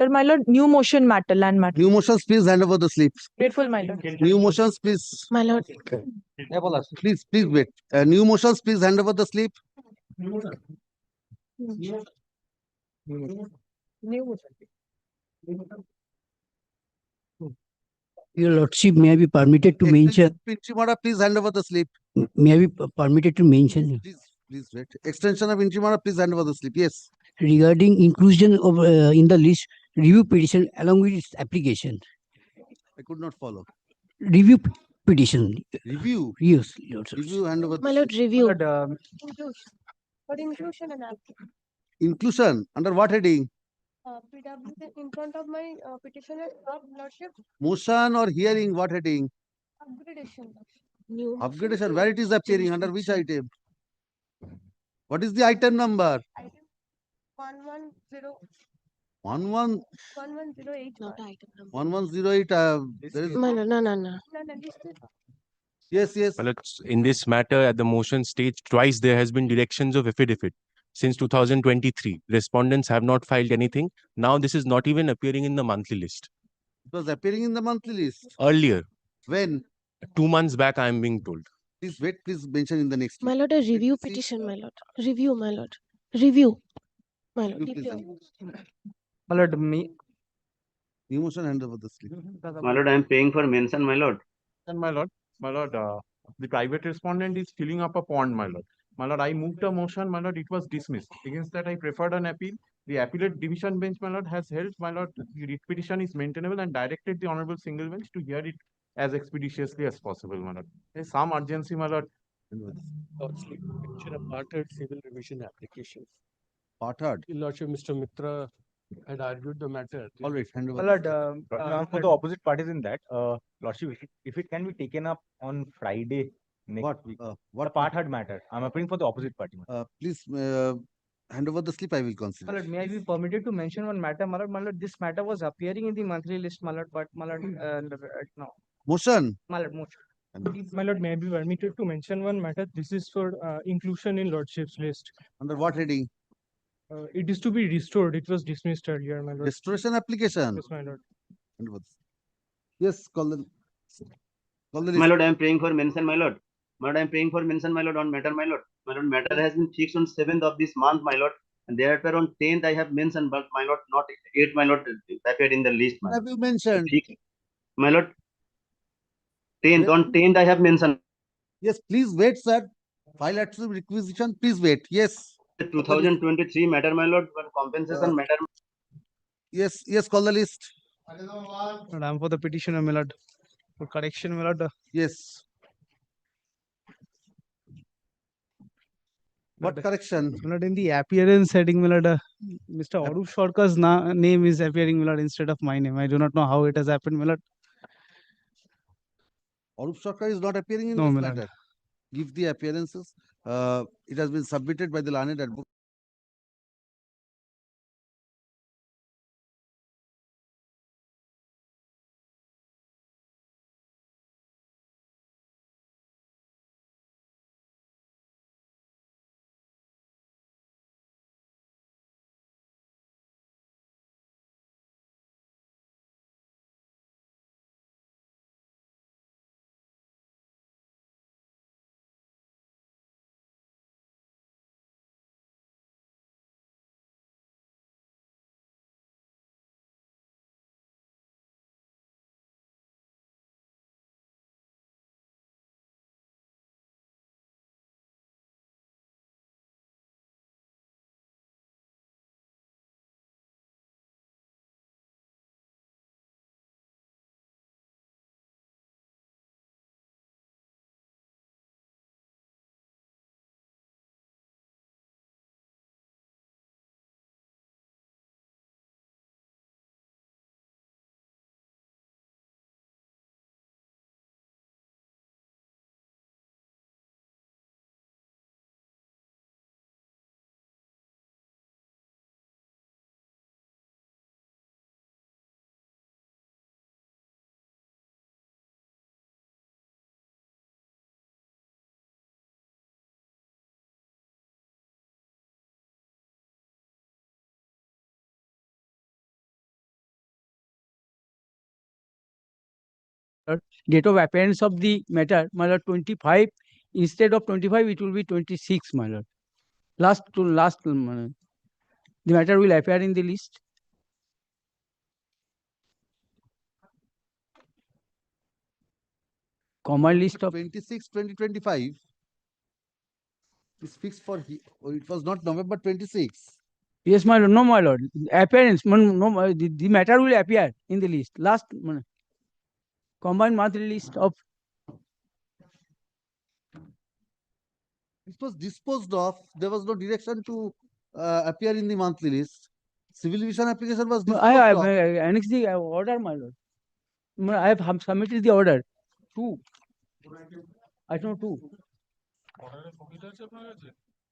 My lord, new motion matter, land matter. New motions, please hand over the slip. Grateful, my lord. New motions, please. My lord. Please wait. New motions, please hand over the slip. New motion. Your Lordship, may I be permitted to mention? Pinchimada, please hand over the slip. May I be permitted to mention? Please wait. Extension of Pinchimada, please hand over the slip. Yes. Regarding inclusion of in the list, review petition along with its application. I could not follow. Review petition. Review. Yes, Lordship. Review, hand over. My lord, review. What inclusion and application? Inclusion. Under what heading? PWC in front of my petitioner, lordship. Motion or hearing, what heading? Upgradation. New Upgradation. Where it is appearing? Under which item? What is the item number? Item 110. 1108. Not item number. 1108. There is. No. Yes. Well, in this matter, at the motion stage, twice there has been directions of affidavit. Since 2023, respondents have not filed anything. Now this is not even appearing in the monthly list. It was appearing in the monthly list. Earlier. When? 2 months back, I am being told. Please wait, please mention in the next. My lord, a review petition, my lord. Review, my lord. Review. My lord. My lord, me. New motion, hand over the slip. My lord, I am paying for mention, my lord. And my lord, the private respondent is filling up a pond, my lord. My lord, I moved a motion, my lord, it was dismissed. Against that, I preferred an appeal. The appellate division bench, my lord, has held, my lord, the writ petition is maintainable and directed the honorable single bench to hear it as expeditiously as possible, my lord. There is some urgency, my lord. Parted civil revision application. Parted. Your Lordship, Mr. Mitra had argued the matter. All right, hand over. My lord, for the opposite parties in that, Lordship, if it can be taken up on Friday next week. What the part had matter. I'm appealing for the opposite party. Please hand over the slip. I will consider. My lord, may I be permitted to mention one matter, my lord? My lord, this matter was appearing in the monthly list, my lord, but my lord, no. Motion. My lord, motion. My lord, may I be permitted to mention one matter? This is for inclusion in Lordship's list. Under what heading? It is to be restored. It was dismissed earlier, my lord. Restoration application. Yes, my lord. Yes, call the list. My lord, I am paying for mention, my lord. My lord, I am paying for mention, my lord, on matter, my lord. My lord, matter has been fixed on 7th of this month, my lord. And thereafter on 10th I have mentioned, but my lord, not 8th, my lord, appeared in the list. What have you mentioned? My lord, 10th, on 10th I have mentioned. Yes, please wait, sir. File active requisition, please wait. Yes. 2023 matter, my lord, but compensation matter. Yes, call the list. I'm for the petitioner, my lord. For correction, my lord. Yes. What correction? My lord, in the appearance heading, my lord, Mr. Arup Sharka's name is appearing, my lord, instead of my name. I do not know how it has happened, my lord. Arup Sharka is not appearing in No, this my lord. matter. Give the appearances. It has been submitted by the learned advocate. date of appearance of the matter, my lord, 25. Instead of 25, it will be 26, my lord. Last to last, the matter will appear in the list. Common list of 26, 2025 is fixed for, it was not November 26. yes, my lord. No, my lord. Appearance, no, the matter will appear in the list. Last combined monthly list of It was disposed of. There was no direction to appear in the monthly list. Civil division application was disposed I have of. annexed the order, my lord. I have submitted the order. Two. I don't know two.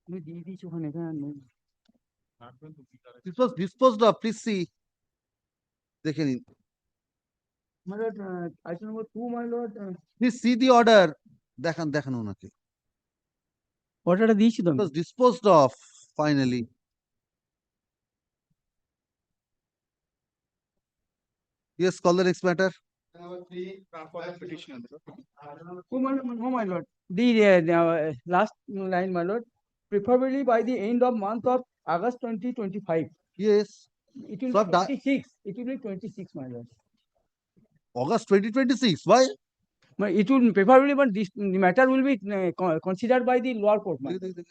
আমি দিয়ে দিয়েছি ওখানে, এখানে নেই। It was disposed of. Please see. দেখে নিন। My lord, item number 2, my lord. Please see the order. দেখান ওনাকে। অর্ডারটা দিয়েছি তো It আমি। was disposed of finally. Yes, call the next matter. Oh, my lord. The last line, my lord. Preferably by the end of month of August 2025. Yes. It will So be 26. It will be 26, my lord. August 2026. Why? It will preferably, but this the matter will be considered by the lower court. my lord.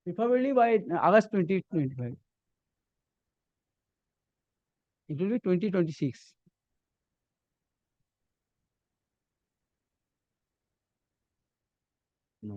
Preferably by August 2025. It will be 2026. No.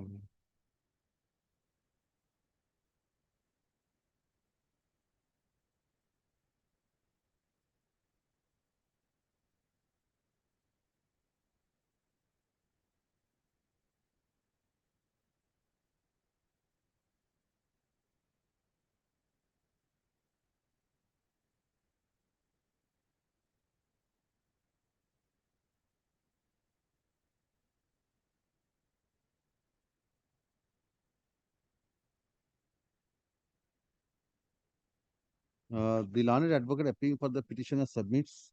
The learned advocate appealing for the petitioner submits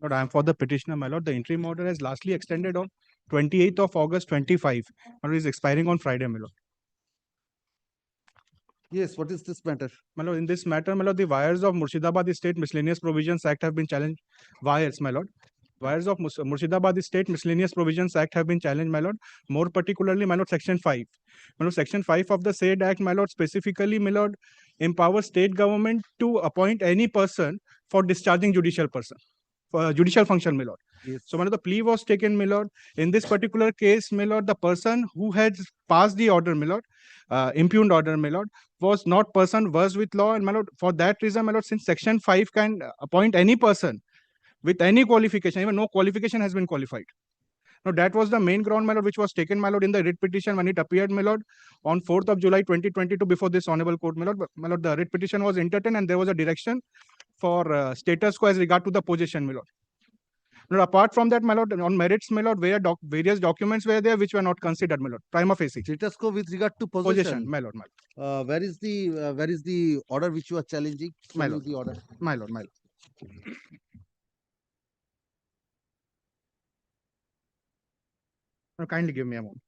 Lord, I am for the petitioner, my lord. The interim order has lastly extended on 28th of August 25. My lord, is expiring on Friday, my lord. Yes, what is this matter? My lord, in this matter, my lord, the wires of Murshidabad State Miscellaneous Provisions Act have been challenged. Wires, my lord. Wires of Murshidabad State Miscellaneous Provisions Act have been challenged, my lord. More particularly, my lord, Section 5. My lord, Section 5 of the said Act, my lord, specifically, my lord, empowers state government to appoint any person for discharging judicial person. For judicial function, my lord. Yes. So, my lord, the plea was taken, my lord. In this particular case, my lord, the person who had passed the order, my lord, impugned order, my lord, was not person versed with law, and my lord, for that reason, my lord, since Section 5 can appoint any person with any qualification, even no qualification has been qualified. Now, that was the main ground, my lord, which was taken, my lord, in the writ petition when it appeared, my lord, on 4th of July 2022 before this honorable court, my lord. But, my lord, the writ petition was entertained and there was a direction for status quo as regard to the possession, my lord. Now, apart from that, my lord, on merits, my lord, various documents were there which were not considered, my lord, prima facie. Status quo with regard to possession. My lord, my lord. Where is the order which you are challenging? My Show me lord. the order. My lord, my lord. Now, kindly give me a moment.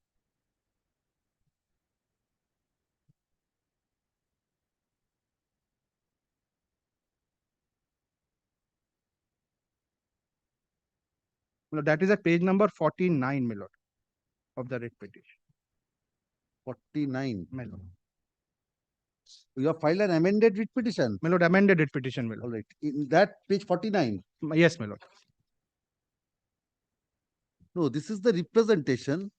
Well, that is at page number 49, my lord, of the writ petition. 49. My lord. You have filed an amended writ petition. My lord, amended writ petition, my lord. All right. In that page 49. Yes, my lord. No, this is the representation.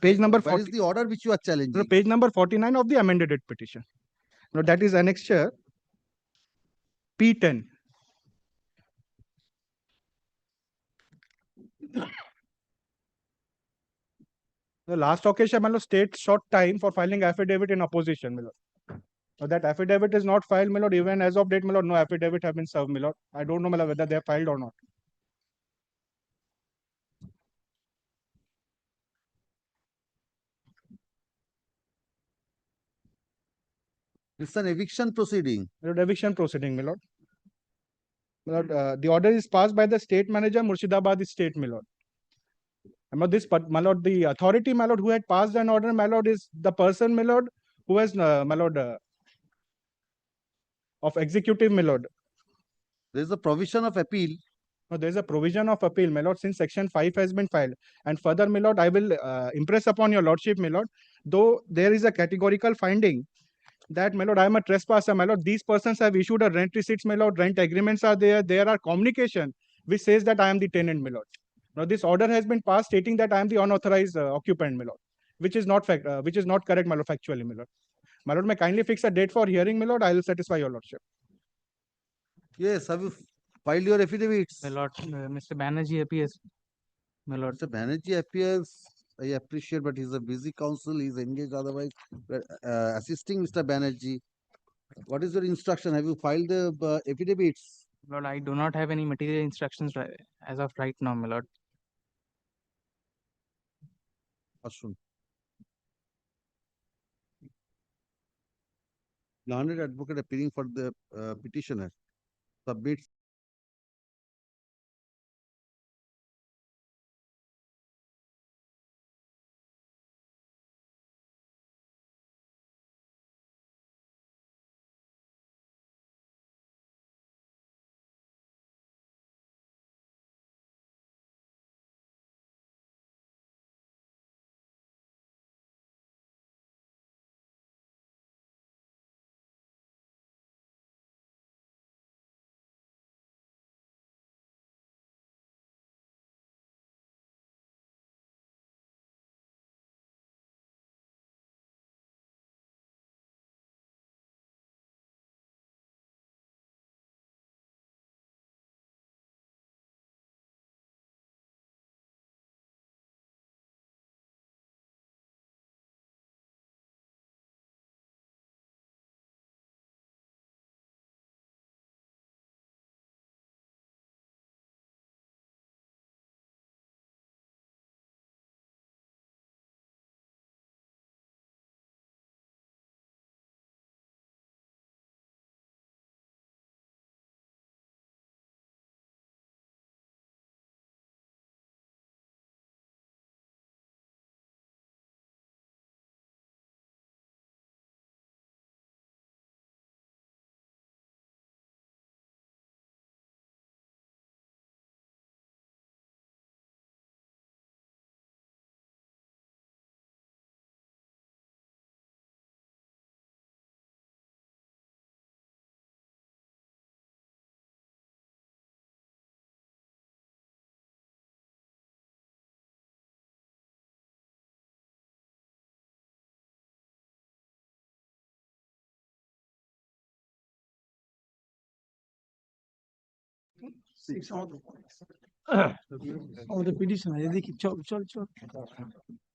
Page number Where is 40. the order which you are challenging? Page number 49 of the amended writ petition. Now that is annexure P10. The last occasion, my lord, state short time for filing affidavit in opposition, my lord. Now that affidavit is not filed, my lord. Even as of date, my lord, no affidavit have been served, my lord. I don't know, my lord, whether they have filed or not. It's an eviction proceeding. My lord, eviction proceeding, my lord. My lord, the order is passed by the state manager, Murshidabad State, my lord. My lord, my lord, the authority, my lord, who had passed an order, my lord, is the person, my lord, who has, my lord, of executive, my lord. There is a provision of appeal. No, there is a provision of appeal, my lord, since section 5 has been filed. And further, my lord, I will impress upon your lordship, my lord, though there is a categorical finding that, my lord, I am a trespasser, my lord. These persons have issued a rent receipts, my lord. Rent agreements are there. There are communication which says that I am the tenant, my lord. Now, this order has been passed stating that I am the unauthorized occupant, my lord, which is not correct, my lord, factually, my lord. My lord, may kindly fix a date for hearing, my lord. I will satisfy your lordship. Yes, have you filed your affidavits? My lord, Mr. Banerjee appears. My lord. Mr. Banerjee appears. I appreciate, but he's a busy counsel. He's engaged otherwise. Assisting Mr. Banerjee. What is your instruction? Have you filed the affidavits? Lord, I do not have any material instructions as of right now, my lord. Ashwin. Learned advocate appearing for the petitioner submits of the petitioner.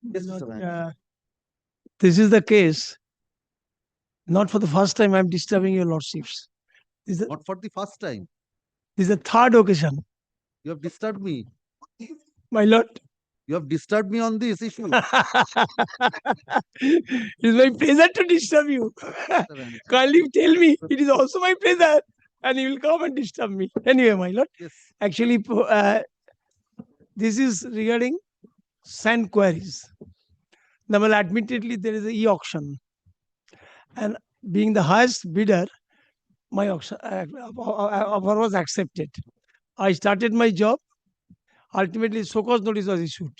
Yes, Mr. Banerjee. This is the case. Not for the first time I am disturbing your lordships. Not for the first time. This is the third occasion. You have disturbed me. My lord. You have disturbed me on this issue. It is my pleasure to disturb you. Kindly tell me. It is also my pleasure. And you will come and disturb me. Anyway, my lord. Yes. Actually, this is regarding sand quarries. Now, well, admittedly, there is an e-auction. And being the highest bidder, my auction, offer was accepted. I started my job. Ultimately, so-called notice was issued.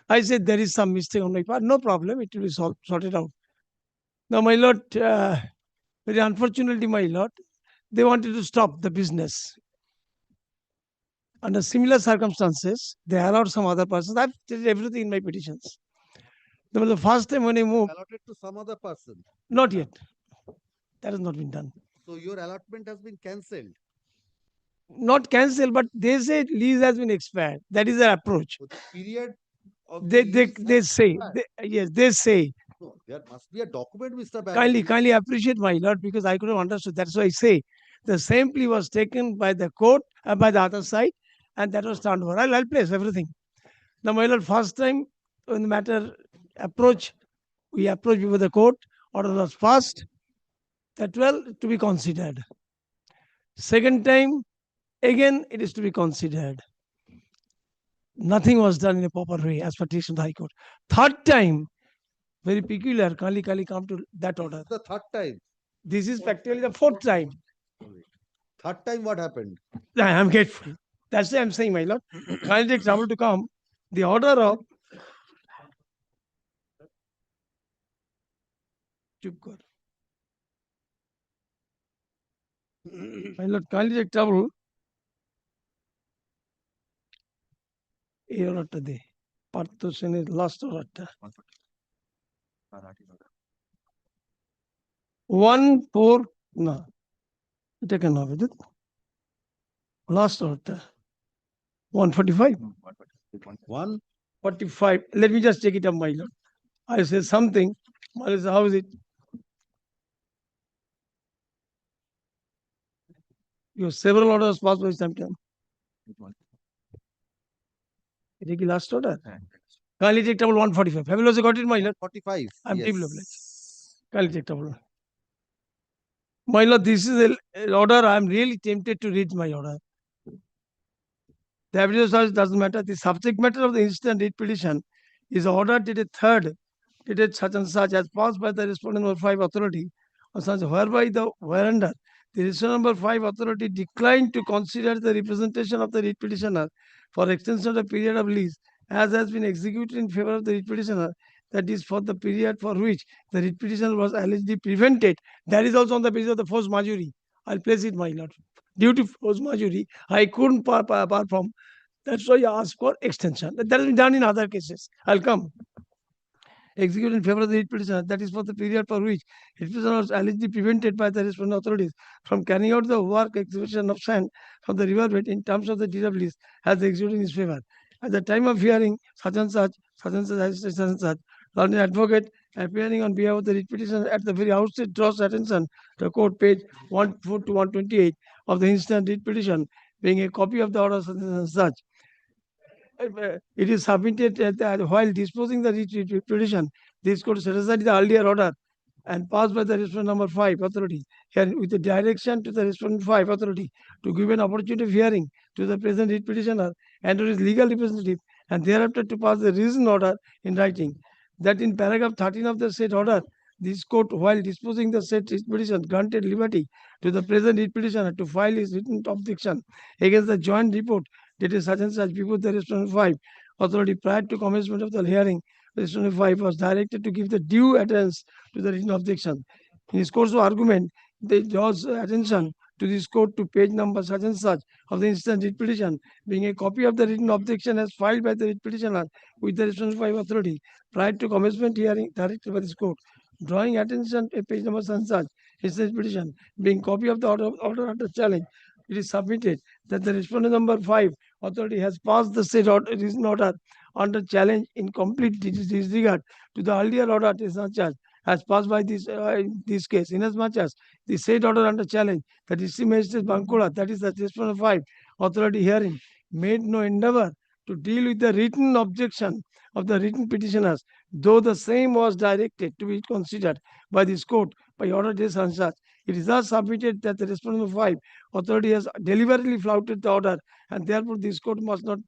I said, there is some mistake on my part. No problem. It will be sorted out. Now, my lord, very unfortunately, my lord, they wanted to stop the business. under similar circumstances, they allowed some other persons. I've stated everything in my petitions. The first time when I moved, Allotted to some other person. not yet. That has not been done. So your allotment has been cancelled. Not cancelled, but they say lease has been expired. That is their approach. So the period of They the lease they has say expired. yes, they say. No, there must be a document, Mr. Kindly Banerjee. appreciate my lord, because I couldn't understand. That's why I say the same plea was taken by the court by the other side, and that was turned over. I'll place everything. Now, my lord, first time when the matter we approached before the court, order was passed, that well to be considered. Second time, again it is to be considered. Nothing was done in a proper way as per decision of the High Court. Third time, very peculiar, Kali come to that order. The third time. This is practically the fourth time. Third time what happened? I am grateful. That's why I'm saying, my lord, kindly take trouble to come. The order of Chup kar. My lord, kindly take trouble. এই অর্ডারটা দে পার্থ সেনের last অর্ডারটা 1-4 না এটা কেন হবে last অর্ডারটা 145 145. Let me just take it up, my lord. I say something. How is it? Your several orders passed by some time. এটা কি last order kindly take table 145. Have you also got it, my lord? 45. I'm yes. deeply obliged. Kindly take table. My lord, this is an order. I'm really tempted to read my order. The evidence doesn't matter. The subject matter of the instant writ petition is order dated third, dated such and such as passed by the respondent number 5 authority, or such whereby whereunder the respondent number 5 authority declined to consider the representation of the writ petitioner for extension of the period of lease as has been executed in favor of the writ petitioner, that is for the period for which the writ petitioner was allegedly prevented. That is also on the basis of the force majeure. I'll place it, my lord. Due to force majeure, I couldn't perform. That's why I asked for extension. That has been done in other cases. I'll come. Executed in favor of the writ petitioner, that is for the period for which writ petitioner was allegedly prevented by the responding authorities from carrying out the work exhibition of sand from the river bed in terms of the deed of lease as executed in his favor. At the time of hearing, such and such, learned advocate appearing on behalf of the writ petitioner at the very outset draws attention to court page 104 to 128 of the instant writ petition, being a copy of the order such and such. It is submitted while disposing the writ petition. This court set aside the earlier order and passed by the respondent number 5 authority here with the direction to the respondent 5 authority to give an opportunity of hearing to the present writ petitioner and to his legal representative, and thereafter to pass the reasoned order in writing. That in paragraph 13 of the said order, this court, while disposing the said writ petition, granted liberty to the present writ petitioner to file his written objection against the joint report dated such and such before the respondent 5 authority prior to commencement of the hearing. The respondent 5 was directed to give the due attendance to the written objection. In his course of argument, they draws attention to this court to page number such and such of the instant writ petition, being a copy of the written objection as filed by the writ petitioner with the respondent 5 authority prior to commencement hearing directed by this court. Drawing attention to page number such and such, instant petition, being copy of the order under challenge, it is submitted that the respondent number 5 authority has passed the said order, reason order under challenge in complete disregard to the earlier order such as passed by this case, inasmuch as the said order under challenge, the district magistrate Bankura, that is the respondent 5 authority hearing, made no endeavor to deal with the written objection of the written petitioners, though the same was directed to be considered by this court by order dated and such. It is thus submitted that the respondent 5 authority has deliberately flouted the order, and therefore this court must not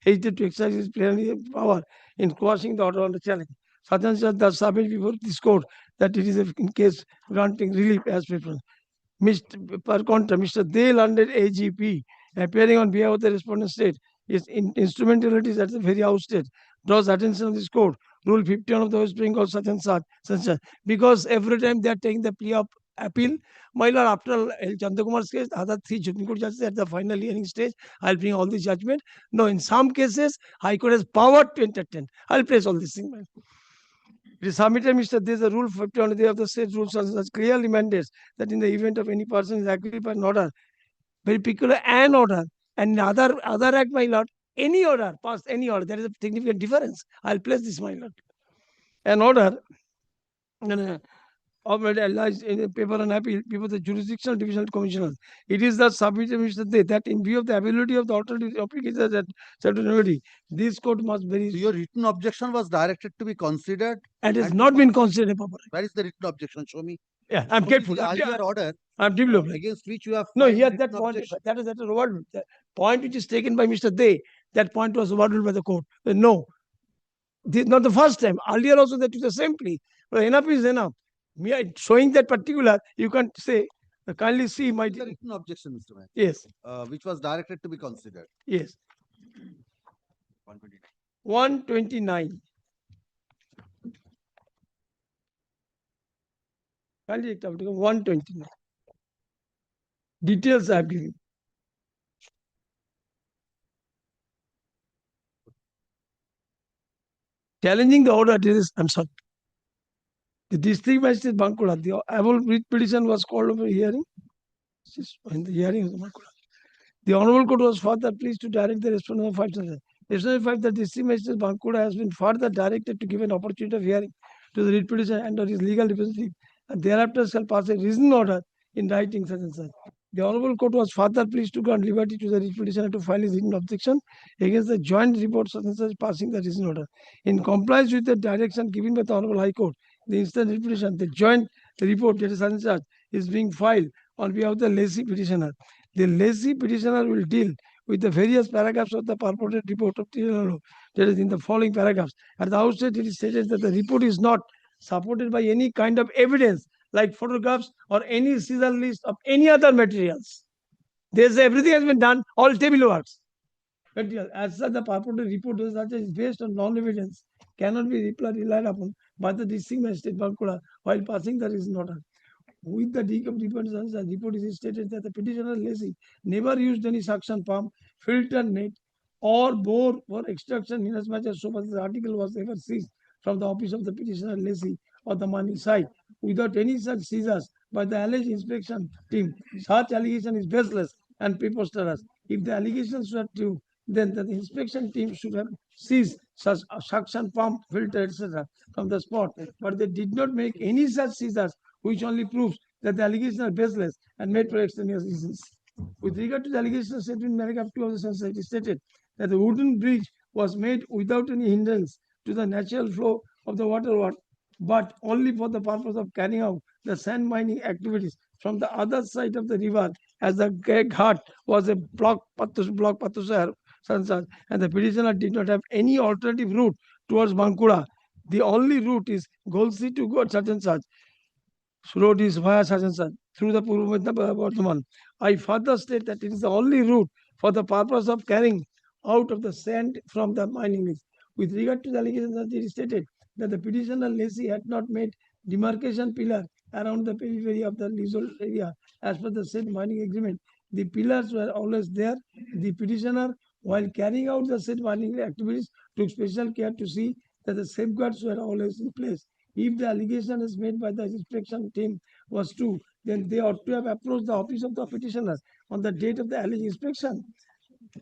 hesitate to exercise its plenary power in quashing the order under challenge. Such and such thus submit before this court that it is in case granting relief as preference. Per contra, Mr. De London AGP, appearing on behalf of the respondent state, is instrumentalities at the very outset, draws attention of this court, Rule 51 of the West Bengal such and such, because every time they are taking the plea of appeal. My lord, after L. Chandrakumar's case, other three Supreme Court judges at the final hearing stage, I'll bring all the judgment. No, in some cases, High Court has power to entertain. I'll place all these things. It is submitted, Mr. There is a rule 50 on the day of the state rules such clearly mandates that in the event of any person is agreed by an order, very peculiar an order, and in other act, my lord, any order, past any order, there is a significant difference. I'll place this, my lord. An order alleged in a paper on appeal before the jurisdictional divisional commissioner. It is thus submitted, Mr. Day, that in view of the ability of the authority to apply that certain this court must very. So your written objection was directed to be considered and has not been considered properly. Where is the written objection? Show me. Yeah, I'm careful. The earlier order I'm developing. against which you have No, filed here written that point, objection. that is overruled. The point which is taken by Mr. Day, that point was overruled by the court. No, this is not the first time. Earlier also that is the same plea. But enough is enough. Showing that particular, you can say, kindly see my. The written objection, Mr. Man. Yes. Which was directed to be considered. Yes. 129. Kindly 129. Details I have given. Challenging the order, I'm sorry. The district magistrate Bankura, the above writ petition was called over hearing. In the hearing of the Bankura. The Honorable Court was further pleased to direct the respondent of 5. Respondent 5, the district magistrate Bankura has been further directed to give an opportunity of hearing to the writ petition and or his legal representative, and thereafter shall pass a reasoned order in writing such and such. The Honorable Court was further pleased to grant liberty to the writ petitioner to file his written objection against the joint report such and such passing the reasoned order. In compliance with the direction given by the Honorable High Court, the instant writ petition, the joint report that is such and such is being filed on behalf of the lessee petitioner. The lessee petitioner will deal with the various paragraphs of the purported report of TLO, that is in the following paragraphs. At the outset, it is stated that the report is not supported by any kind of evidence like photographs or any scissor list of any other materials. There's everything has been done, all table works. Material. As such, the purported report is based on non-evidence, cannot be relied upon by the district magistrate Bankura while passing the reasoned order. With the report is stated that the petitioner lessee never used any suction pump, filter net, or bore for extraction inasmuch as so much the article was ever seized from the office of the petitioner lessee or the money side without any such seizures by the alleged inspection team. Such allegation is baseless and preposterous. If the allegations were true, then the inspection team should have seized such a suction pump, filter, etc. from the spot, but they did not make any such seizures, which only proves that the allegations are baseless and made for extraneous reasons. With regard to the allegation stated in paragraph 2 of the census, it is stated that the wooden bridge was made without any hindrance to the natural flow of the water, but only for the purpose of carrying out the sand mining activities from the other side of the river, as the ghat was a block Patusar, and the petitioner did not have any alternative route towards Bankura. The only route is Golsi to go such and such. Road is via such and such through the Bardhaman. I further state that it is the only route for the purpose of carrying out of the sand from the mining lease. With regard to the allegation that it is stated that the petitioner lessee had not made demarcation pillar around the periphery of the leasehold area as per the said mining agreement. The pillars were always there. The petitioner, while carrying out the said mining activities, took special care to see that the safeguards were always in place. If the allegation is made by the inspection team was true, then they ought to have approached the office of the petitioner on the date of the alleged inspection.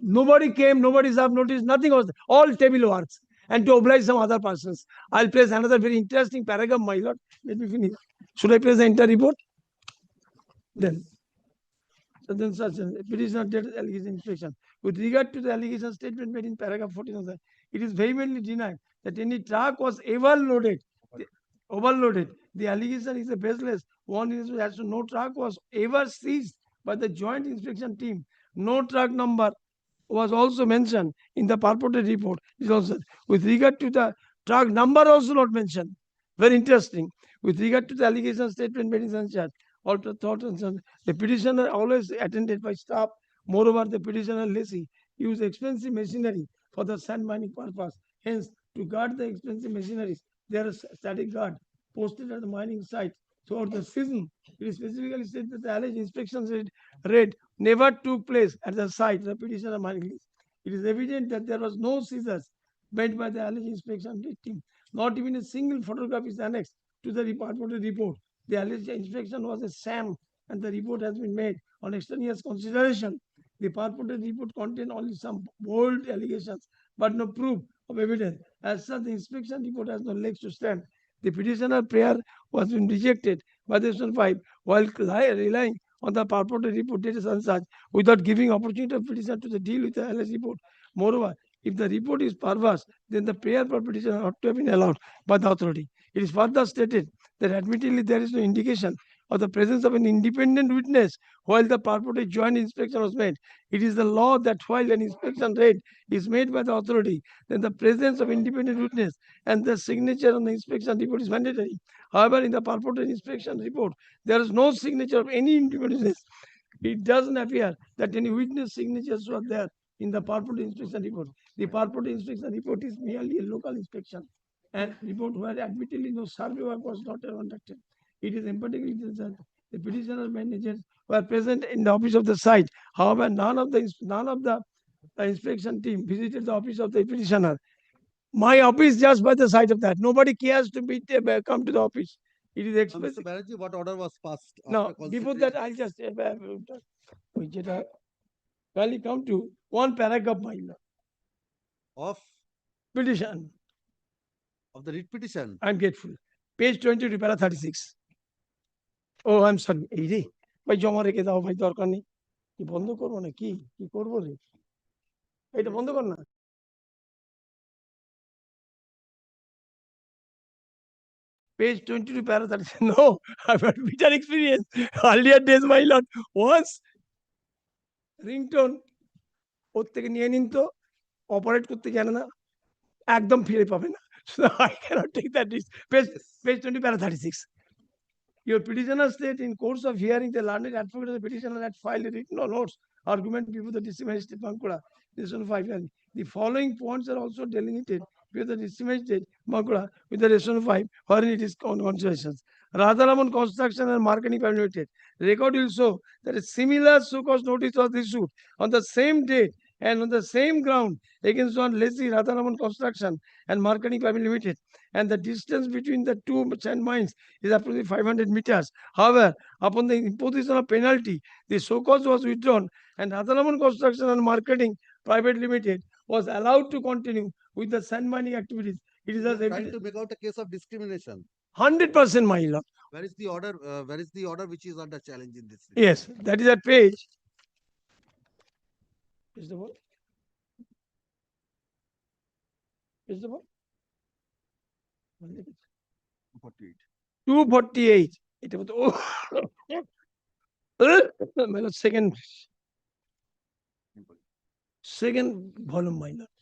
Nobody came, nobody served notice, nothing was there. All table works. And to oblige some other persons. I'll place another very interesting paragraph, my lord. Let me finish. Should I place the entire report? Then such a petitioner dated allegation inspection. With regard to the allegation statement made in paragraph 14, it is vehemently denied that any truck was ever overloaded. The allegation is a baseless. One is as to no truck was ever seized by the joint inspection team. No truck number was also mentioned in the purported report. Is also with regard to the truck number also not mentioned. Very interesting. With regard to the allegation statement made in Sanchat, the petitioner always attended by staff. Moreover, the petitioner lessee used expensive machinery for the sand mining purpose. Hence, to guard the expensive machineries, there is static guard posted at the mining site throughout the season. It specifically said that the alleged inspection raid never took place at the site the petitioner might release. It is evident that there was no seizures made by the alleged inspection team. Not even a single photograph is annexed to the purported report. The alleged inspection was a sham and the report has been made on extraneous consideration. The purported report contained only some bold allegations but no proof of evidence. As such, the inspection report has no legs to stand. The petitioner prayer was been rejected by the Section 5 while relying on the purported report dated and such without giving opportunity of petitioner to the deal with the alleged report. Moreover, if the report is perverse, then the prayer for petitioner ought to have been allowed by the authority. It is further stated that admittedly there is no indication of the presence of an independent witness while the purported joint inspection was made. It is the law that while an inspection raid is made by the authority, then the presence of independent witness and the signature on the inspection report is mandatory. However, in the purported inspection report, there is no signature of any independent witness. It doesn't appear that any witness signatures were there in the purported inspection report. The purported inspection report is merely a local inspection and report where admittedly no survey work was not conducted. It is emphatically that the petitioner managers were present in the office of the site. However, none of the inspection team visited the office of the petitioner. My office just by the side of that. Nobody cares to come to the office. It is expressed. Mr. Banerjee, what order was passed? Now, after before considering- that, I'll just kindly come to one paragraph, my lord. Of Petition. the writ petition. I'm grateful. Page 22, para 36. Oh, I'm sorry. এই রে ভাই জমা রেখে দাও ভাই দরকার নেই কি বন্ধ করবো না কি কি করবো রে এটা বন্ধ কর না page 22 para 36. No, I've had bitter experience. Earlier days, my lord, once ringtone ওর থেকে নিয়ে নিন তো অপারেট করতে জানে না একদম ফিরে পাবে না I cannot take that risk. Page 20 para 36. Your petitioner state in course of hearing the learned advocate of the petitioner had filed a written notes argument before the district magistrate Bankura. Resolution 5. The following points are also delineated before the district magistrate Bankura with the resolution 5 wherein it is on considerations. Radharamon Construction and Marketing Private Limited. Record will show that a similar so-called notice was issued on the same date and on the same ground against one Leslie Radharamon Construction and Marketing Private Limited. And the distance between the two sand mines is approximately 500 meters. However, upon the imposition of penalty, the so-cause was withdrawn and Radharamon Construction and Marketing Private Limited was allowed to continue with the sand mining activities. It is as Trying to make out a case of discrimination. 100%, my lord. Where is the order? Where is the order which is under challenge in this? Yes, that is at page. Is the what? Is the what? 48. 248. এটা মতো my lord, second volume, my lord.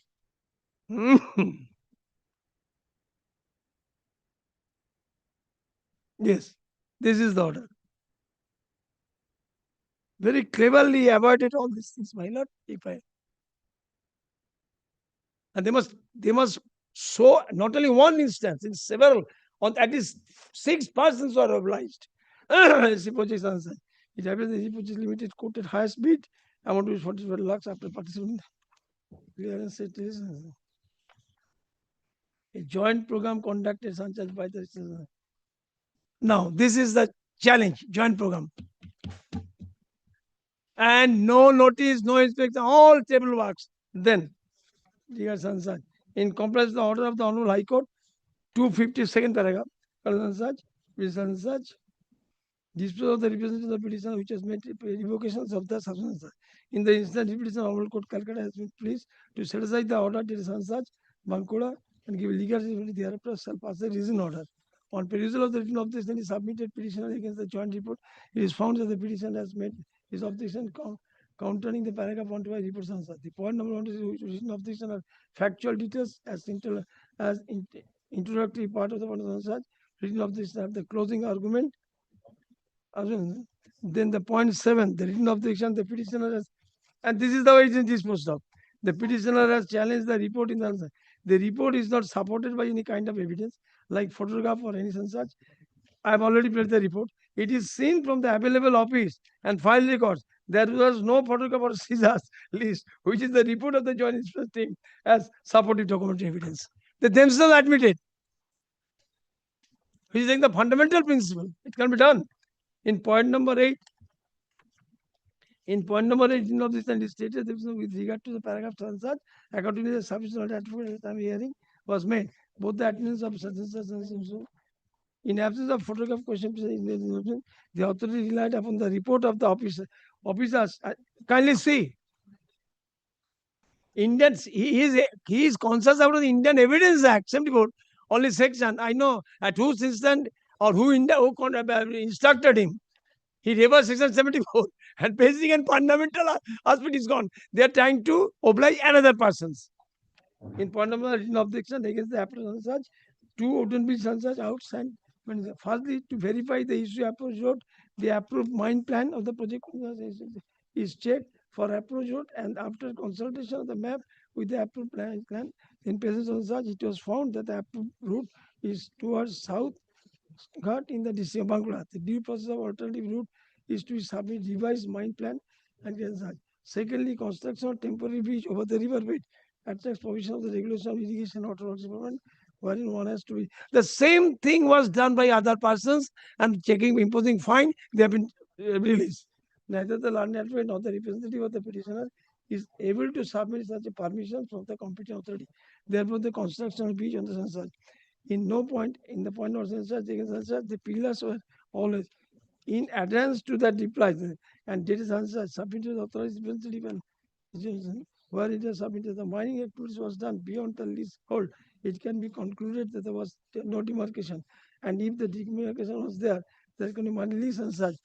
Yes, this is the order. Very cleverly avoided all these things, my lord. And they must show not only one instance, in several, on at least 6 persons were obliged. It happens the Purchase Limited quoted highest bid, amount to 44 lakhs after participation. Clearance it is a joint program conducted such by the. Now, this is the challenge, joint program. And no notice, no inspection, all table works. Then, dear Sansaj, in compliance with the order of the Honorable High Court, 252nd paragraph, Sansaj, dispose of the representative of the petitioner which has made revocations of the substance. In the instant petition, Honorable Court Calcutta has been pleased to set aside the order to Sansaj, Bankura, and give legal certificate thereafter shall pass a reason order. On perusal of the written objection is submitted petitioner against the joint report, it is found that the petitioner has made his objection countering the paragraph 125 report answer. The point number 1 is written objection are factual details as introductory part of the answer. Written objection have the closing argument. Then the point 7, the written objection, the petitioner has, and this is the way it is disposed of. The petitioner has challenged the report in the answer. The report is not supported by any kind of evidence, like photograph or any such. I have already played the report. It is seen from the available office and file records. There was no photograph or scissors list, which is the report of the joint inspection team as supportive documentary evidence. They themselves admitted. Which is like the fundamental principle. It can be done. In point number 8, in point number 18 of this and stated with regard to the paragraph such, accordingly the sufficient advocate time hearing was made. Both the attendance of such and such and so. In absence of photograph question, the authority relied upon the report of the officers. Kindly see. Indians, he is conscious about the Indian Evidence Act, 74, only section. I know at whose instant or who instructed him. He reversed section 74 and basic and fundamental aspect is gone. They are trying to oblige another persons. In point number written objection against the approach such, two wouldn't be such outside. Firstly, to verify the issue approach road, the approved mine plan of the project is checked for approach road, and after consultation of the map with the approved plan, in presence of such, it was found that the approved route is towards south Ghat in the district of Bangla. The due process of alternative route is to submit revised mine plan and get such. Secondly, construction of temporary bridge over the river bed attracts provision of the regulation of irrigation water works department, wherein one has to be. The same thing was done by other persons and checking, imposing fine, they have been released. Neither the land advocate nor the representative of the petitioner is able to submit such a permission from the competent authority. Therefore, the construction of bridge on the sunset. In no point, in the point of census, the pillars were always in adherence to that replies and data census submitted to the authorities and where it is submitted, the mining activities was done beyond the leasehold. It can be concluded that there was no demarcation, and if the demarcation was there can be money lease and such.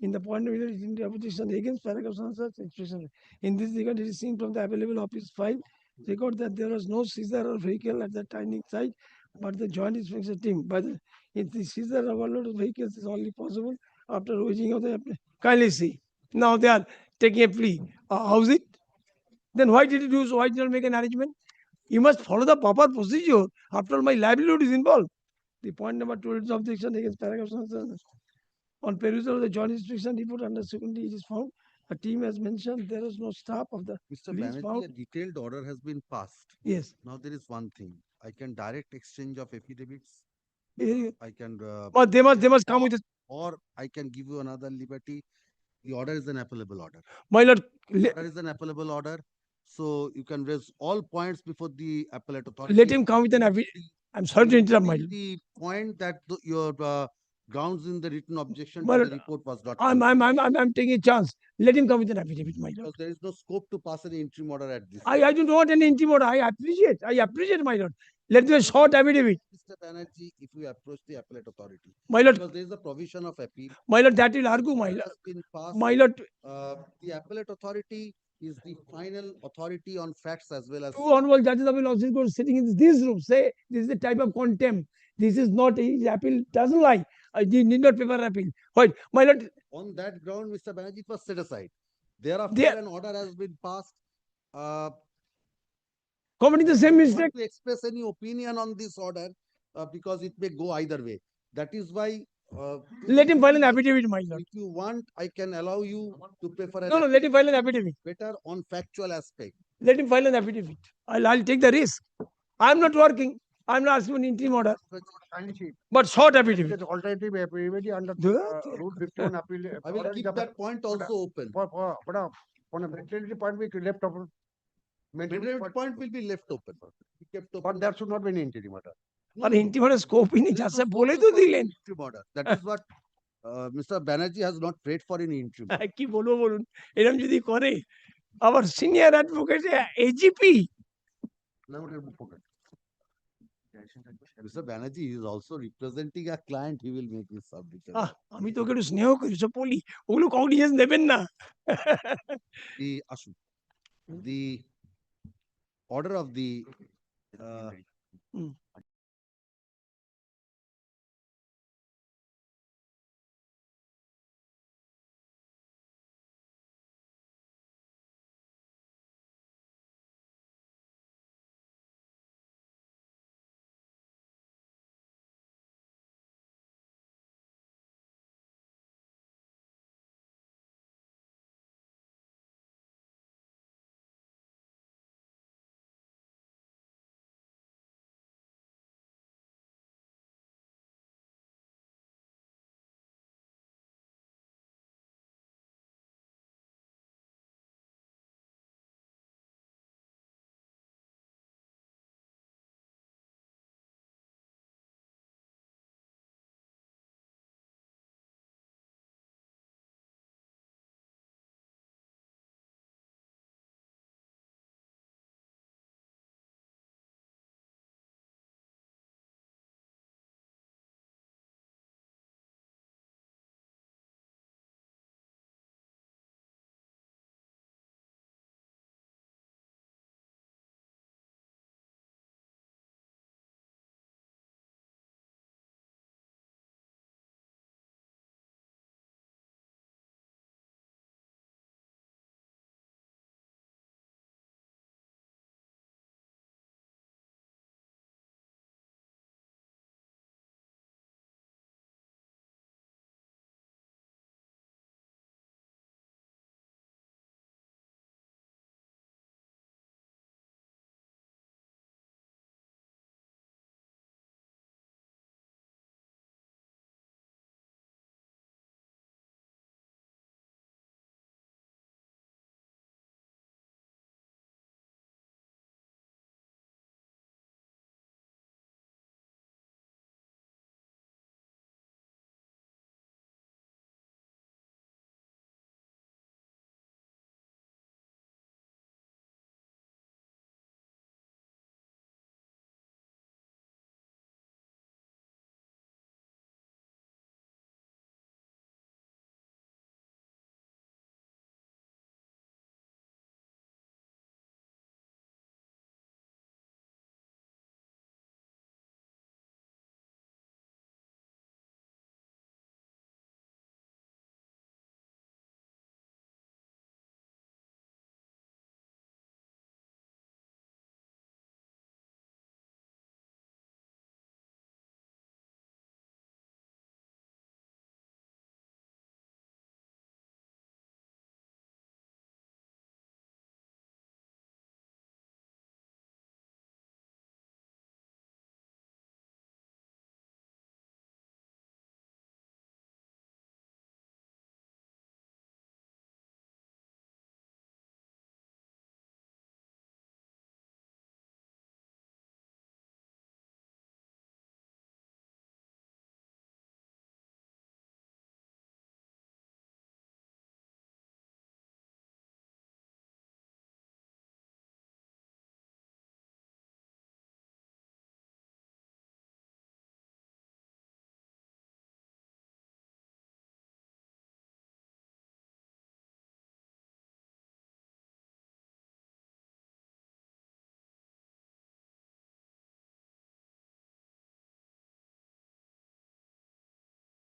In the point of interpretation against paragraph and such expression. In this regard, it is seen from the available office file record that there was no seizure or vehicle at the tiny site, but the joint inspection team. But if the seizure of overload of vehicles is only possible after waging of the kindly see. Now they are taking a plea. How's it? Then why did you do so? Why did you not make an arrangement? You must follow the proper procedure. After all, my livelihood is involved. The point number 2 is objection against paragraph on perusal of the joint inspection report under secondary, it is found a team has mentioned there is no staff of the Mr. Banerjee, a detailed order has been passed. Yes. Now there is one thing. I can direct exchange of affidavits. I can. But they must come with it. Or I can give you another liberty. The order is an appellable order. My lord, order is an appellable order. So you can raise all points before the appellate authority. Let him come with an affidavit. I'm sorry to interrupt, my lord. The point that your grounds in the written objection My to lord, the report was not. I'm taking a chance. Let him come with an affidavit, my lord. Because there is no scope to pass an interim order at this. I don't want any interim order. I appreciate, my lord. Let me a short affidavit. Mr. Banerjee, if you approach the appellate authority, my lord, because there is a provision of appeal. My lord, that will argue, my lord. My lord, the appellate authority is the final authority on facts as well as. Two honorable judges of the law court sitting in this room say this is the type of contempt. This is not his appeal doesn't lie. I need not paper appeal. What, my lord? On that ground, Mr. Banerjee, it was set aside. Thereafter, an order has been passed. Committing the same mistake. To express any opinion on this order because it may go either way. That is why. Let him file an affidavit, my lord. If you want, I can allow you to prefer an. No, let him file an affidavit. Better on factual aspect. Let him file an affidavit. I'll take the risk. I'm not working. I'm not asking an interim order. But short affidavit. Alternative affidavit under Rule 51 appeal. I will keep that point also open. On a materiality point, we left open. Materiality point will be left open. But there should not be any interim order. But interim order scope in it. Just bole to dilen. That is what Mr. Banerjee has not prayed for in interim. কি বলবো বলুন এরকম যদি করে our senior advocate AGP. Mr. Banerjee is also representing a client. He will make his submission. আমি তোকে একটু স্নেহ করি সব বলি ওগুলো কগনিজেন্স নেবেন না the order of the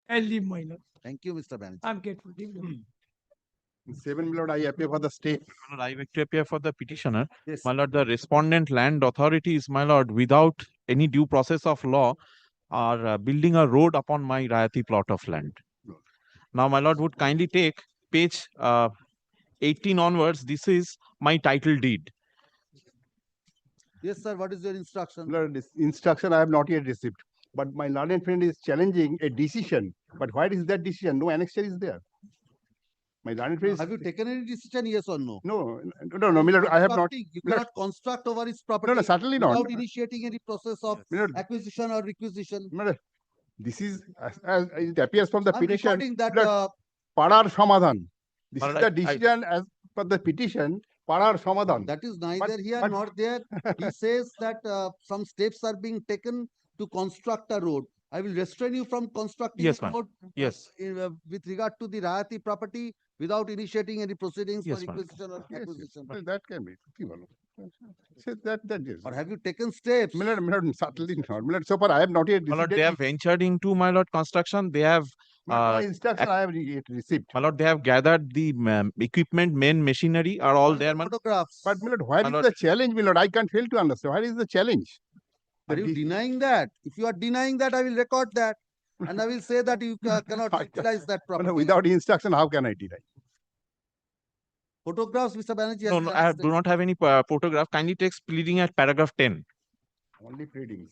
I'll leave, my lord. Thank you, Mr. Banerjee. I'm careful. Leave them. 7, my lord, I appear for the state. My lord, I beg to appear for the petitioner. Yes. My lord, the respondent land authorities, my lord, without any due process of law, are building a road upon my Rayati plot of land. Now, my lord would kindly take page 18 onwards. This is my title deed. Yes, sir. What is your instruction? Lord, this instruction I have not yet received. But my learned friend is challenging a decision. But where is that decision? No annexure is there. My learned friend is. Have you taken any decision, yes or no? No, my lord, I have not. You my lord, cannot construct over his property No, certainly not. without initiating any process of My lord, acquisition or requisition. my lord, this is, as it appears from the I'm petition, recording that. my lord, Parar Samadhan. This My is lord, the decision as per the petition, Parar Samadhan. That is neither But- here but- nor there. He says that some steps are being taken to construct a road. I will restrain you from constructing Yes, a ma'am. road Yes. with regard to the Rayati property without initiating any proceedings Yes, for ma'am. requisition or Yes, acquisition. well, that can be. কি বলো? So that is. Or have you taken steps? My lord, certainly not. My lord, so far I have not yet My lord, received they have ventured into my lord construction. They have, no instruction I have yet received. my lord, they have gathered the equipment, main machinery are all there. My lord. Photographs. But my lord, where My is lord- the challenge, my lord? I can't fail to understand. Where is the challenge? Are you denying that? If you are denying that, I will record that. And I will say that you cannot I- utilize that My lord, property. without instruction, how can I deny? Photographs, Mr. Banerjee. No, has no, I do access. not have any photograph. Kindly take pleading at paragraph 10. Only pleadings.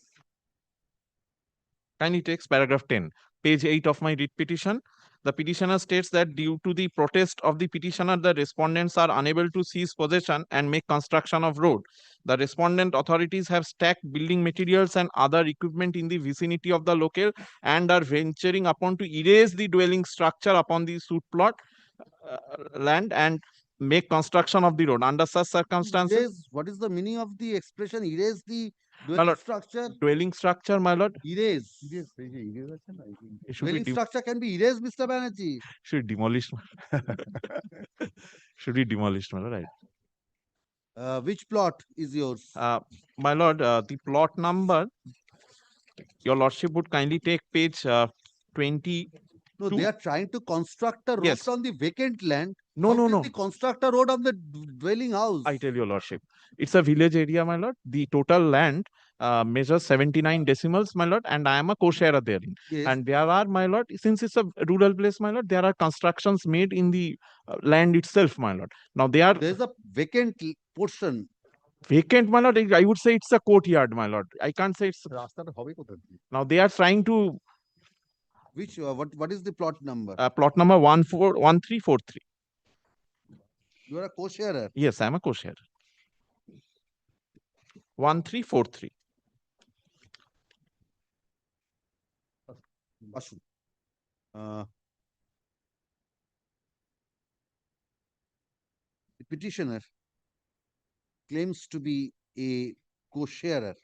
Kindly takes paragraph 10, page 8 of my writ petition. The petitioner states that due to the protest of the petitioner, the respondents are unable to seize possession and make construction of road. The respondent authorities have stacked building materials and other equipment in the vicinity of the locale and are venturing upon to erase the dwelling structure upon the suit plot land and make construction of the road. Under such circumstances, Erase, what is the meaning of the expression erase the My dwelling lord, structure? dwelling structure, my lord, Erase. Yes, yes, আছে না? it should be Dwelling structure can be erased, Mr. Banerjee. should be demolished. Should be demolished, my lord. Right. Which plot is yours? My lord, the plot number, your lordship would kindly take page 20. No, they are trying to construct a road Yes. on the vacant land. No, How no, can no. they construct a road on the dwelling house? I tell your lordship, it's a village area, my lord. The total land measures 79 decimals, my lord, and I am a co-sharer therein. Yes. And there are, my lord, since it's a rural place, my lord, there are constructions made in the land itself, my lord. Now they are There's a vacant portion. vacant, my lord. I would say it's a courtyard, my lord. I can't say it's. রাস্তাটা হবে কোথা দিয়ে? Now they are trying to Which what is the plot number? plot number 1343. You are a co-sharer. Yes, I am a co-sharer. 1343. Ashwin. The petitioner claims to be a co-sharer.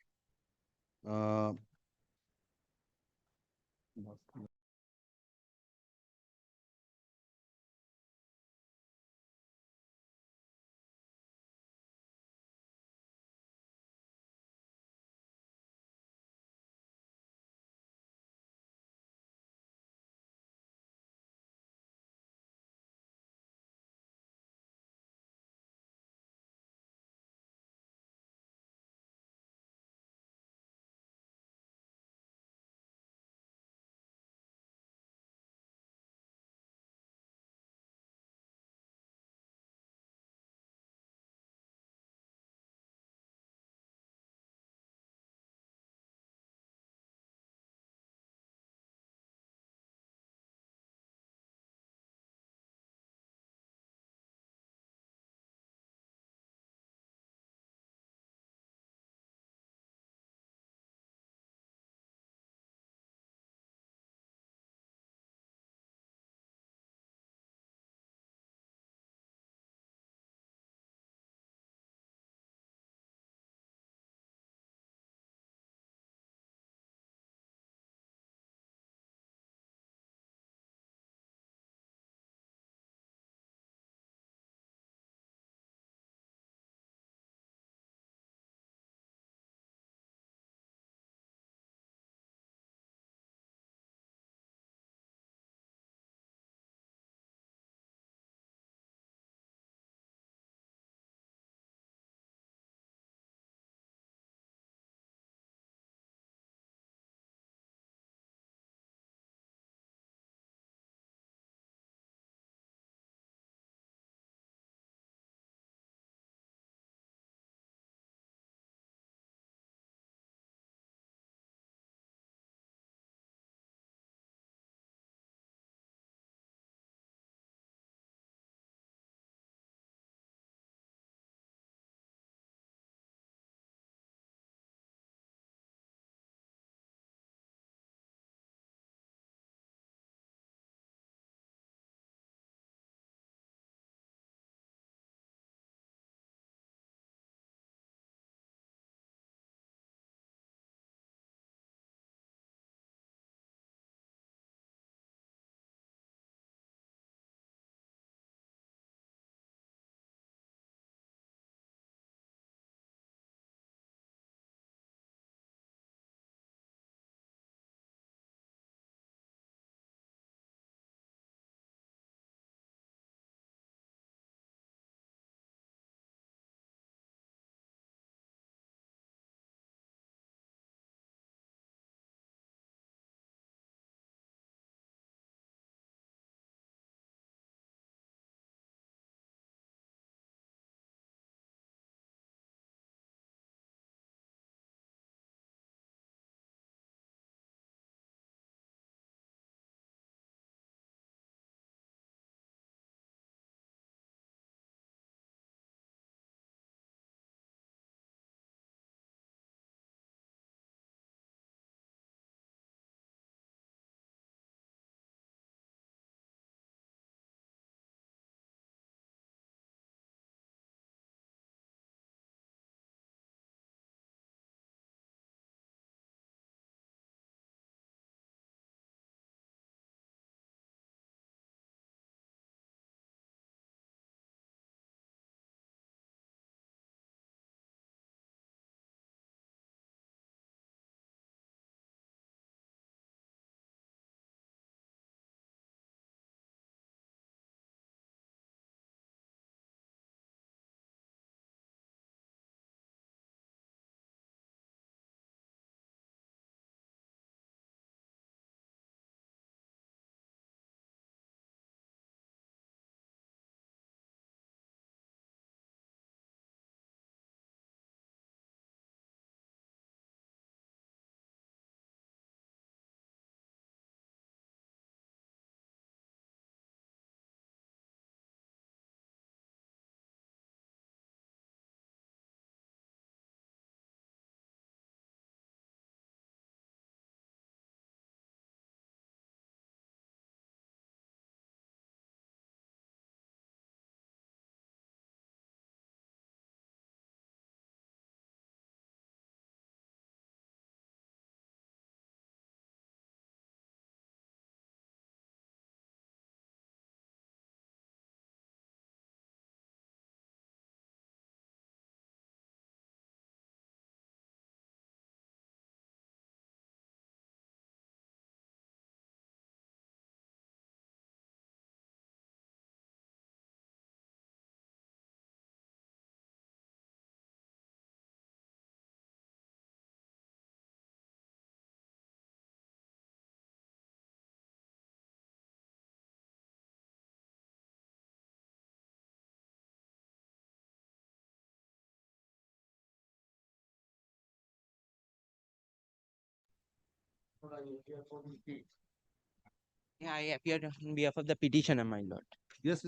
Yeah, I appeared on behalf of the petitioner, my lord. Yes,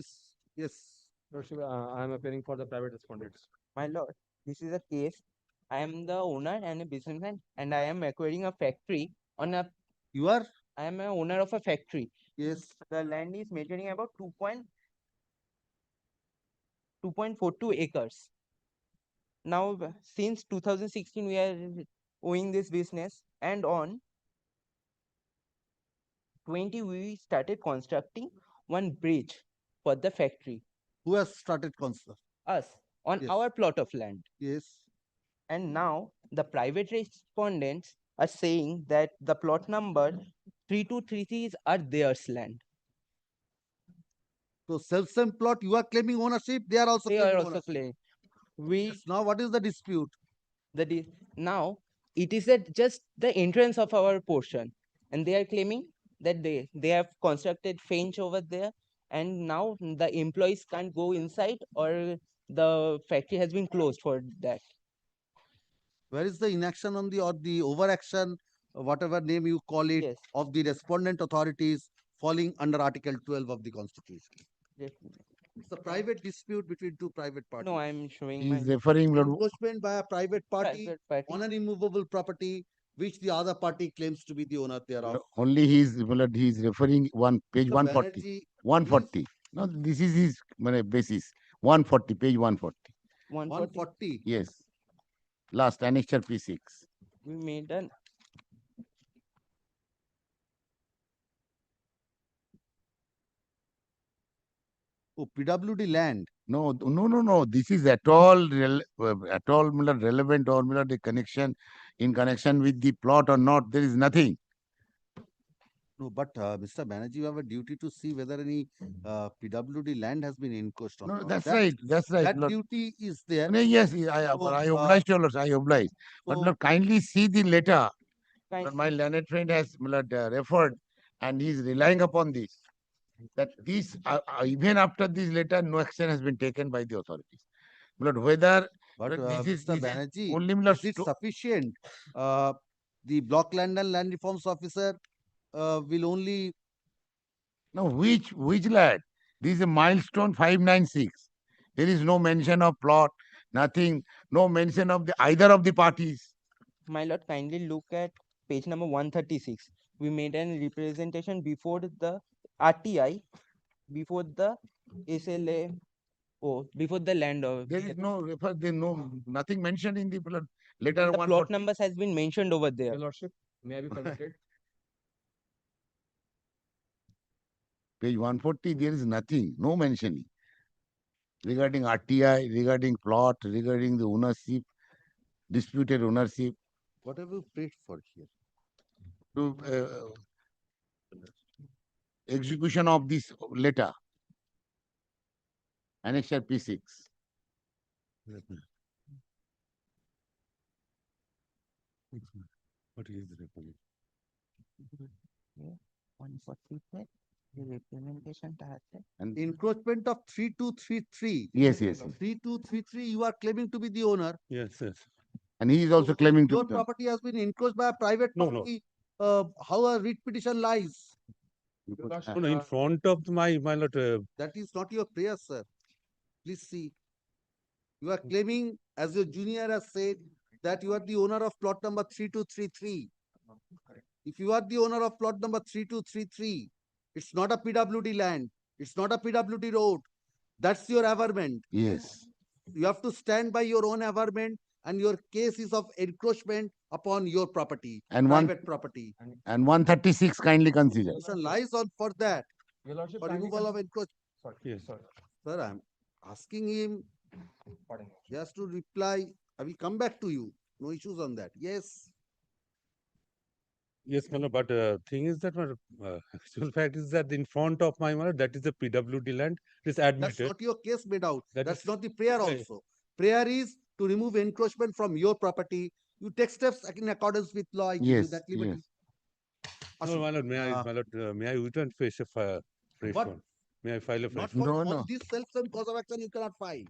yes. Lordship, I am appearing for the private respondents. My lord, this is a case. I am the owner and a businessman, and I am acquiring a factory on a. You are? I am a owner of a factory. Yes. The land is measuring about 2.42 acres. Now, since 2016, we are owing this business, and on 20, we started constructing one bridge for the factory. Who has started construct? Us, on Yes. our plot of land. Yes. And now the private respondents are saying that the plot number 3233 are theirs land. So self-same plot, you are claiming ownership, they are also They claiming are also ownership. claiming. We Yes, now what is the dispute? now it is at just the entrance of our portion, and they are claiming that they have constructed fence over there, and now the employees can't go inside, or the factory has been closed for that. Where is the inaction on the or the overaction, whatever name you call it, Yes. of the respondent authorities falling under Article 12 of the Constitution? It's a private dispute between two private parties. No, I'm showing He is my referring, Lord, Encroachment by a private party private party. on an immovable property which the other party claims to be the owner thereof. only he is referring one page Mr. 140. Banerjee, 140. No, this is his basis. 140, page 140. 140. Yes. Last annexure P6. We made an Oh, PWD land. No, no. This is at all relevant or the connection in connection with the plot or not. There is nothing. No, but Mr. Banerjee, you have a duty to see whether any PWD land has been encroached on. No, or not. that's right. That's right. That Lord. duty is there. No, yes, So, I oblige to Lord. I oblige. But so- Lord, kindly see the letter. Kind- Lord, my learned friend has Lord, referred, and he is relying upon this. That this even after this letter, no action has been taken by the authorities. Lord, whether But Lord, this Mr. is Banerjee, only Lord, is it sufficient? The block land and land reforms officer will only. no, which lad? This is a milestone 596. There is no mention of plot, nothing, no mention of the either of the parties. My lord, kindly look at page number 136. We made an representation before the RTI, before the SLA, before the land of There is no nothing mentioned in the letter. the 140. plot numbers has been mentioned over there. Your Lordship, may I be permitted? Page 140, there is nothing, no mentioning regarding RTI, regarding plot, regarding the ownership, disputed ownership. What have you prayed for here? To execution of this letter, annexure P6. What is the report? 140 पे representation টা আছে। And Encroachment of 3233. yes. 3233, you are claiming to be the owner. Yes. And he is also claiming Your to. property has been encroached by a private No. property. How a writ petition lies? No, in front of my lord. That is not your prayer, sir. Please see. You are claiming, as your junior has said, that you are the owner of plot number 3233. If you are the owner of plot number 3233, it's not a PWD land. It's not a PWD road. That's your averment. Yes. You have to stand by your own averment, and your case is of encroachment upon your property, And private property. And 136 kindly consider. Petition lies on for that, Your Lordship, for kindly removal of encroachment. Sorry. Yes. Sorry. Sir, I'm asking him. Pardon. He has to reply. I will come back to you. No issues on that. Yes. Yes, Malad, but thing is that actual fact is that in front of my Malad, that is a PWD land. It is That's admitted. not your case made out. That's is- not the prayer Yeah. also. Prayer is to remove encroachment from your property. You take steps in accordance with law. I give you Yes, that liberty. No, Malad, may I return face a fresh What? one? May I file a Not fresh for one? No. on this self-same cause of action you cannot file.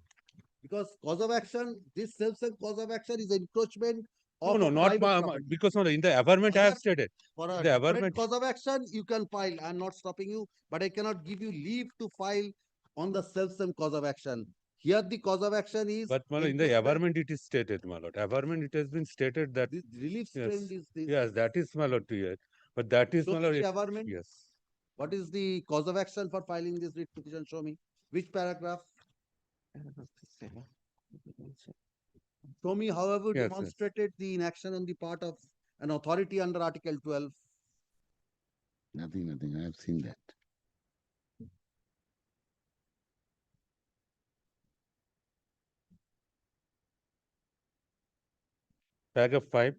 Because cause of action, this self-same cause of action is encroachment No, of no, a not private property. because no, in the averment I have Other- stated. For a The different averment, cause of action, you can file. I'm not stopping you, but I cannot give you leave to file on the self-same cause of action. Here, the cause of action is. but my lord, in the encroachment. averment it is stated, my lord. Averment it has been stated that The relief yes, trend is this. yes, that is my lord. Yes. But that is Show my me lord. the averment. Yes. What is the cause of action for filing this writ petition? Show me. Which paragraph? Show me how have you Yes, yes. demonstrated the inaction on the part of an authority under Article 12. Nothing. I have seen that. Paragraph 5.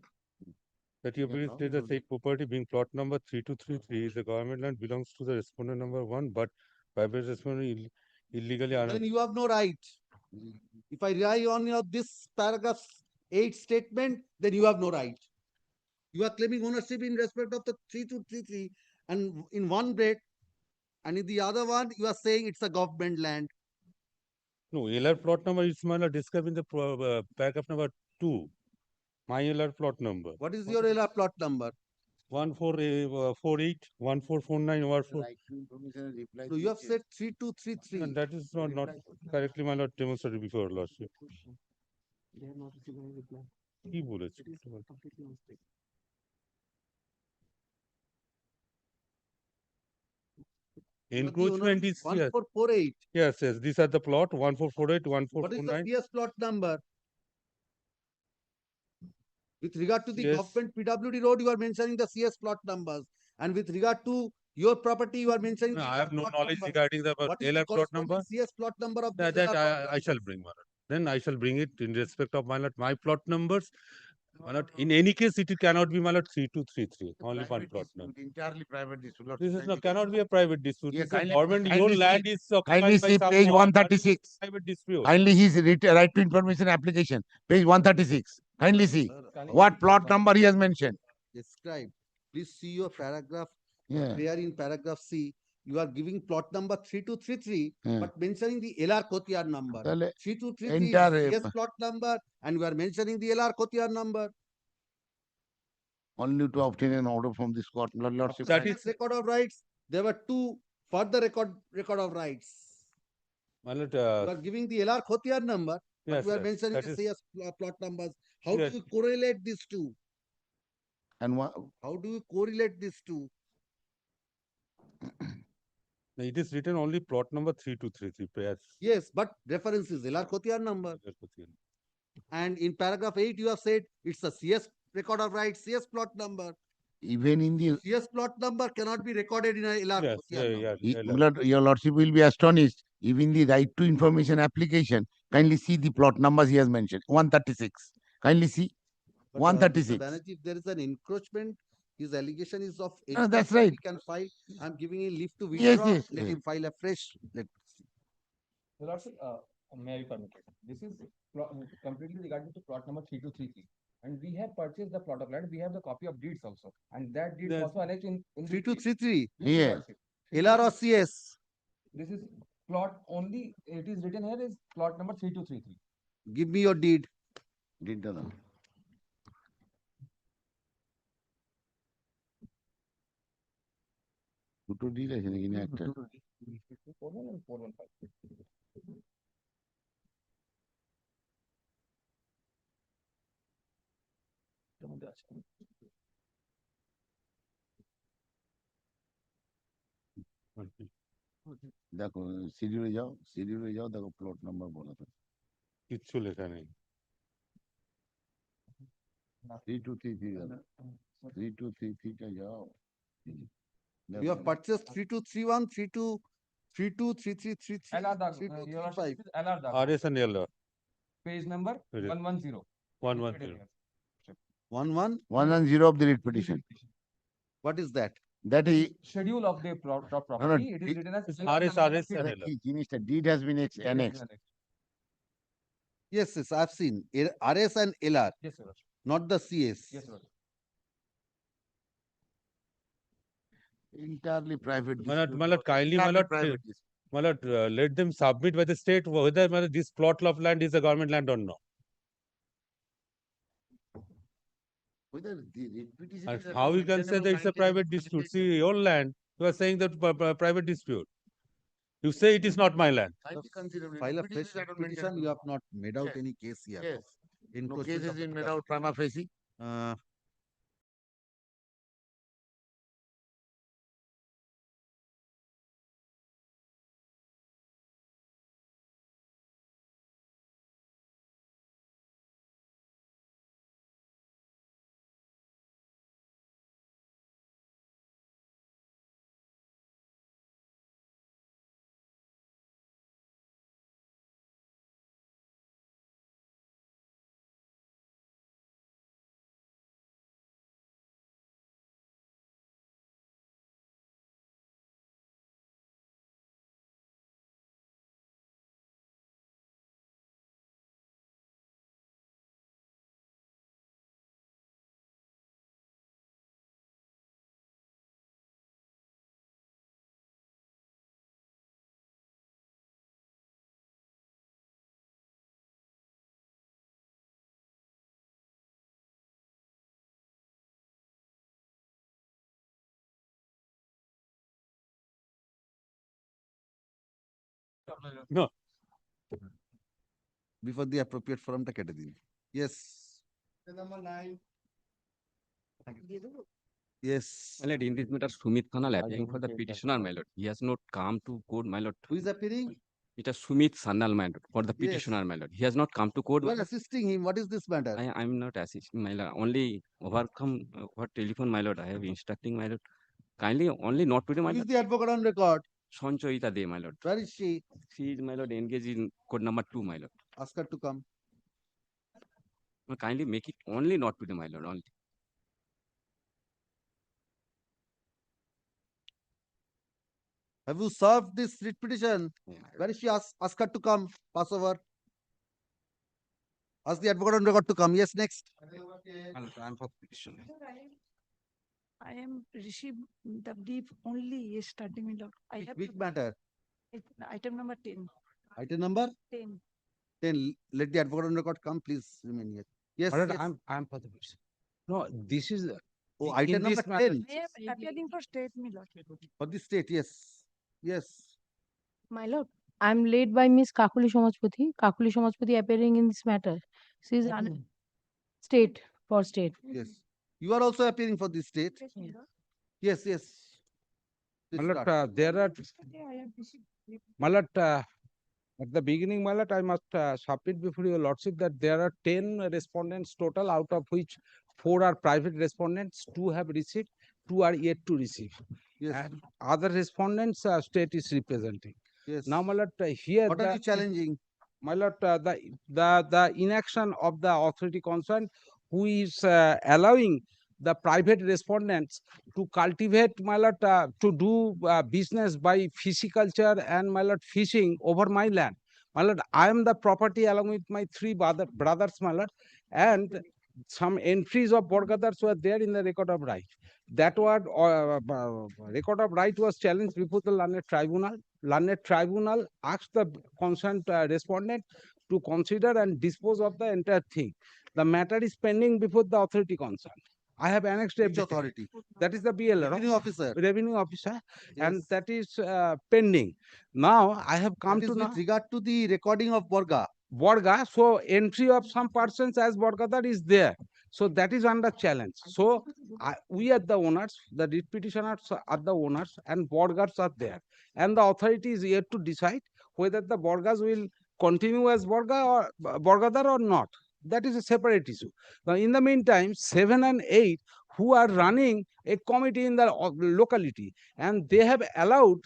That you Yeah, please now state the said property being plot number 3233 is the government land belongs to the respondent number 1, but private respondent illegally Then you have no right. If I rely on this paragraph 8 statement, then you have no right. You are claiming ownership in respect of the 3233, and in one breath, and in the other one, you are saying it's a government land. No, LR plot number is my lord described in the paragraph number 2. My LR plot number. What is your LR plot number? 1448, 1449, or 4. Right to information and reply. So you have said 3233. And that is not correctly my lord demonstrated before, lordship. They have not received any reply. কি বলেছে? It is completely mistake. Encroachment is yes. 1448. Yes, these are the plot 1448, What is the 1449. CS plot number? With regard to the Yes. government PWD road, you are mentioning the CS plot numbers. And with regard to your property, you are mentioning No, the I have LR no plot knowledge number. regarding the What is the LR plot corresponding number. CS plot number of That, this that LR plot I shall numbers? bring, my lord. Then I shall bring it in respect of my lord, my plot numbers. My lord, in any case, it cannot be my lord 3233. Only one plot number. Entirely private dispute. Lord, This is kindly- cannot be a private dispute. Yeah, This is a kindly- government. Your kindly land see- is occupied Kindly by see some page law, that is 136. private dispute. Kindly his right to information application, page 136. Kindly see what plot number he has mentioned. Describe. Please see your paragraph. Yeah. There in paragraph C, you are giving plot number 3233, Yeah. but mentioning the LR Kotiyar number. Well, 3233 entire, is CS plot number, and you are mentioning the LR Kotiyar number. only to obtain an order from this court. Lordship. That is Record of rights. There were two further record of rights. my lord. You are giving the LR Kotiyar number, but Yes, we are yes, mentioning that the is- CS plot numbers. How Yes. do you correlate these two? And How do you correlate these two? It is written only plot number 3233 pairs. Yes, but reference is LR Kotiyar number. And in paragraph 8, you have said it's a CS record of rights, CS plot number. even in the CS plot number cannot be recorded in a LR Yes, Kotiyar number. Your lordship will be astonished. Even the right to information application, kindly see the plot numbers he has mentioned. 136. Kindly see. But, Mr. 136. Banerjee, if there is an encroachment, his allegation is of No, that's right. He can file. I'm giving him leave to Yes, withdraw. yes. Let him file afresh. Let's see. Your Lordship, may I be permitted? This is completely regarding to plot number 3233. And we have purchased the plot of land. We have the copy of deeds also. And that deed Yes. also alleged in the 3233. Yes, Your Yeah. Lordship. LR or CS? This is plot only, it is written here is plot number 3233. Give me your deed. Did the দুটো deal আছে নাকি না একটা 41 and 415. এটার মধ্যে আছে। দেখো শিডিউলে যাও দেখো প্লট নাম্বার বলা থাকে কিচ্ছু লেখা নেই। 3233 টা যাও You have purchased 3231, 3233, LR Dag, 3235. LR Dag. RS and LR. Page number 110. 110. 110 of the writ petition. What is that? That is Schedule of the property. no, It is written as RS and LR. কি জিনিসটা deed has been annexed. Yes, I've seen RS and LR, Yes, sir. not the CS. Yes, sir. Entirely private My lord, dispute. kindly, my Entirely lord, private dispute. my lord, let them submit by the state whether my lord, this plot of land is a government land or not. Whether the writ petition And is a how you can say that it's a private dispute? See, your land, you are saying that private dispute. You say it is not my land. File a fresh petition, you have not made out Yes. any case here. Yes. No Encroachment case of has the been made government. out prima facie. Uh, No. before the appropriate forum টা কেটে দিন। Yes. Yes. My lord, in this matter, Sumit Khanal appearing for the petitioner, my lord. He has not come to court, my lord. Who is appearing? It is Sumit Sanal, my lord, for the Yes. petitioner, my lord. He has not come to court. You are assisting him. What is this matter? I am not assisting, my lord. Only overcome for telephone, my lord. I have instructing, my lord. Kindly, only not today, my Who is lord. the advocate on record? Sanchoita De, my lord. Where is she? She is, my lord, engaged in code number 2, my lord. Ask her to come. Kindly make it only not today, my lord. Only. Have you served this writ petition? Yeah. Where is she? Ask her to come. Pass over. Ask the advocate on record to come. Yes, next. My lord, I am for petition. I am received the brief only yesterday, my lord. I have Which matter? item number 10. Item number 10. 10. Let the advocate on record come. Please remain here. Yes, My lord, yes. I'm for the petition. No, this is Oh, in item this number matter. 10. I am appealing for state, my lord. For the state, yes. Yes. My lord, I am led by Miss Kakuli Somajpati. Kakuli Somajpati appearing in this matter. She is state for state. Yes. You are also appearing for the state. Yes, my lord. Yes, yes. Please My lord, start. there are, Yesterday I have received brief. my lord, at the beginning, my lord, I must submit before your lordship that there are 10 respondents total, out of which 4 are private respondents, 2 have received, 2 are yet to receive. Yes. And other respondents, state is representing. Yes. Now, my lord, here What are you challenging? my lord, the inaction of the authority concerned, who is allowing the private respondents to cultivate, my lord, to do business by pisciculture and, my lord, fishing over my land. My lord, I am the property along with my 3 brothers, my lord, and some entries of Borgadars were there in the record of right. That was record of right was challenged before the learned tribunal. Learned tribunal asked the concerned respondent to consider and dispose of the entire thing. The matter is pending before the authority concerned. I have annexed Which everything. authority? That is the BLR, Revenue officer. revenue officer, and Yes. that is pending. Now I have come That to is know with regard to the recording of Borga. Borga. So entry of some persons as Borgadar is there. So that is under challenge. So we are the owners, the writ petitioners are the owners, and Borgars are there. And the authority is yet to decide whether the Borgas will continue as Borga or Borgadar or not. That is a separate issue. Now, in the meantime, 7 and 8 who are running a committee in the locality, and they have allowed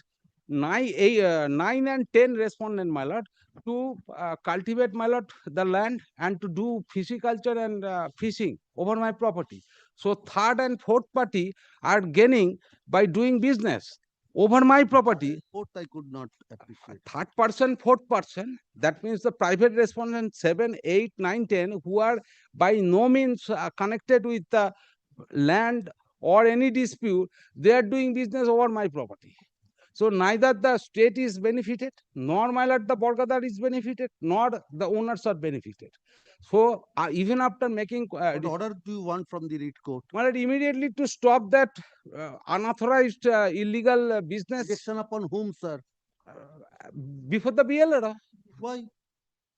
9 and 10 respondent, my lord, to cultivate, my lord, the land and to do pisciculture and fishing over my property. So third and fourth party are gaining by doing business over my property. Fourth, I could not appreciate. Third person, fourth person, that means the private respondent 7, 8, 9, 10, who are by no means connected with the land or any dispute, they are doing business over my property. So neither the state is benefited, nor my lord the Borgadar is benefited, nor the owners are benefited. So even after making What order do you want from the writ court? my lord, immediately to stop that unauthorized illegal business. Action upon whom, sir? Before the BLRO. Why?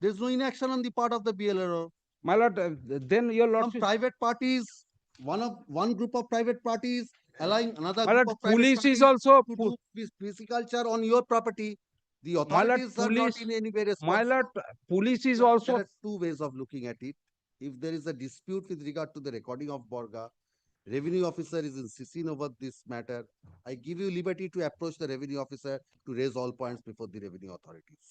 There's no inaction on the part of the BLRO. My lord, then your Some lordship. private parties, one group of private parties allowing another My group lord, of private police parties is also to do pisciculture on your property. The my lord, authorities are not in any way my responsible. lord, police is There also are two ways of looking at it. If there is a dispute with regard to the recording of Borga, revenue officer is insisting over this matter. I give you liberty to approach the revenue officer to raise all points before the revenue authorities.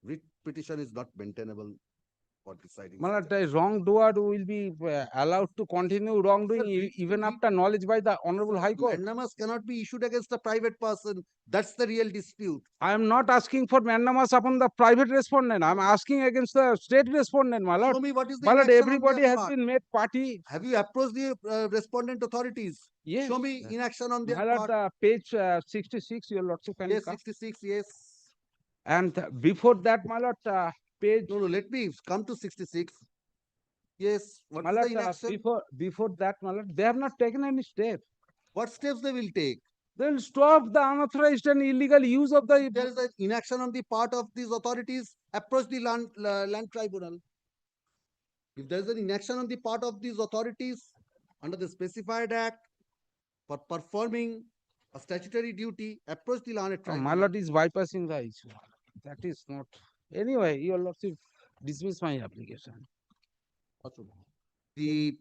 Writ petition is not maintainable for deciding. my lord, the wrongdoer will be allowed to continue wrongdoing even after knowledge by the Honorable High Court. Mandamus cannot be issued against a private person. That's the real dispute. I am not asking for mandamus upon the private respondent. I am asking against the state respondent, my lord. Show me what is the My lord, inaction on everybody their has part. been made party. Have you approached the respondent authorities? Yes. Show me inaction on their My lord, part. page 66, your lordship can Yes, come. 66, yes. And before that, my lord, page. No, let me come to 66. Yes, what My is lord, the inaction? before that, my lord, they have not taken any step. What steps they will take? They will stop the unauthorized and illegal use of the. If there is an inaction on the part of these authorities, approach the land tribunal. If there is an inaction on the part of these authorities under the specified act for performing a statutory duty, approach the land tribunal. My lord is bypassing the issue. That is not. Anyway, your lordship dismiss my application. The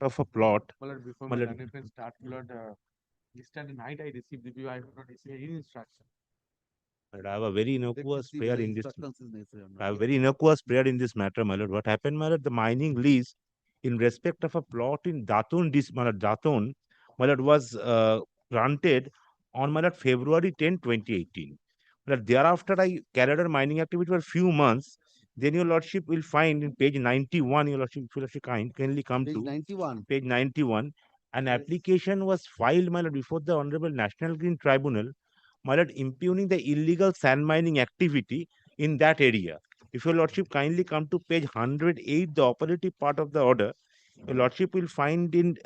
of a plot. My lord, before My my lord, management start, my lord, yesterday night I received the view. I have not received any instruction. I have a very Let me innocuous see prayer whether in this. instructions is necessary or not. I have Yes. very innocuous prayer in this matter, my lord. What happened, my lord? The mining lease in respect of a plot in Datun, my lord, Datun, my lord, was granted on my lord February 10, 2018. My lord, thereafter, I carried out mining activity for a few months. Then your lordship will find in page 91, your lordship, if you lordship kindly come Page to 91. page 91. An Yes. application was filed, my lord, before the Honorable National Green Tribunal, my lord, impugning the illegal sand mining activity in that area. If your lordship kindly come to page 108, the operative part of the order, your lordship will find in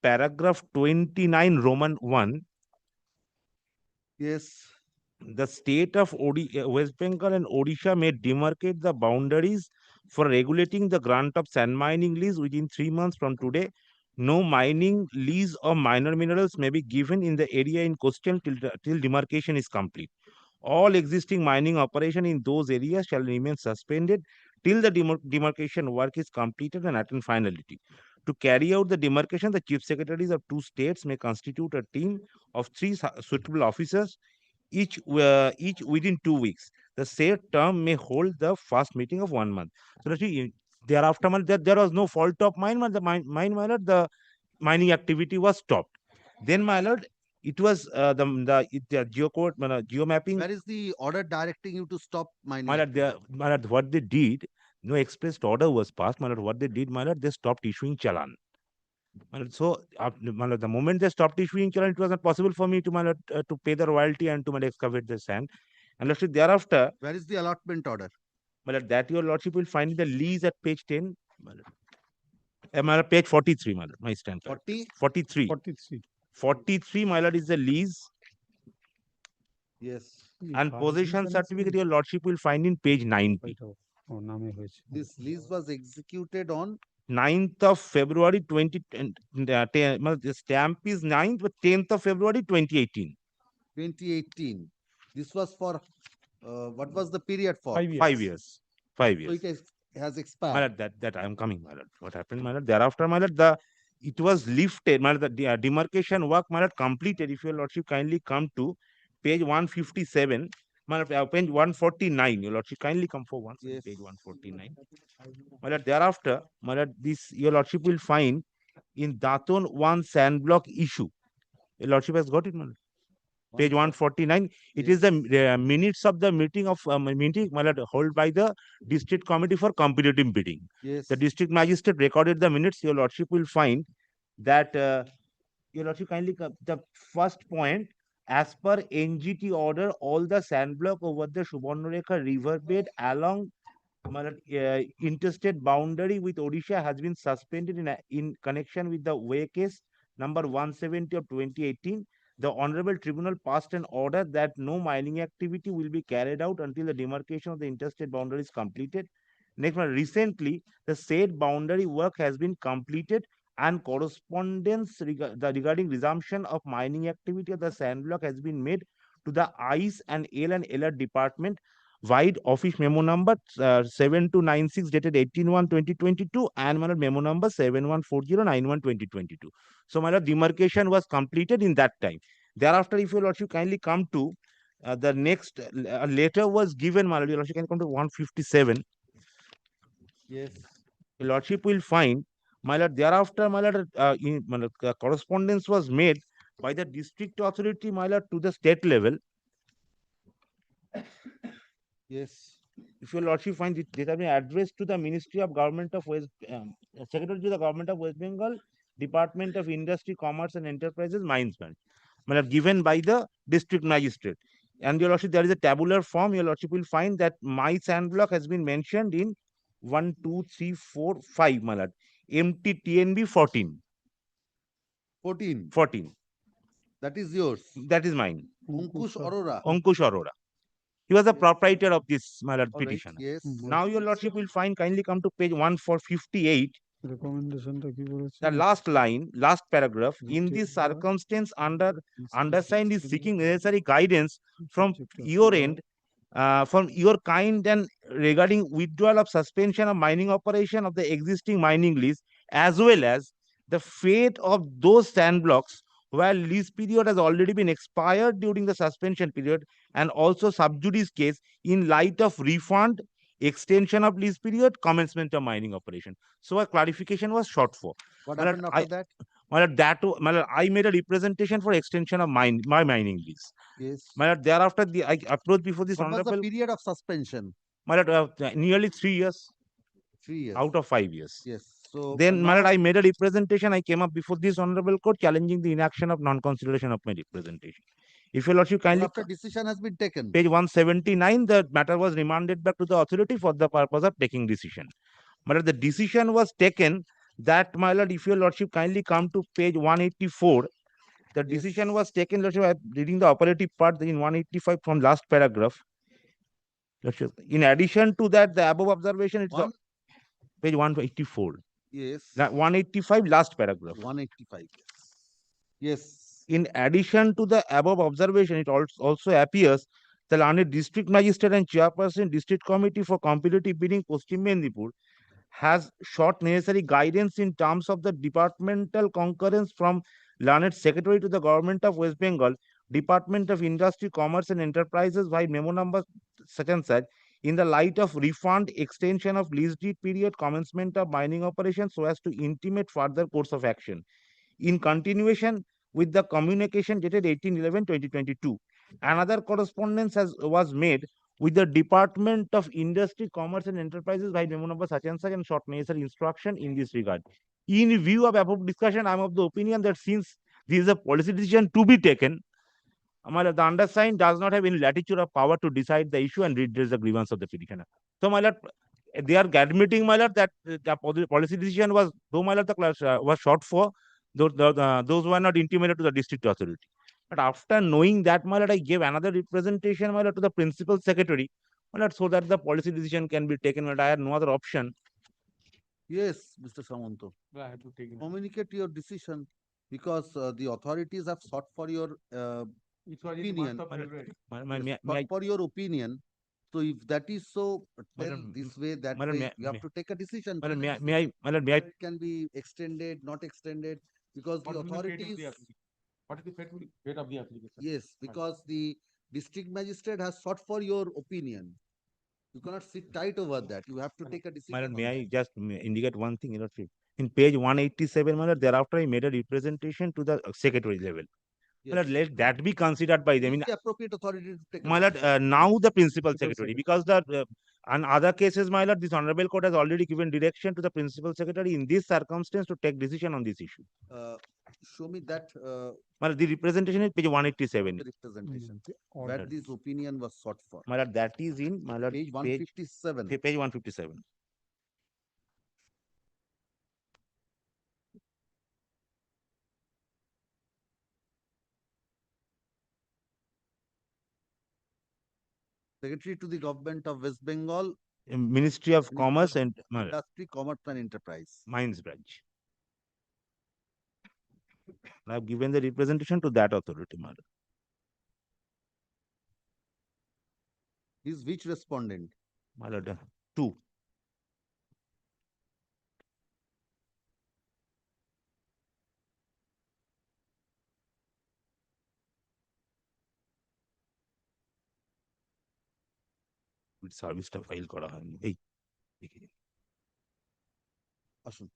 paragraph 29, Roman 1, Yes. the state of West Bengal and Odisha may demarcate the boundaries for regulating the grant of sand mining lease within 3 months from today. No mining lease or minor minerals may be given in the area in question till demarcation is complete. All existing mining operation in those areas shall remain suspended till the demarcation work is completed and attained finality. To carry out the demarcation, the chief secretaries of two states may constitute a team of three suitable officers, each within 2 weeks. The said term may hold the first meeting of 1 month. So thereafter, there was no fault of mine, my lord, the mining activity was stopped. Then, my lord, it was the geocode, geomapping. Where is the order directing you to stop mining? My lord, what they did, no expressed order was passed. My lord, what they did, my lord, they stopped issuing challan. My lord, so, my lord, the moment they stopped issuing challan, it was not possible for me to, my lord, to pay the royalty and to, my lord, excavate the sand. And lordship, thereafter, Where is the allotment order? my lord, that your lordship will find the lease at page 10. My lord, page 43, my lord, my stand. 40? 43. 43. 43, my lord, is the lease. Yes. And possession certificate, your lordship will find in page 90. This lease was executed on 9th of February 2010. The stamp is 9th, but 10th of February 2018. 2018. This was for what was the period for? 5 years. 5 years. 5 So years. it has My expired. lord, that I am coming, my lord. What happened, my lord? Thereafter, my lord, it was lifted, my lord, the demarcation work, my lord, completed. If your lordship kindly come to page 157, my lord, page 149, your lordship kindly come for once, Yes. page 149. My lord, thereafter, my lord, this your lordship will find in Daton one sand block issue. Your lordship has got it, my lord. Page 149. It is the minutes of the meeting my lord, held by the district committee for competitive bidding. Yes. The district magistrate recorded the minutes. Your lordship will find that your lordship kindly the first point, as per NGT order, all the sand block over the Subarnarekha riverbed along interstate boundary with Odisha has been suspended in connection with the way case number 170 of 2018. The Honorable Tribunal passed an order that no mining activity will be carried out until the demarcation of the interstate boundary is completed. Next one, recently, the said boundary work has been completed and correspondence regarding resumption of mining activity of the sand block has been made to the ICE and LR department wide office memo number 7296 dated 18/1/2022 and memo number 714091/2022. So, my lord, demarcation was completed in that time. Thereafter, if your lordship kindly come to the next letter was given, my lord, your lordship can come to 157. Yes. Your lordship will find, my lord, thereafter, my lord, correspondence was made by the district authority, my lord, to the state level. Yes. If your lordship finds it, has been addressed to the Ministry of Government of West, Secretary to the Government of West Bengal, Department of Industry, Commerce and Enterprises, Mines Branch, given by the district magistrate. And your lordship, there is a tabular form. Your lordship will find that my sand block has been mentioned in 1, 2, 3, 4, 5, my lord. MTTNB 14. 14. 14. That is yours. That is mine. Ankush Arora. Ankush Arora. He was the proprietor of this, my lord, All right, petition. yes. Now, your lordship will find, kindly come to page 1458. The last line, last paragraph. In this circumstance, undersigned is seeking necessary guidance from your end, from your kind, and regarding withdrawal of suspension of mining operation of the existing mining lease as well as the fate of those sand blocks where lease period has already been expired during the suspension period, and also sub judice case in light of refund, extension of lease period, commencement of mining operation. So a clarification was sought for. What My lord, happened after that? my lord, I made a representation for extension of my mining lease. Yes. My lord, thereafter I approached before this What was the honorable. period of suspension? My lord, nearly 3 years 3 years. out of 5 years. Yes. So Then, my lord, now I made a representation. I came up before this honorable court challenging the inaction of non-consideration of my representation. If your lordship but kindly, after decision has been taken. page 179, the matter was remanded back to the authority for the purpose of taking decision. My lord, the decision was taken that, my lord, if your lordship kindly come to page 184, the decision was taken, lordship, I'm reading the operative part in 185 from last paragraph. Lordship, in addition to that, the above observation, it's page 184. Yes. 185, last paragraph. 185. Yes. In addition to the above observation, it also appears the learned district magistrate and chairperson district committee for competitive bidding Paschim Mendipur has sought necessary guidance in terms of the departmental concurrence from learned secretary to the government of West Bengal, Department of Industry, Commerce and Enterprises by memo number such and such, in the light of refund, extension of lease deed period, commencement of mining operations, so as to intimate further course of action. In continuation with the communication dated 18/11/2022, another correspondence was made with the Department of Industry, Commerce and Enterprises by memo number such and short necessary instruction in this regard. In view of above discussion, I am of the opinion that since this is a policy decision to be taken, my lord, the undersigned does not have any latitude or power to decide the issue and redress the grievance of the petitioner. So, my lord, they are admitting, my lord, that the policy decision was, though, my lord, the class was short for, those were not intimated to the district authority. But after knowing that, my lord, I gave another representation, my lord, to the principal secretary, my lord, so that the policy decision can be taken. But I had no other option. Yes, Mr. Samanto. I have to take it. Communicate your decision because the authorities have sought for your It was in the month opinion. of February. Sought for your opinion. So if that is so, tell Madam, this way, that madam, way, you have to take a decision. Madam, may I? It can be extended, not extended, because the What will be the fate of authorities. the application? What is the fate of the application? Yes, because the district magistrate has sought for your opinion. You cannot sit tight over that. You have to take a decision. Madam, on may I that. just indicate one thing, you know, in page 187, my lord, thereafter I made a representation to the secretary level. My lord, let that be considered by them. Who is the appropriate authority to take a My lord, decision? now the principal secretary, because the on other cases, my lord, this honorable court has already given direction to the principal secretary in this circumstance to take decision on this issue. Show me that My lord, the representation is page 187. the representation where this opinion was sought for. My lord, that is in, my lord, Page 157. page 157. Secretary to the Government of West Bengal, Ministry of Ministry Commerce of and Industry, Commerce and Enterprise. Mines branch. I have given the representation to that authority, my lord. Is which respondent? My lord, two. সার্ভিসটা file করা হয়নি এই আসুন।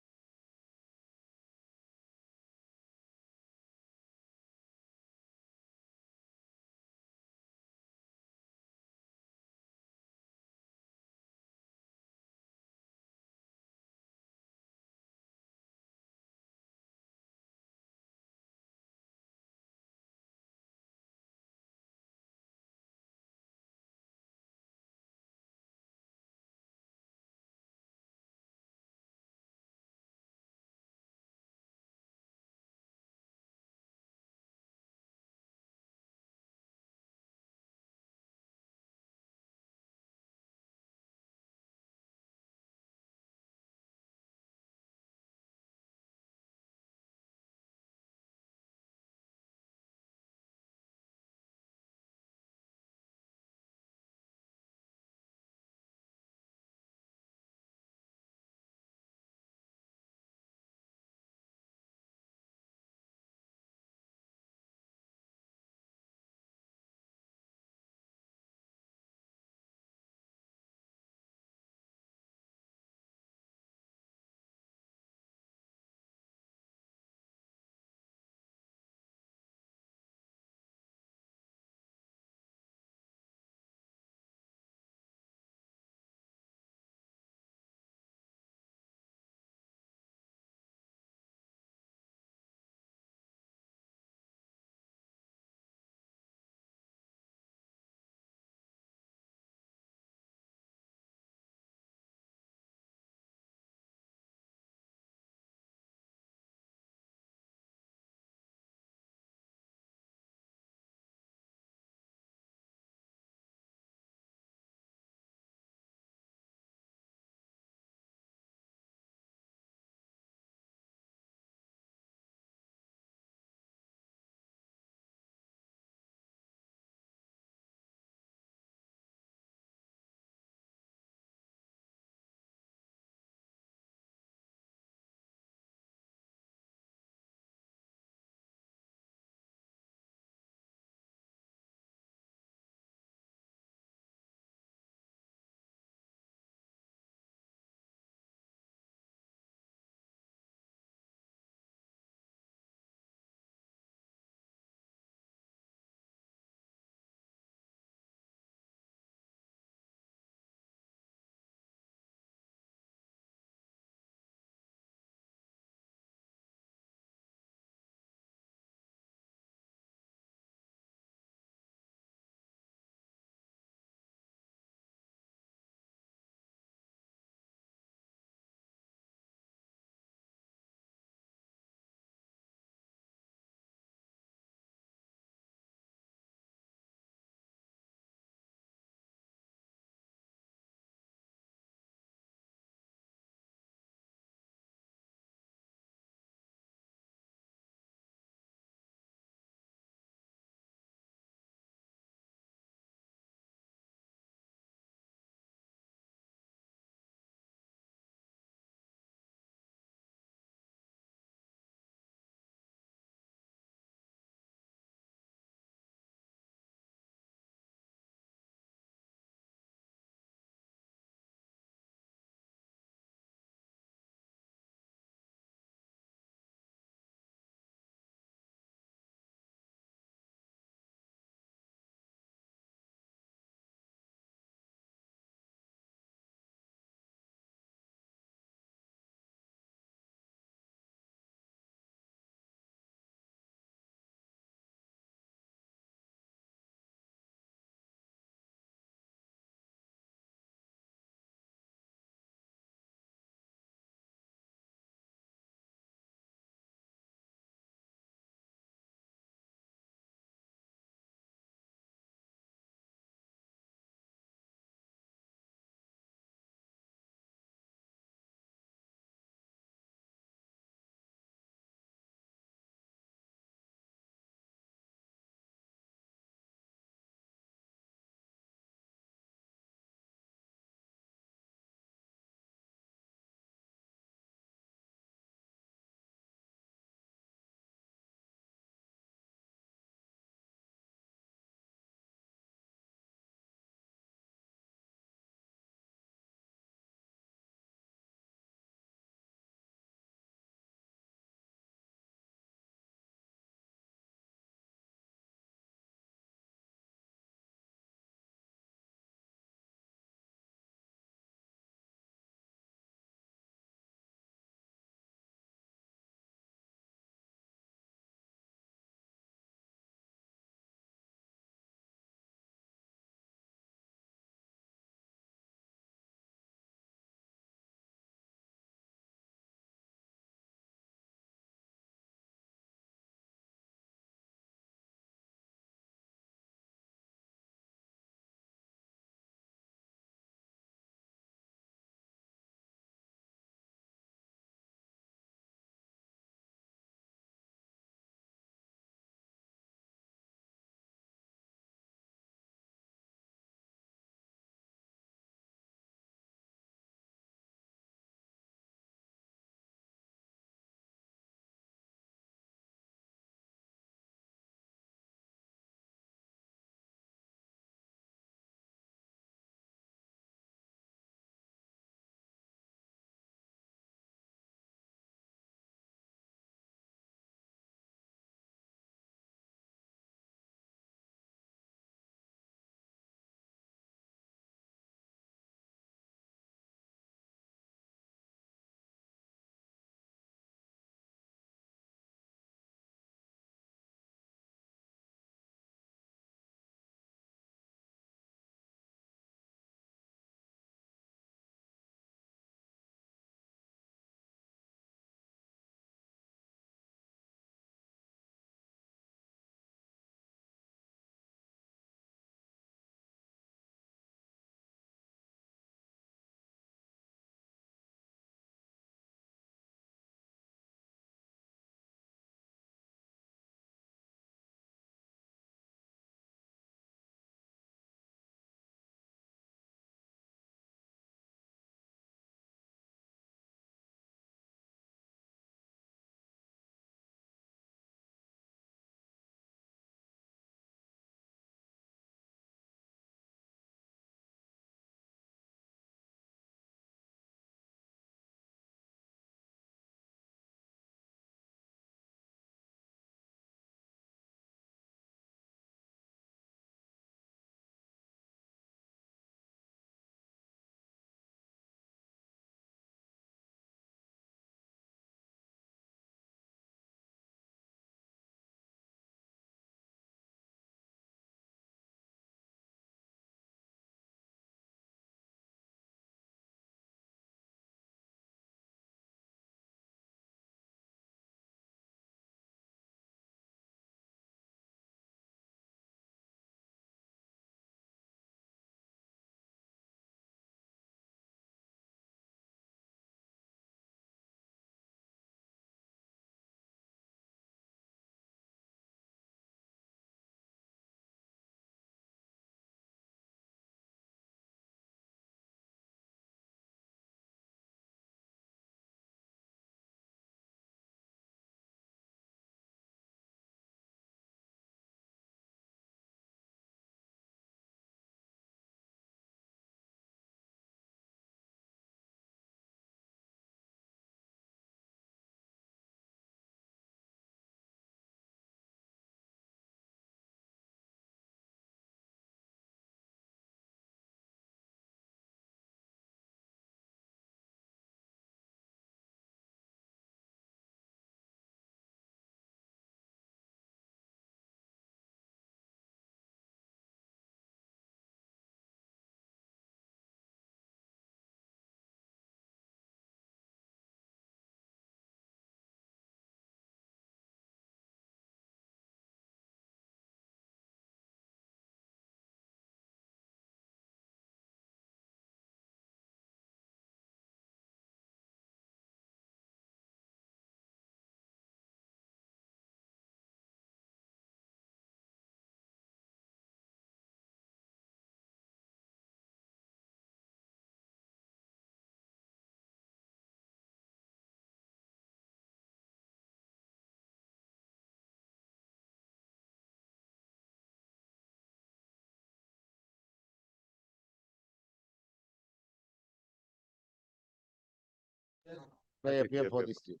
appear for the state.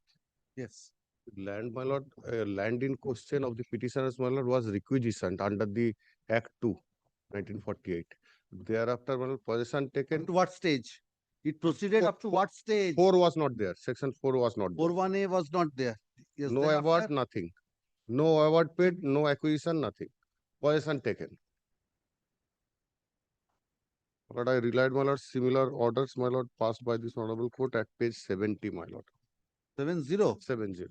Yes. Land, my lord, land in question of the petitioners, my lord, was requisitioned under the Act 2, 1948. Thereafter, my lord, possession taken. To what stage? It proceeded up to what stage? 4 was not there. Section 4 was not there. 41A was not there. Yes, No then award, after- nothing. No award paid, no acquisition, nothing. Possession taken. But I relied, my lord, similar orders, my lord, passed by this honorable court at page 70, my lord. 70. 70.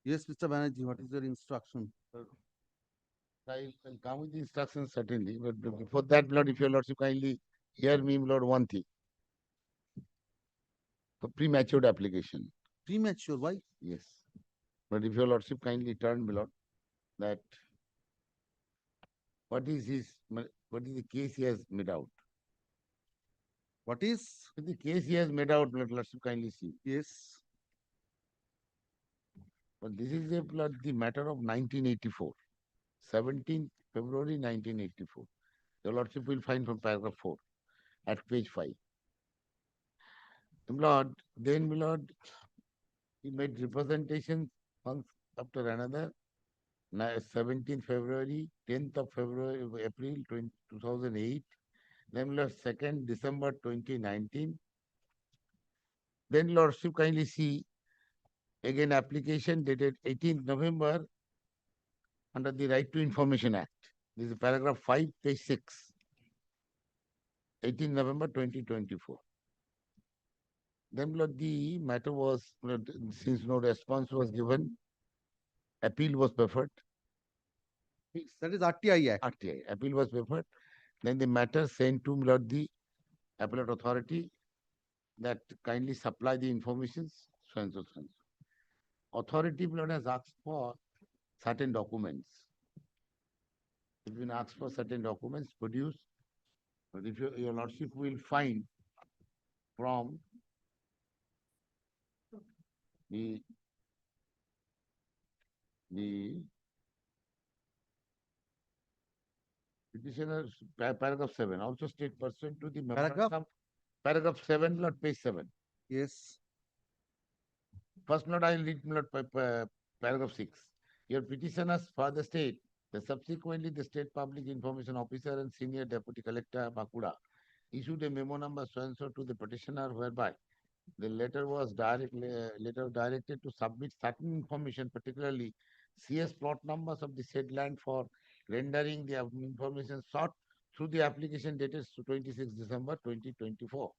Yes, Mr. Banerjee, what is your instruction? I will come with the instructions certainly, but before that, Lord, if your lordship kindly hear me, Lord, one thing. For premature application. Premature, why? Yes. But if your lordship kindly turn, my lord, that what is the case he has made out? What is? The case he has made out, lordship kindly see. Yes. But this is the matter of 1984. 17th February 1984. Your lordship will find from paragraph 4 at page 5. Lord, then, my lord, he made representations one after another. 17th February, 10th of February, April 2008. Then, Lord, 2nd December 2019. Then, lordship kindly see again application dated 18th November under the Right to Information Act. This is paragraph 5, page 6. 18 November 2024. Then, Lord, the matter was, Lord, since no response was given, appeal was preferred. That is RTI Act. RTI. Appeal was preferred. Then the matter sent to, Lord, the appellate authority that kindly supply the information, so and so, so and so. Authority, Lord, has asked for certain documents. If you ask for certain documents, produce. But if your lordship will find from the petitioner's paragraph 7, also state pursuant to the Paragraph? Paragraph 7, Lord, page 7. Yes. First, Lord, I will read, Lord, paragraph 6. Your petitioners further state that subsequently the State Public Information Officer and Senior Deputy Collector Bakuda issued a memo number so and so to the petitioner whereby the letter was directed to submit certain information, particularly CS plot numbers of the said land for rendering the information sought through the application dated 26 December 2024.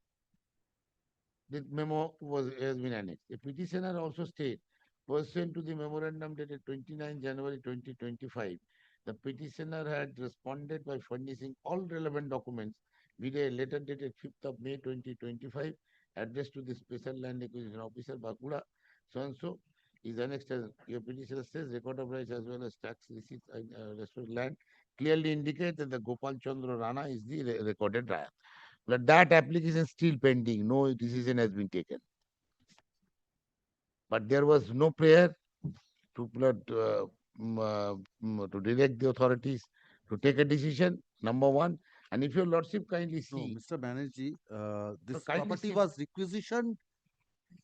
The memo has been annexed. A petitioner also states, pursuant to the memorandum dated 29 January 2025, the petitioner had responded by furnishing all relevant documents with a letter dated 5th of May 2025, addressed to the Special Land Acquisition Officer Bakuda, so and so, is annexed as your petitioner says, record of rights as well as tax receipts and respective land clearly indicate that the Gopal Chandra Rana is the recorded right. But that application is still pending. No decision has been taken. But there was no prayer to direct the authorities to take a decision, number one. And if your lordship kindly see. No, Mr. Banerjee, this kindly property see- was requisitioned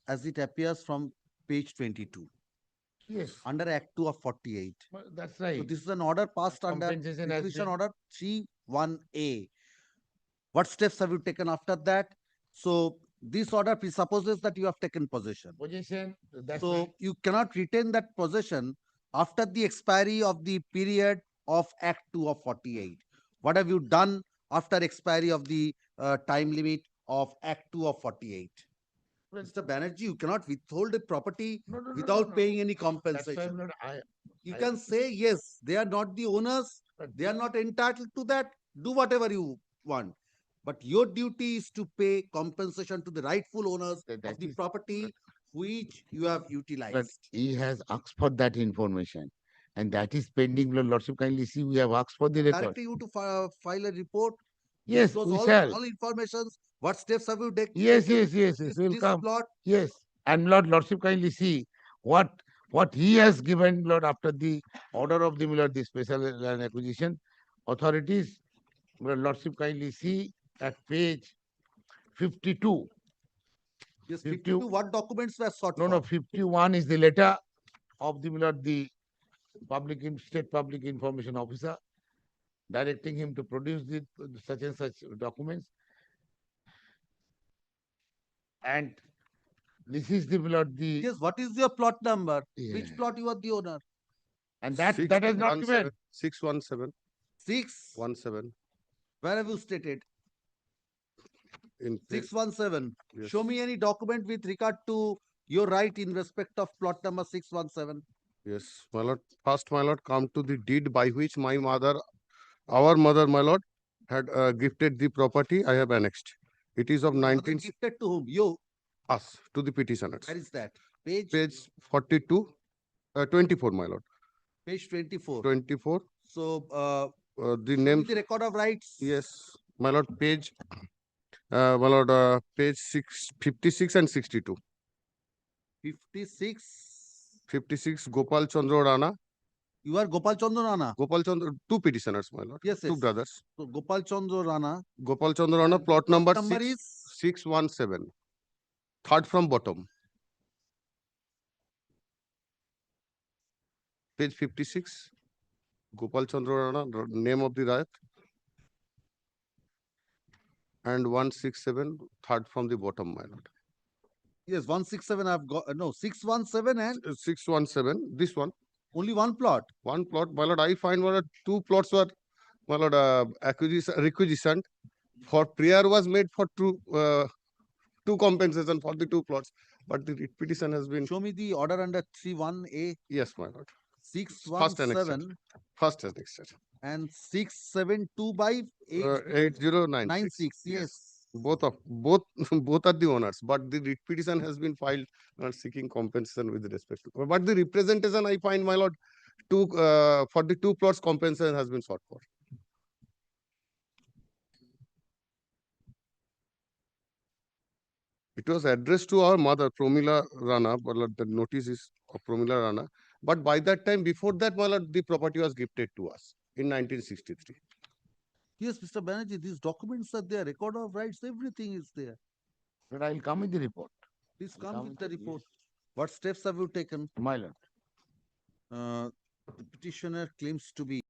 as it appears from page 22. Yes. Under Act 2 of 48. That's right. So this is an order passed under Compensation has requisition been- order 3(1)(a). What steps have you taken after that? So this order presupposes that you have taken possession. Possession, that's So right. you cannot retain that possession after the expiry of the period of Act 2 of 48. What have you done after expiry of the time limit of Act 2 of 48? Mr. Banerjee, you cannot withhold a property without paying any That's why, compensation. Lord, You I- can say, yes, they are not the owners, they are not entitled to that, do whatever you want. But your duty is to pay compensation to the rightful owners of the property which you have But utilized. he has asked for that information. And that is pending. Your lordship kindly see, we have asked for the record. Directing you to file a report. Yes, disclose we all, shall. all informations. What steps have you taken? Yes, we'll This come. plot. Yes, and lordship kindly see what he has given, Lord, after the order of the Lord, the Special Land Acquisition authorities. Lordship kindly see at page 52. Yes, 52, what documents were sought No, for? no, 51 is the letter of the state public information officer directing him to produce the such and such documents. And this is the Yes, what is your plot number? Yeah. Which plot you are the owner? And that has not given. 617. 617. Where have you stated? In 617. Yes. Show me any document with regard to your right in respect of plot number 617. Yes, my lord. First, my lord, come to the deed by which my mother, our mother, my lord, had gifted the property I have annexed. It is of Mother 19 gifted to whom? You. us to the petitioners. Where is that? Page? Page 42, 24, my lord. Page 24. 24. So, The show me name. the record of rights. Yes, my lord. Page. My lord. Page 56 and 62. 56. 56. Gopal Chandra Rana. You are Gopal Chandra Rana. Gopal Chandra, two petitioners, my lord. Yes, Two yes. brothers. So Gopal Chandra Rana. Gopal Chandra Rana, plot number, number 617. Third from bottom. Page 56. Gopal Chandra Rana, name of the Rayat. And 167, third from the bottom, my lord. Yes, 167 I've got, no, 617 and 617, this one. only one plot. One plot, my lord. I find, my lord, two plots were, my lord, requisitioned. For prayer was made for two compensation for the two plots. But the writ petition has been. Show me the order under 31A. Yes, my lord. 617 First annexure. and 672 by 8096. Yes. Both both are the owners, but the writ petition has been filed seeking compensation with respect to. But the representation, I find, my lord, for the two plots compensation has been sought for. It was addressed to our mother, Promila Rana. My lord, the notice is of Promila Rana. But by that time, before that, my lord, the property was gifted to us in 1963. Yes, Mr. Banerjee, these documents are there, record of rights, everything is there. But I'll come in the report. Please come with the report. What steps have you taken? My lord. The petitioner claims to be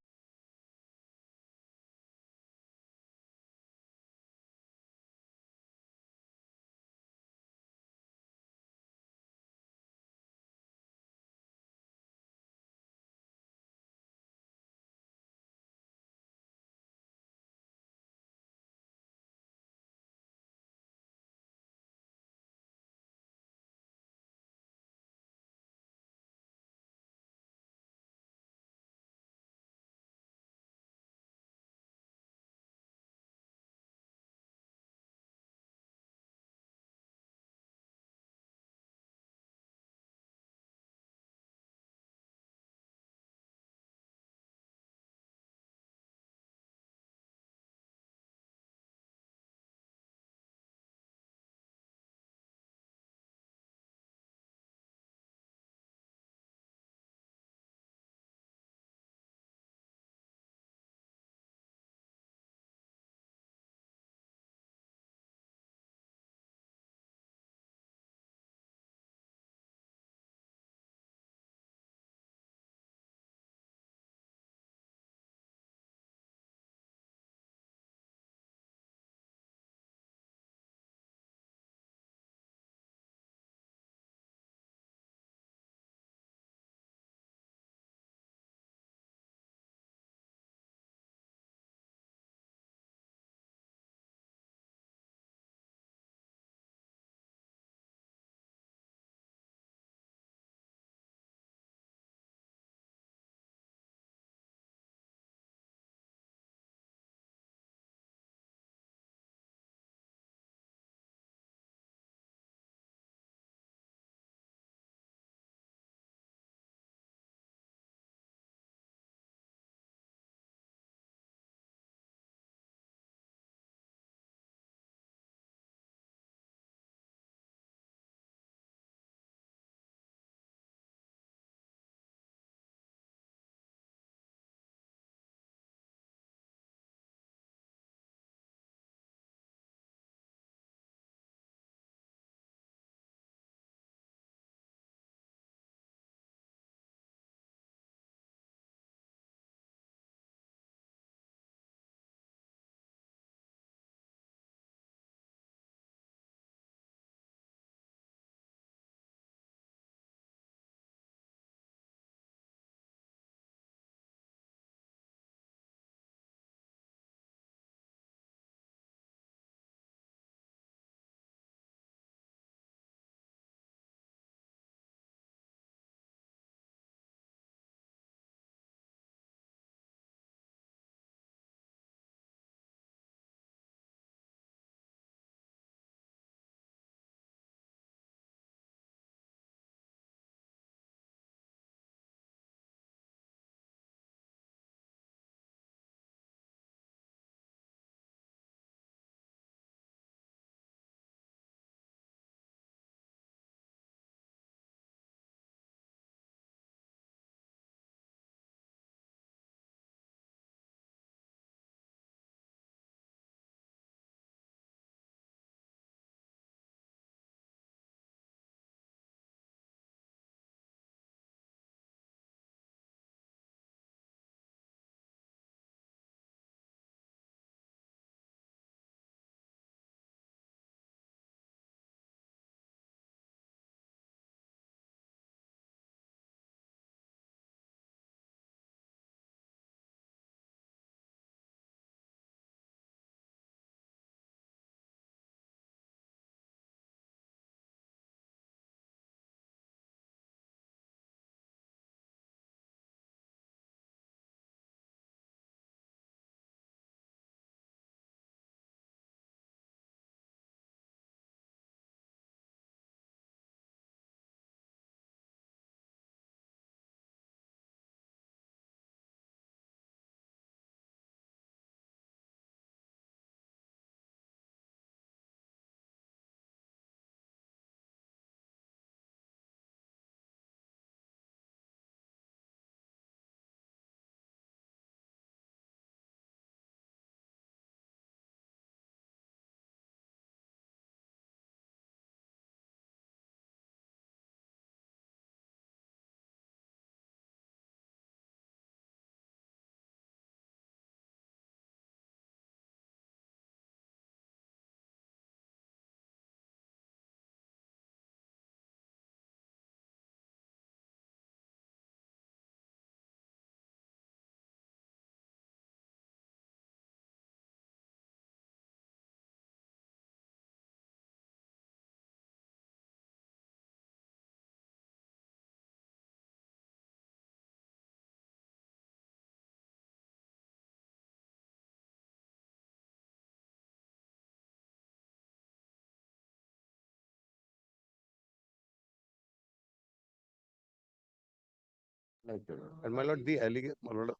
And my lord, my lord,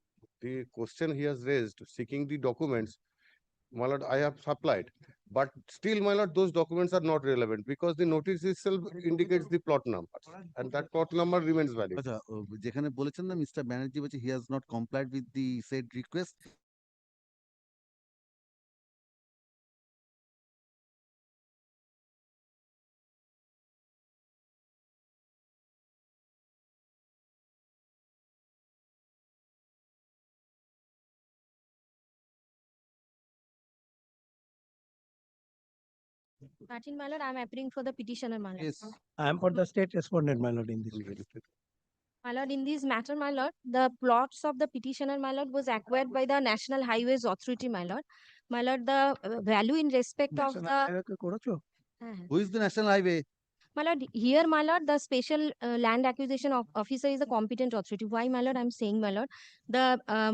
the question he has raised, seeking the documents, my lord, I have supplied. But still, my lord, those documents are not relevant because the notice itself indicates the plot number, and that plot number remains valid. আচ্ছা, যেখানে বলেছেন না mister Banerjee বলছে he has not complied with the said request. Martin, my lord, I am appearing for the petitioner, my lord. Yes. I am for the state respondent, my lord, in this. My lord, in this matter, my lord, the plots of the petitioner, my lord, was acquired by the National Highways Authority, my lord. My lord, the value in respect of the... Who is the National Highway? My lord, here, my lord, the special land acquisition officer is the competent authority. Why, my lord? I'm saying, my lord, the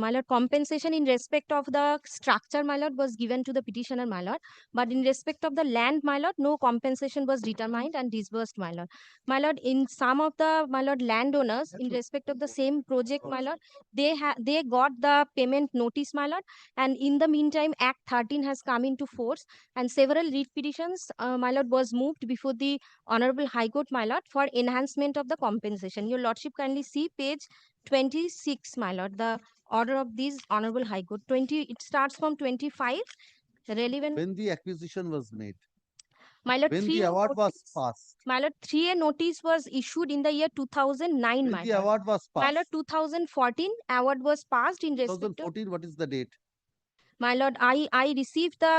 my lord, compensation in respect of the structure, my lord, was given to the petitioner, my lord. But in respect of the land, my lord, no compensation was determined and disbursed, my lord. My lord, in some of the, my lord, landowners, in respect of the same project, my lord, they got the payment notice, my lord. And in the meantime, Act 13 has come into force, and several writ petitions, my lord, was moved before the Honorable High Court, my lord, for enhancement of the compensation. Your lordship kindly see page 26, my lord, the order of these Honorable High Court. It starts from 25, relevant. When the acquisition was made. My lord, When the award was passed. My lord, 3A notice was issued in the year 2009, When my the lord. award was passed. My lord, 2014, award was passed in respect to... 2014, what is the date? My lord, I received the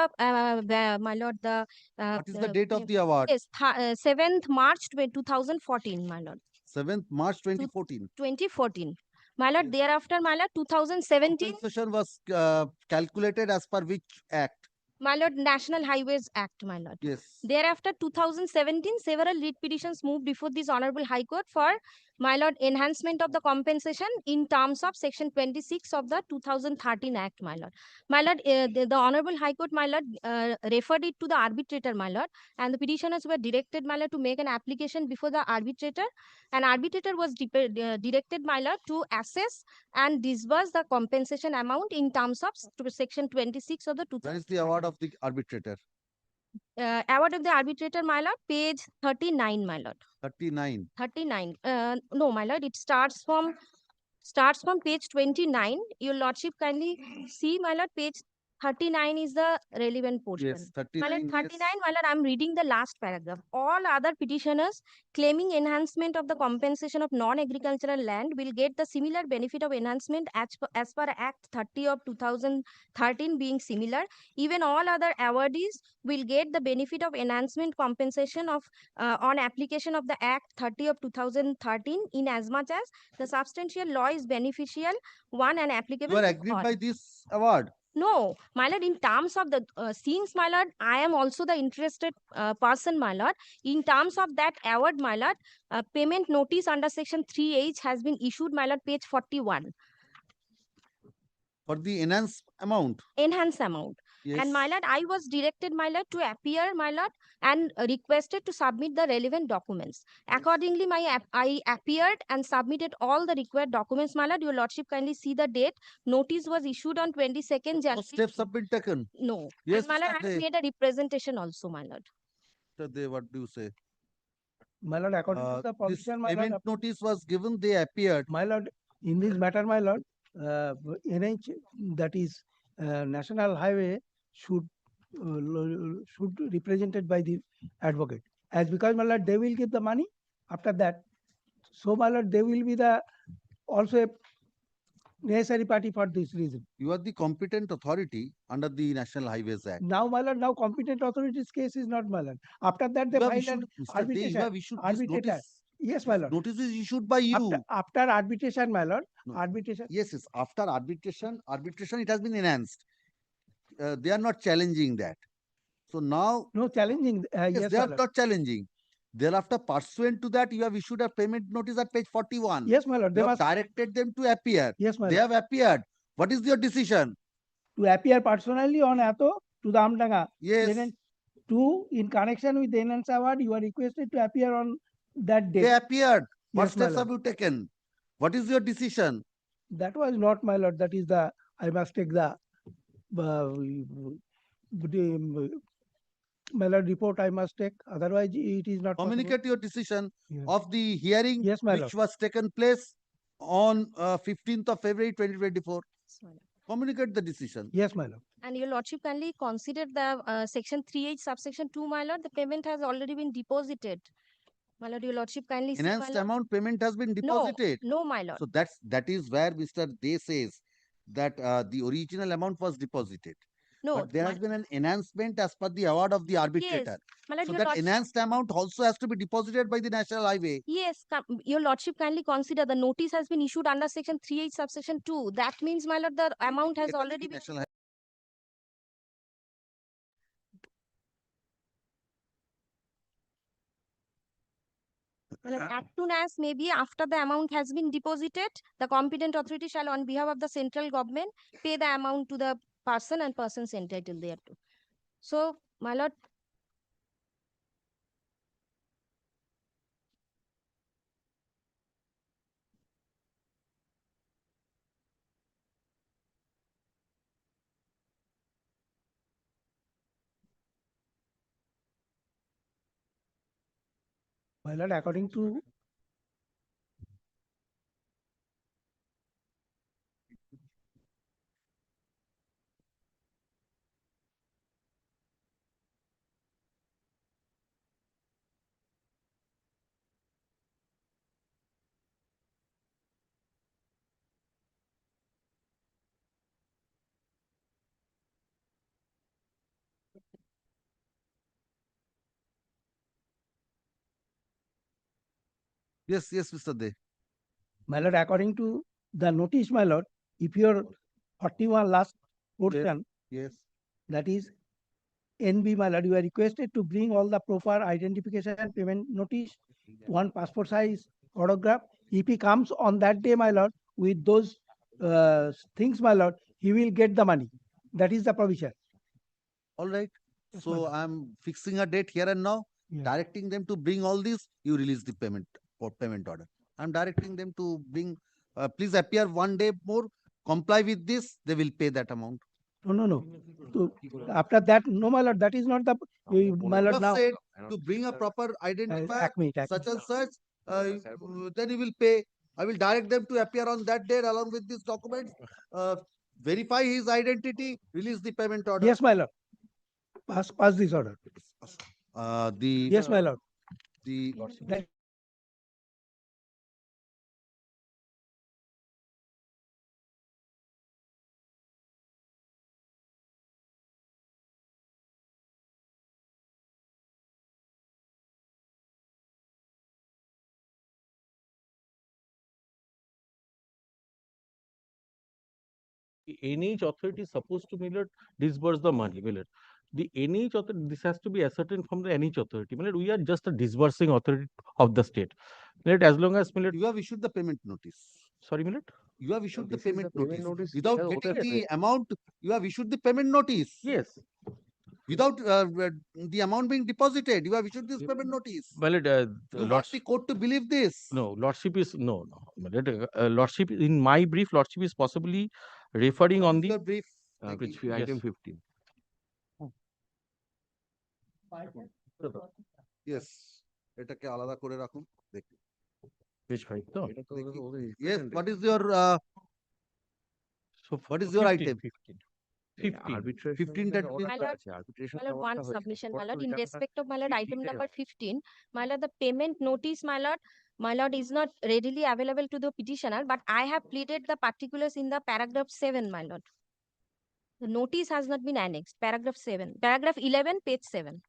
my lord the what is the date of the award? Yes, 7th March 2014, my lord. 7th March 2014. 2014. My lord, thereafter, my lord, 2017. Compensation was calculated as per which act? My lord, National Highways Act, my lord. Yes. Thereafter, 2017, several writ petitions moved before this Honorable High Court for, my lord, enhancement of the compensation in terms of Section 26 of the 2013 Act, my lord. My lord, the Honorable High Court, my lord, referred it to the arbitrator, my lord, and the petitioners were directed, my lord, to make an application before the arbitrator. An arbitrator was directed, my lord, to assess and disburse the compensation amount in terms of Section 26 of the 2013. When is the award of the arbitrator? Award of the arbitrator, my lord, page 39, my lord. 39. 39. No, my lord, it starts from page 29. Your lordship kindly see, my lord, page 39 is the relevant portion. Yes, 39. My lord, 39, yes. my lord, I'm reading the last paragraph. All other petitioners claiming enhancement of the compensation of non-agricultural land will get the similar benefit of enhancement as per Act 30 of 2013 being similar. Even all other awardees will get the benefit of enhancement compensation of on application of the Act 30 of 2013 in as much as the substantial law is beneficial one and applicable You are to agreed all. by this award? No, my lord, in terms of the since, my lord, I am also the interested person, my lord. In terms of that award, my lord, payment notice under Section 3H has been issued, my lord, page 41. For the enhanced amount? Enhanced amount. Yes. And my lord, I was directed, my lord, to appear, my lord, and requested to submit the relevant documents. Accordingly, I appeared and submitted all the required documents, my lord. Your lordship kindly see the date. Notice was issued on 22nd January. No steps have been taken? No. Yes, And my lord, I have made a representation also, my lord. What do you say? My lord, according to the This provision, my payment lord, notice was given, they appeared. my lord, in this matter, my lord, NH, that is National Highway should represented by the advocate. As because, my lord, they will give the money after that. So, my lord, they will be the also a necessary party for this reason. You are the competent authority under the National Highways Act. Now, my lord, now competent authorities case is not, my lord. After that, they You have filed issued, an Mr. Dey, arbitration. you have issued this Arbitrator. notice. Yes, my lord. Notice is issued by you. After arbitration, my lord. No. Arbitration. Yes, yes. After arbitration, it has been enhanced. They are not challenging that. So now. No challenging. Yes, they my are lord. not challenging. Thereafter, pursuant to that, you have issued a payment notice at page 41. Yes, my lord. You They have must directed them to appear. Yes, my They lord. have appeared. What is your decision? To appear personally on Ato to the Amdanga. Yes. Then in connection with the Enhance Award, you are requested to appear on that day. They appeared. What Yes, my steps have lord. you taken? What is your decision? That was not, my lord. That is the, I must take the my lord report I must take. Otherwise, it is not possible. Communicate your decision Yes. of the hearing Yes, my which lord. was taken place on 15th of February 2024. Communicate the decision. Yes, my lord. And your lordship kindly consider the section 3H subsection 2, my lord. The payment has already been deposited. My lord, your lordship kindly see, my Enhanced lord. amount payment has been No, deposited. no, my lord. So that is where Mr. Day says that the original amount was deposited. No, But there my- has been an enhancement as per the award of the arbitrator. Yes, my lord, So your that lordship. enhanced amount also has to be deposited by the National Highway. Yes, your lordship kindly consider the notice has been issued under section 3H subsection 2. That means, my lord, the amount has already been. National Well, as soon as maybe after the amount has been deposited, the competent authority shall, on behalf of the central government, pay the amount to the person and persons entitled thereto. So, my lord, My lord, according to Yes, Mr. Day. my lord, according to the notice, my lord, if your 41 last portion, Yes. that is NB, my lord, you are requested to bring all the proper identification and payment notice, one passport size photograph. If he comes on that day, my lord, with those things, my lord, he will get the money. That is the provision. All right. Yes, So madam. I'm fixing a date here and now, Yeah. directing them to bring all this. You release the payment or payment order. I'm directing them to bring. Please appear one day more. Comply with this. They will pay that amount. No. So after that, no, my lord, that is not the, my You lord, have now. said to bring a proper identifier, Acme. such and such. Then you will pay. I will direct them to appear on that date along with these documents. Verify his identity. Release the payment order. Yes, my lord. Pass this order. The Yes, my lord. the That- NH authority is supposed to disburse the money. The NH authority, this has to be ascertained from the NH authority. We are just a disbursing authority of the state. As long as you have issued the payment notice. Sorry, You have issued the this is payment a payment notice. notice. Without It has getting voted the amount, you have issued the payment notice. Yes. Without the amount being deposited, you have issued this payment notice. You want the court to believe this? No, Lordship is no. Lordship, in my brief, Lordship is possibly referring on the Your brief. which Taking- item Yes. 15. Yes. এটাকে আলাদা করে রাখুন দেখি Which 5? No. Yes, what is your So what is your 15, item? 15. 15 that will my lord, my lord, one submission, my lord, in respect of my lord, item number 15, my lord, the payment notice, my lord, is not readily available to the petitioner, but I have pleaded the particulars in the paragraph 7, my lord. The notice has not been annexed. Paragraph 7. Paragraph 11, page 7.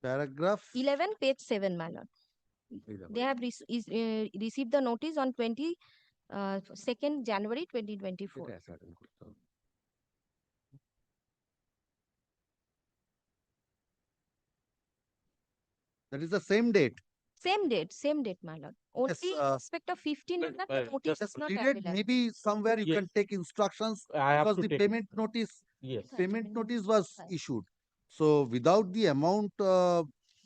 Paragraph 11, page 7, my lord. They have received the notice on 22nd January 2024. that is the same date. Same date, my lord. Only in respect of 15, my lord, the notice is not Pleaded, available. maybe somewhere you Yes. can take instructions I have because to the take payment notice Yes. was issued. So without the amount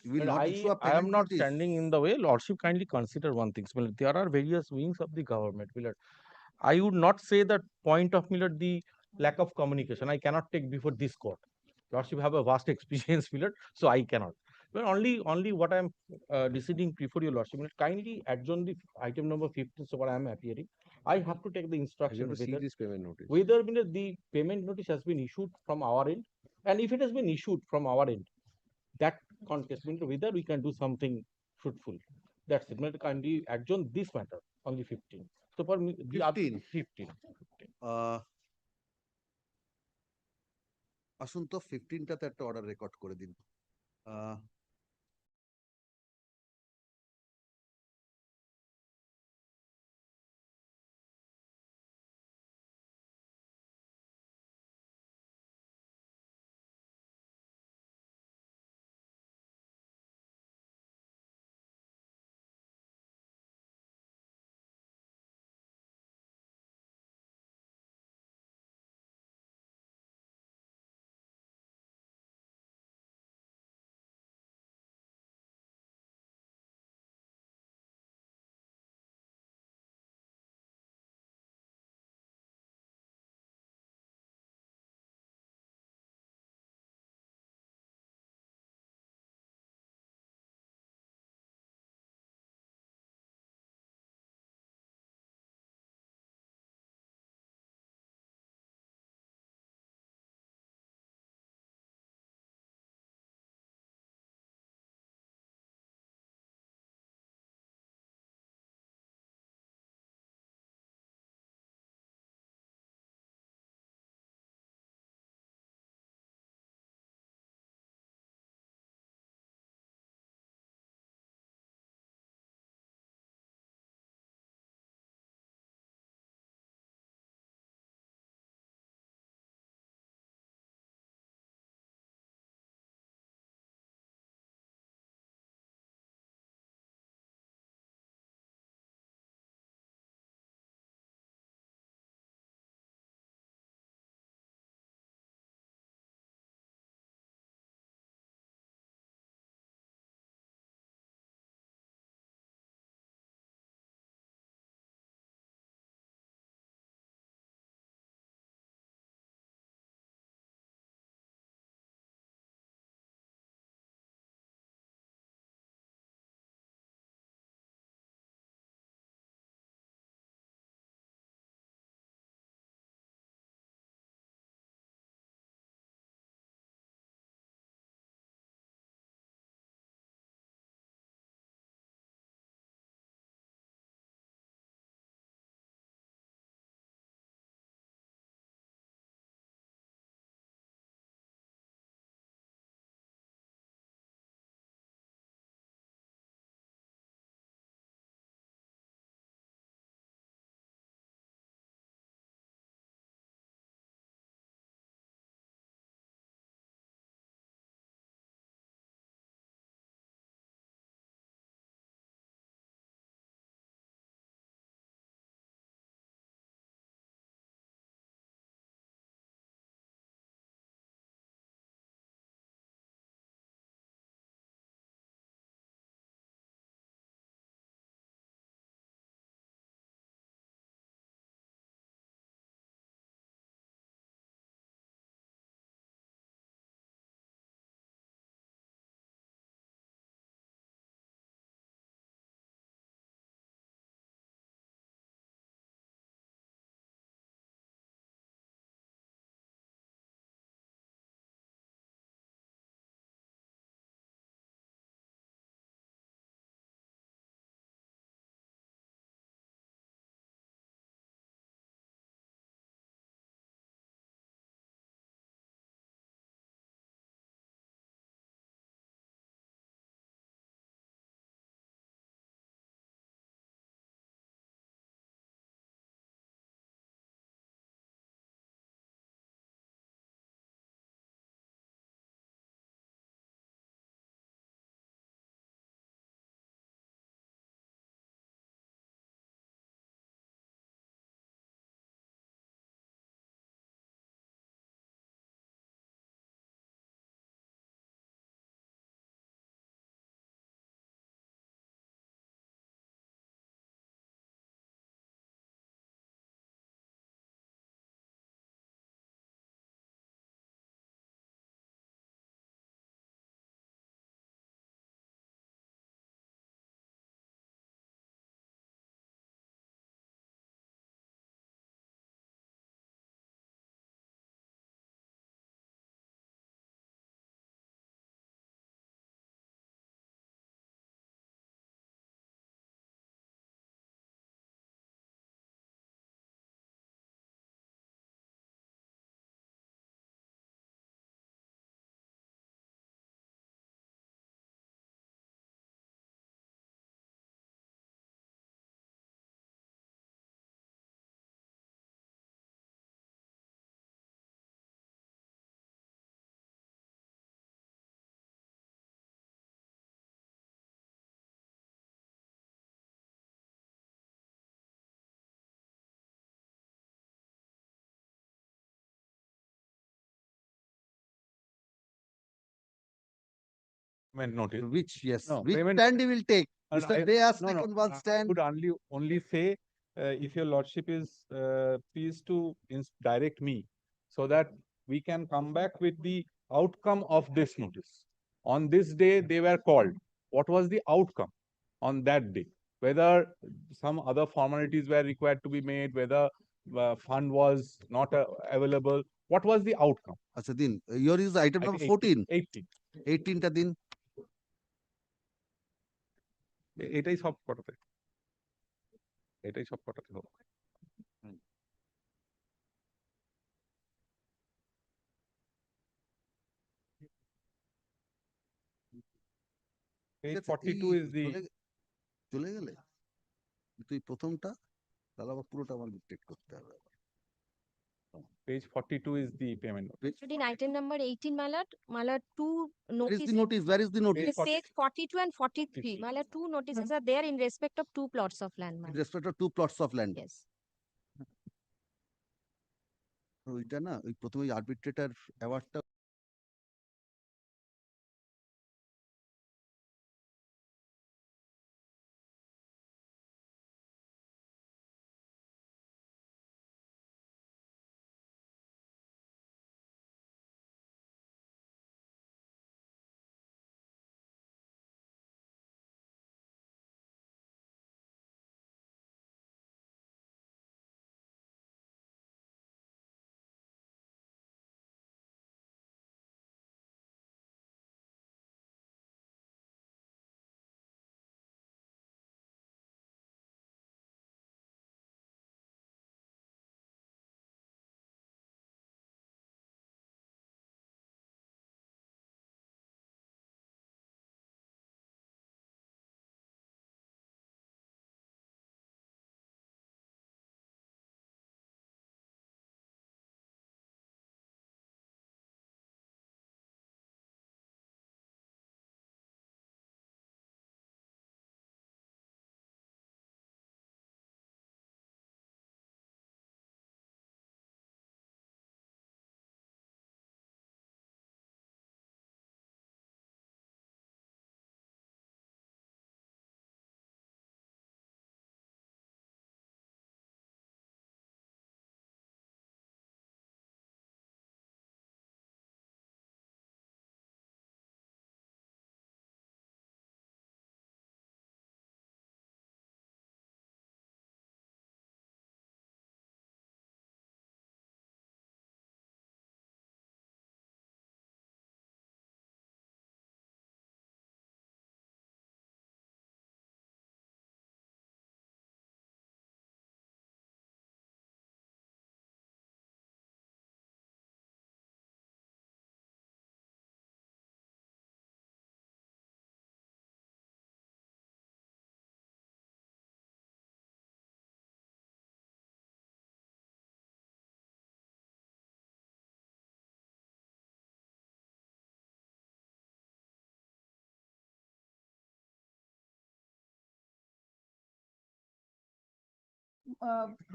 You will And not issue a I am payment not notice. standing in the way. Lordship, kindly consider one thing. Well, there are various wings of the government. Well, I would not say that point of the lack of communication. I cannot take before this court. Lordship have a vast experience, so I cannot. But only what I am deciding before your Lordship. Kindly adjourn the item number 15. So what I am appearing, I have to take the instruction to see whether this payment notice. the payment notice has been issued from our end, and if it has been issued from our end, that contest whether we can do something fruitful. That's it. Kindly adjourn this matter only 15. So for me, the other 15? 15. আসুন তো 15টাতে একটা order record করে দিন। notice. Which, yes, No, which payment- stand he will take? No, Mr. Day has taken one I stand. would only say, if your lordship is pleased to direct me, so that we can come back with the outcome of this notice. On this day, they were called. What was the outcome on that day? Whether some other formalities were required to be made, whether fund was not available, what was the outcome? আচ্ছা দিন, your is item I number think 14. 18. 18 টা দিন। এটাই সব কটাতে। এটাই সব কটাতে হবে। Page 42 is the চলে গেলে তুই প্রথমটা তাহলে আবার পুরোটা আমার ডিটেক্ট করতে হবে। Page 42 is the payment. In item number 18, my lord, two Where is notices. the notice? Where is the notice? It says 42 and 43. My lord, two notices are there in respect of two plots of land. In respect of two plots of land. Yes. ওইটা না, ওই প্রথমে arbitrator অ্যাওয়ার্ডটা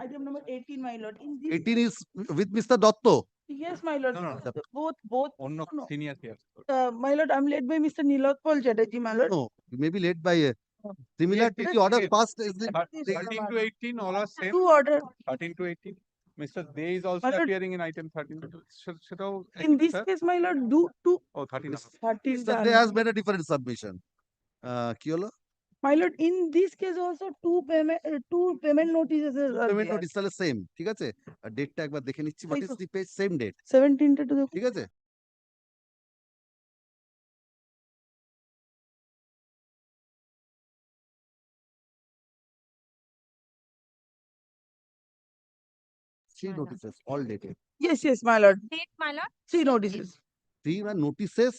Item number 18, my lord. In this 18 is with Mr. Dotto. Yes, my lord. Both. অন্য senior here. My lord, I'm led by Mr. Nilotpal Chatterjee, my lord. No, you may be led by a similar to the order passed. Is it 13 to 18, all are same. Two order. 13 to 18. Mr. Day is also My lord, appearing in item 13. সেটাও In this case, my lord, do two. Oh, 13. 30 is Mr. done. Day has made a different submission. কি হলো? My lord, in this case also two payment notices are payment there. Notice তাহলে same, ঠিক আছে? আর ডেটটা একবার দেখে নিচ্ছি, what is the page, same date, 17 to the ঠিক আছে? Three notices, all dated. Yes, my lord. Date, my lord. Three notices. Three were notices,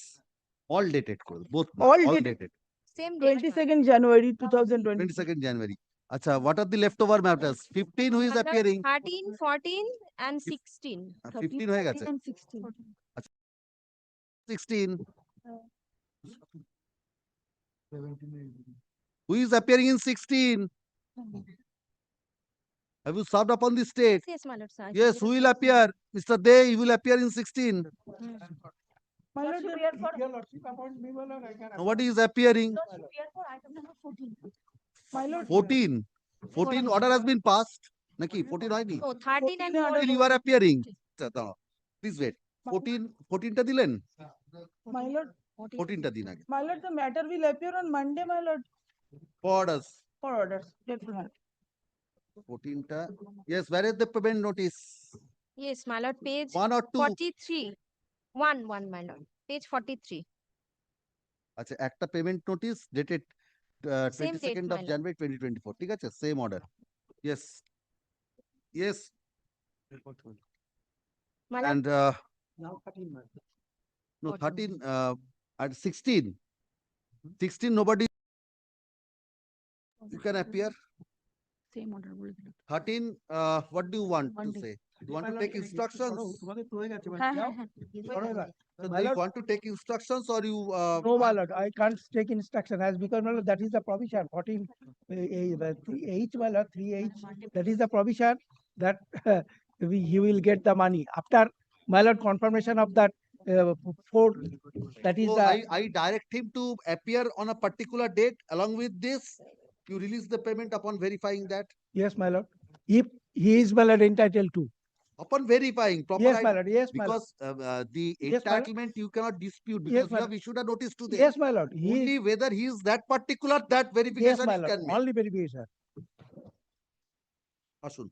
all dated, both All dated. Same date. 22nd January 2020. 22nd January. Acha, what are the leftover matters? 15 who is My lord, appearing? 13, 14 and 16. 15 হয়ে গেছে। And 16. 16. Who is appearing in 16? Have you served upon the state? Yes, my lord, sir. Yes, who will appear? Mr. Day, you will appear in 16. My lord, Lordship, the- we are for- your lordship appoint me, my lord, I can. Nobody is appearing. Lordship, we are for item number 14. My lord. 14. 14 order has been passed. Naki, 14 হয়নি? Oh, 13 and 14 you are appearing. আচ্ছা, দাঁড়াও। Please wait. 14 টা দিলেন? My lord. 14 টা দিন আগে। My lord, the matter will appear on Monday, my lord, For orders. for orders. Yes, my lord. 14 টা. Yes, where is the payment notice? Yes, my lord, page 1 or 2? 43. 1, my lord. Page 43. আচ্ছা, একটা payment notice dated Same date, 22nd my of lord. January 2024, ঠিক আছে, same order. Yes, yes. My lord, And Now 13, my lord. no, 13 at 16 nobody, you can appear. Same order বলে দিল। 13 what do you want to Monday. say? You want to take instructions? তোমাদের তো হয়ে গেছে, my হ্যাঁ, lord. হ্যাঁ, হ্যাঁ। করো এবার। So My do you lord, want to take instructions or you no, my lord, I can't take instruction as because, my lord, that is the provision, 14, H, my lord, 3H, that is the provision that he will get the money after, my lord, confirmation of that, 4, that is so the. I direct him to appear on a particular date. Along with this, you release the payment upon verifying that. Yes, my lord. If he is, my lord, entitled to. Upon verifying proper Yes, my lord. Yes, my lord. because the Yes, my lord. entitlement you cannot dispute Yes, because my you lord. have issued a notice to them. Yes, my lord. He Only is, whether he is that particular, that yes, verification my you lord. can make. Only verification. আসুন।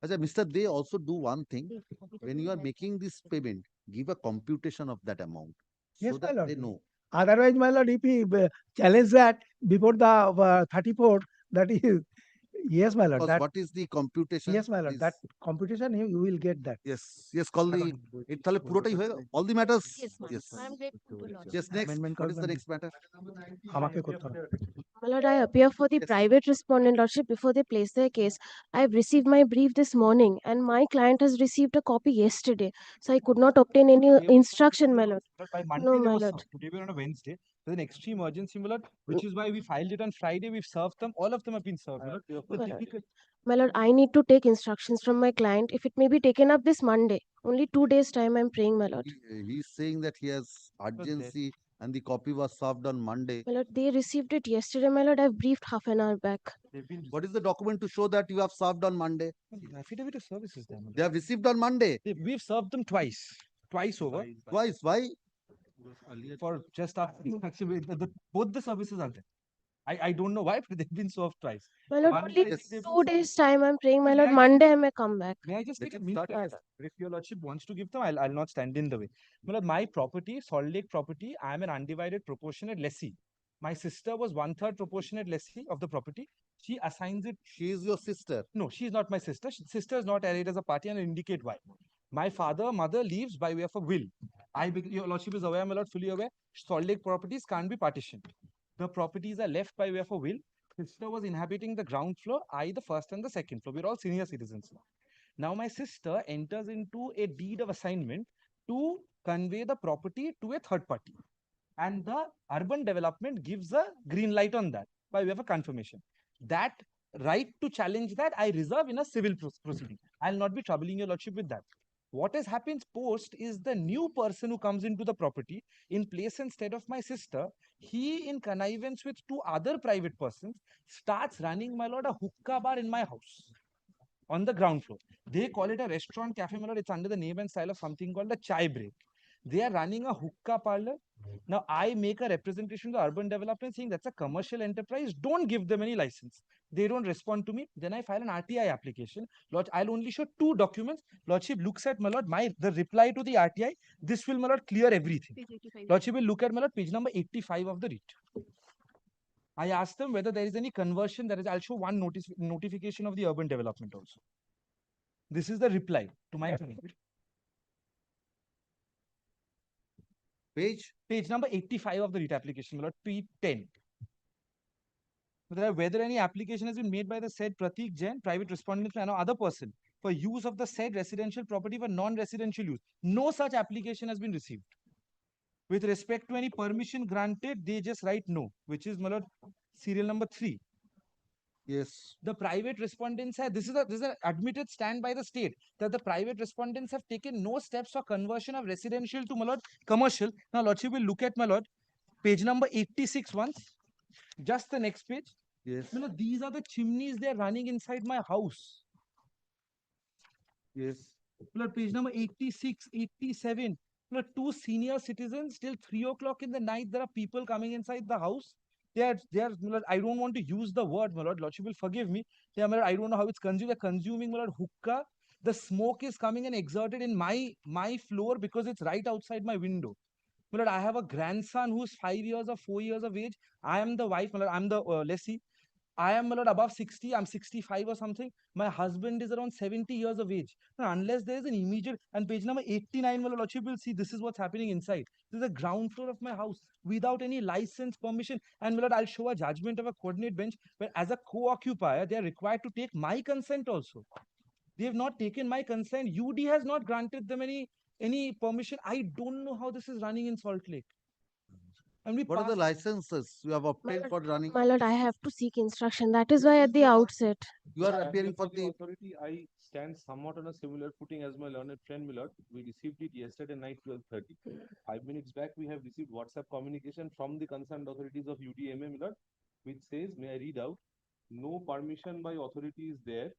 Acha, Mr. They also do one thing. When you are making this payment, give a computation of that amount Yes, so my that lord. they know. Otherwise, my lord, if he challenge that before the 34, that is, yes, my lord, Because that, what is the computation? yes, my lord, Please. that computation, you will get that. Yes, call the, তাহলে পুরোটাই হয়ে গেল? All the matters? Yes, ma'am. Yes. I'm grateful to Lord. Yes, next. Amendment What is the করবেন? next matter? আমাকে করতে হবে। My lord, I appear for the private respondent lordship before they place their case. I have received my brief this morning and my client has received a copy yesterday. So I could not obtain any instruction, my lord. By Monday, No, there my was lord. served. Today we're on a Wednesday. There's an extreme urgency, my lord, which is why we filed it on Friday. We've served them. All of them have been served, my lord. The My lord. difficult- My lord, I need to take instructions from my client if it may be taken up this Monday. Only 2 days time I'm praying, my lord. He's saying that he has urgency and the copy was served on Monday. My lord, they received it yesterday, my lord. I've briefed half an hour back. What is the document to show that you have served on Monday? Affidavit of services, there, my lord. They have received on Monday. We've served them twice over. Twice. Why? For just after actually both the services are there. I don't know why, but they've been served twice. My lord, One only time they've been 2 days time I'm praying, my May lord. I- Monday I may come back. May I just Let take a him minute? start. If your lordship wants to give them, I'll not stand in the way. My lord, my property, Salt Lake property, I am an undivided proportionate lessee. My sister was 1/3 proportionate lessee of the property. She assigns it. She is your sister. No, she is not my sister. Sister is not arrayed as a party, and I'll indicate why. My father, mother leaves by way of a will. Your lordship is aware, my lord, fully aware. Salt Lake properties can't be partitioned. The properties are left by way of a will. Sister was inhabiting the ground floor, I the first and the second floor. We're all senior citizens now. Now my sister enters into a deed of assignment to convey the property to a third party. And the urban development gives a green light on that by way of a confirmation. That right to challenge that I reserve in a civil proceeding. I'll not be troubling your lordship with that. What has happened post is the new person who comes into the property in place instead of my sister, he in connivance with two other private persons starts running, my lord, a hookah bar in my house on the ground floor. They call it a restaurant cafe, my lord. It's under the name and style of something called a chai break. They are running a hookah parlor. Now I make a representation to the urban development saying that's a commercial enterprise. Don't give them any license. They don't respond to me. Then I file an RTI application. Lord, I'll only show 2 documents. Lordship looks at, my lord, the reply to the RTI. This will, my lord, clear everything. Lordship will look at, my lord, page number 85 of the writ. I asked them whether there is any conversion. I'll show one notification of the urban development also. This is the reply to my page number 85 of the writ application, my lord, P10. Whether any application has been made by the said Pratik Jain, private respondent, and other person for use of the said residential property for non-residential use. No such application has been received. With respect to any permission granted, they just write no, which is, my lord, serial number 3. Yes. The private respondents have, this is an admitted stand by the state that the private respondents have taken no steps for conversion of residential to, my lord, commercial. Now, lordship will look at, my lord, page number 86 once. Just the next page. Yes. My lord, these are the chimneys they're running inside my house. Yes. My lord, page number 86, 87. My lord, 2 senior citizens till 3 o'clock in the night. There are people coming inside the house. They are, my lord, I don't want to use the word, my lord. Lordship will forgive me. My lord, I don't know how it's consumed. They're consuming, my lord, hookah. The smoke is coming and exerted in my floor because it's right outside my window. My lord, I have a grandson who's 5 years or 4 years of age. I am the wife, my lord. I'm the lessee. I am, my lord, above 60. I'm 65 or something. My husband is around 70 years of age. Now, unless there is an immediate, and page number 89, my lord, lordship will see this is what's happening inside. This is the ground floor of my house without any license, permission. And, my lord, I'll show a judgment of a coordinate bench where as a co-occupier, they are required to take my consent also. They have not taken my consent. UD has not granted them any permission. I don't know how this is running in Salt Lake. And What are the licenses you have obtained for running? My lord, I have to seek instruction. That is why at the outset. You are appearing for the authority. I stand somewhat on a similar footing as my learned friend, my lord. We received it yesterday night 12:30. 5 minutes back, we have received WhatsApp communication from the concerned authorities of UTMA, my lord, which says, may I read out? No permission by authority is there.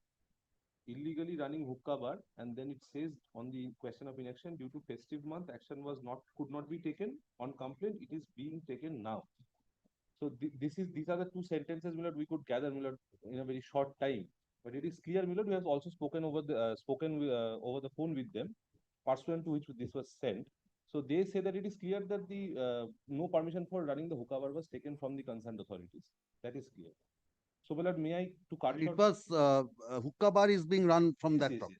Illegally running hookah bar, and then it says on the question of inaction due to festive month, action could not be taken on complaint. It is being taken now. So these are the 2 sentences, my lord, we could gather, my lord, in a very short time. But it is clear, my lord, we have also spoken over the phone with them, pursuant to which this was sent. So they say that it is clear that the no permission for running the hookah bar was taken from the concerned authorities. That is clear. So, my lord, may I to cut It short? was hookah bar is being run from Yes, that yes, property.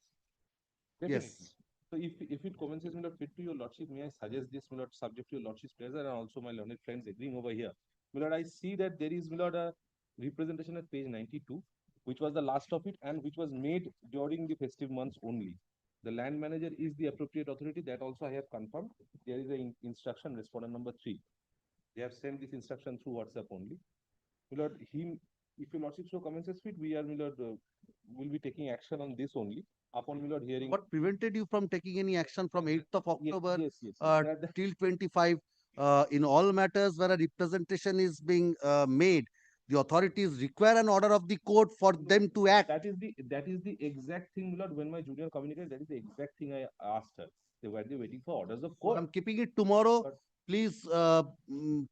Definitely. Yes. So if it commences, my lord, fit to your lordship, may I suggest this, my lord, subject to your lordship's pleasure and also my learned friends agreeing over here. My lord, I see that there is, my lord, a representation at page 92, which was the last of it and which was made during the festive months only. The land manager is the appropriate authority. That also I have confirmed. There is an instruction, respondent number 3. They have sent this instruction through WhatsApp only. My lord, if your lordship so commences fit, we are, my lord, will be taking action on this only upon, my lord, hearing. What prevented you from taking any action from 8th of October Yes. till 25 in all matters where a representation is being made? The authorities require an order of the court for them to act. That is the exact thing, my lord. When my junior communicated, that is the exact thing I asked her. They were waiting for orders of court. I'm keeping it tomorrow. Please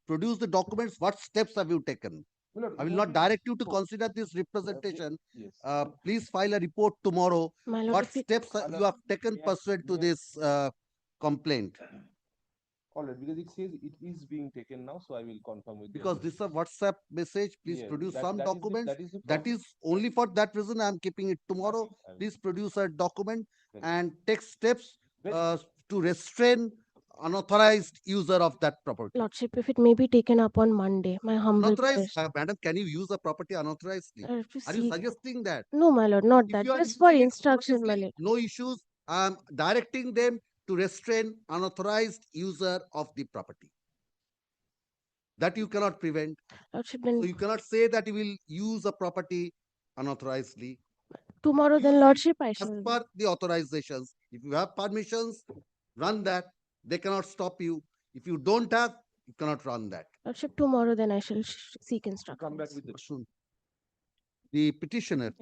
produce the documents. What steps have you taken? My lord, I it will was not the- direct you to consider this representation. Yes. Please file a report tomorrow. My lord, What if it, steps you have taken pursuant to this complaint? All right, because it says it is being taken now, so I will confirm with Because them. this is a WhatsApp message. Please Yes, produce that- some that is the- documents. that is the That is only for that reason I am keeping it tomorrow. I will. Please produce a document Very and take steps Very to restrain unauthorized user of that property. lordship, if it may be taken up on Monday, my humble Unauthorized, request. madam, can you use a property unauthorizedly? I have to Are you seek. suggesting that? No, my lord, not If that. you are Just for using it instruction, my honestly, lord. no issues. I am directing them to restrain unauthorized user of the property. That you cannot prevent. Lordship, So then you cannot say that you will use a property unauthorizedly. tomorrow, then lordship, I As shall. per the authorizations, if you have permissions, run that. They cannot stop you. If you don't have, you cannot run that. Lordship, tomorrow, then I shall seek Come back instructions. with the Soon. The petitioner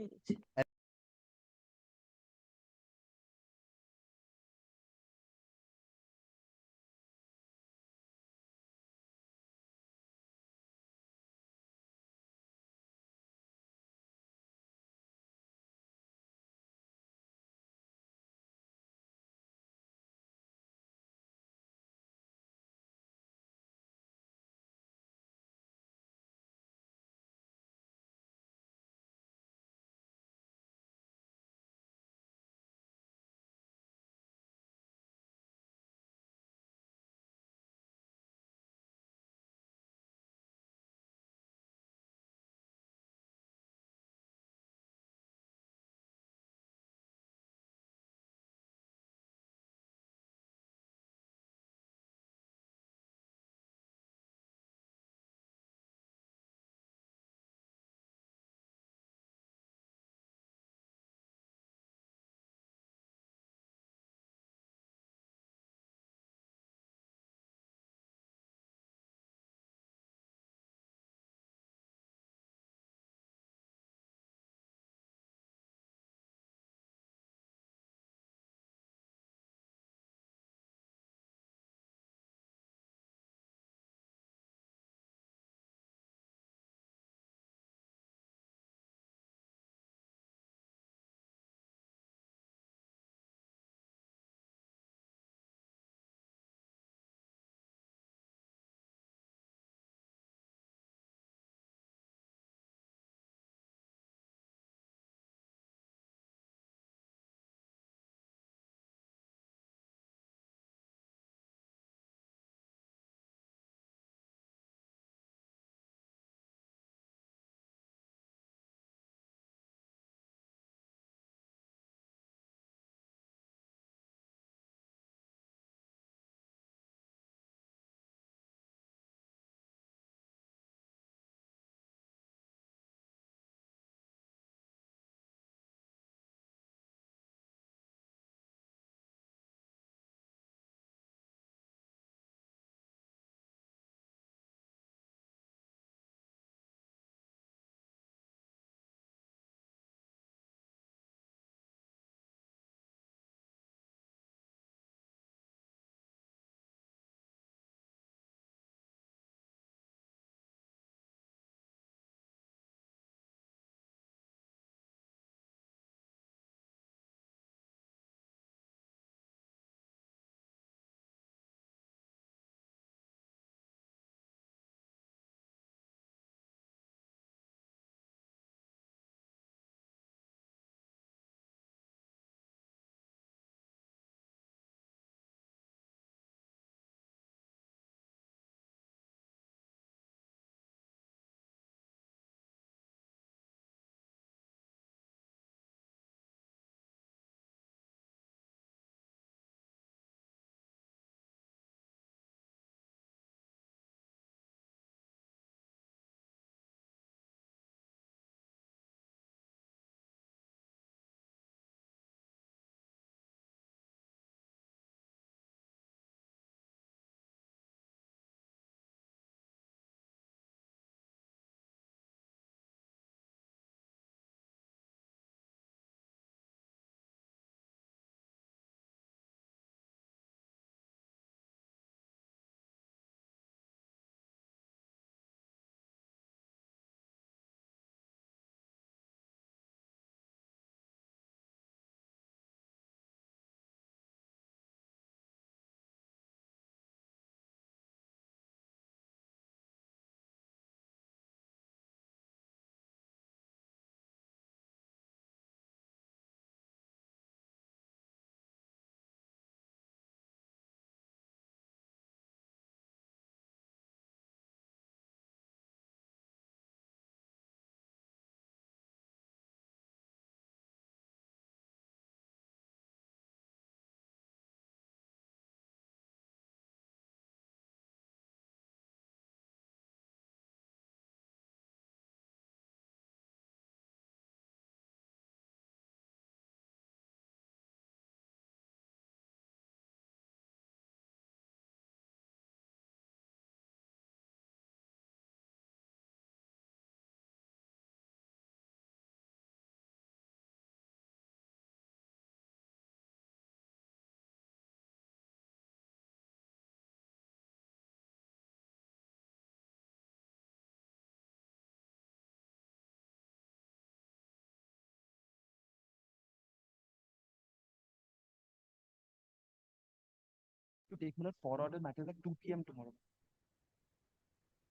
to take my lord for order matters like 2 p.m. tomorrow.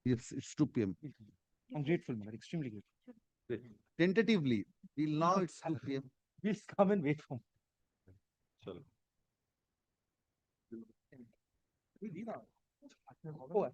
Yes, it's 2 p.m. I'm grateful, my lord, extremely grateful. Tentatively, till now it's 2 p.m. Please come and wait for me. Chalo. Oh,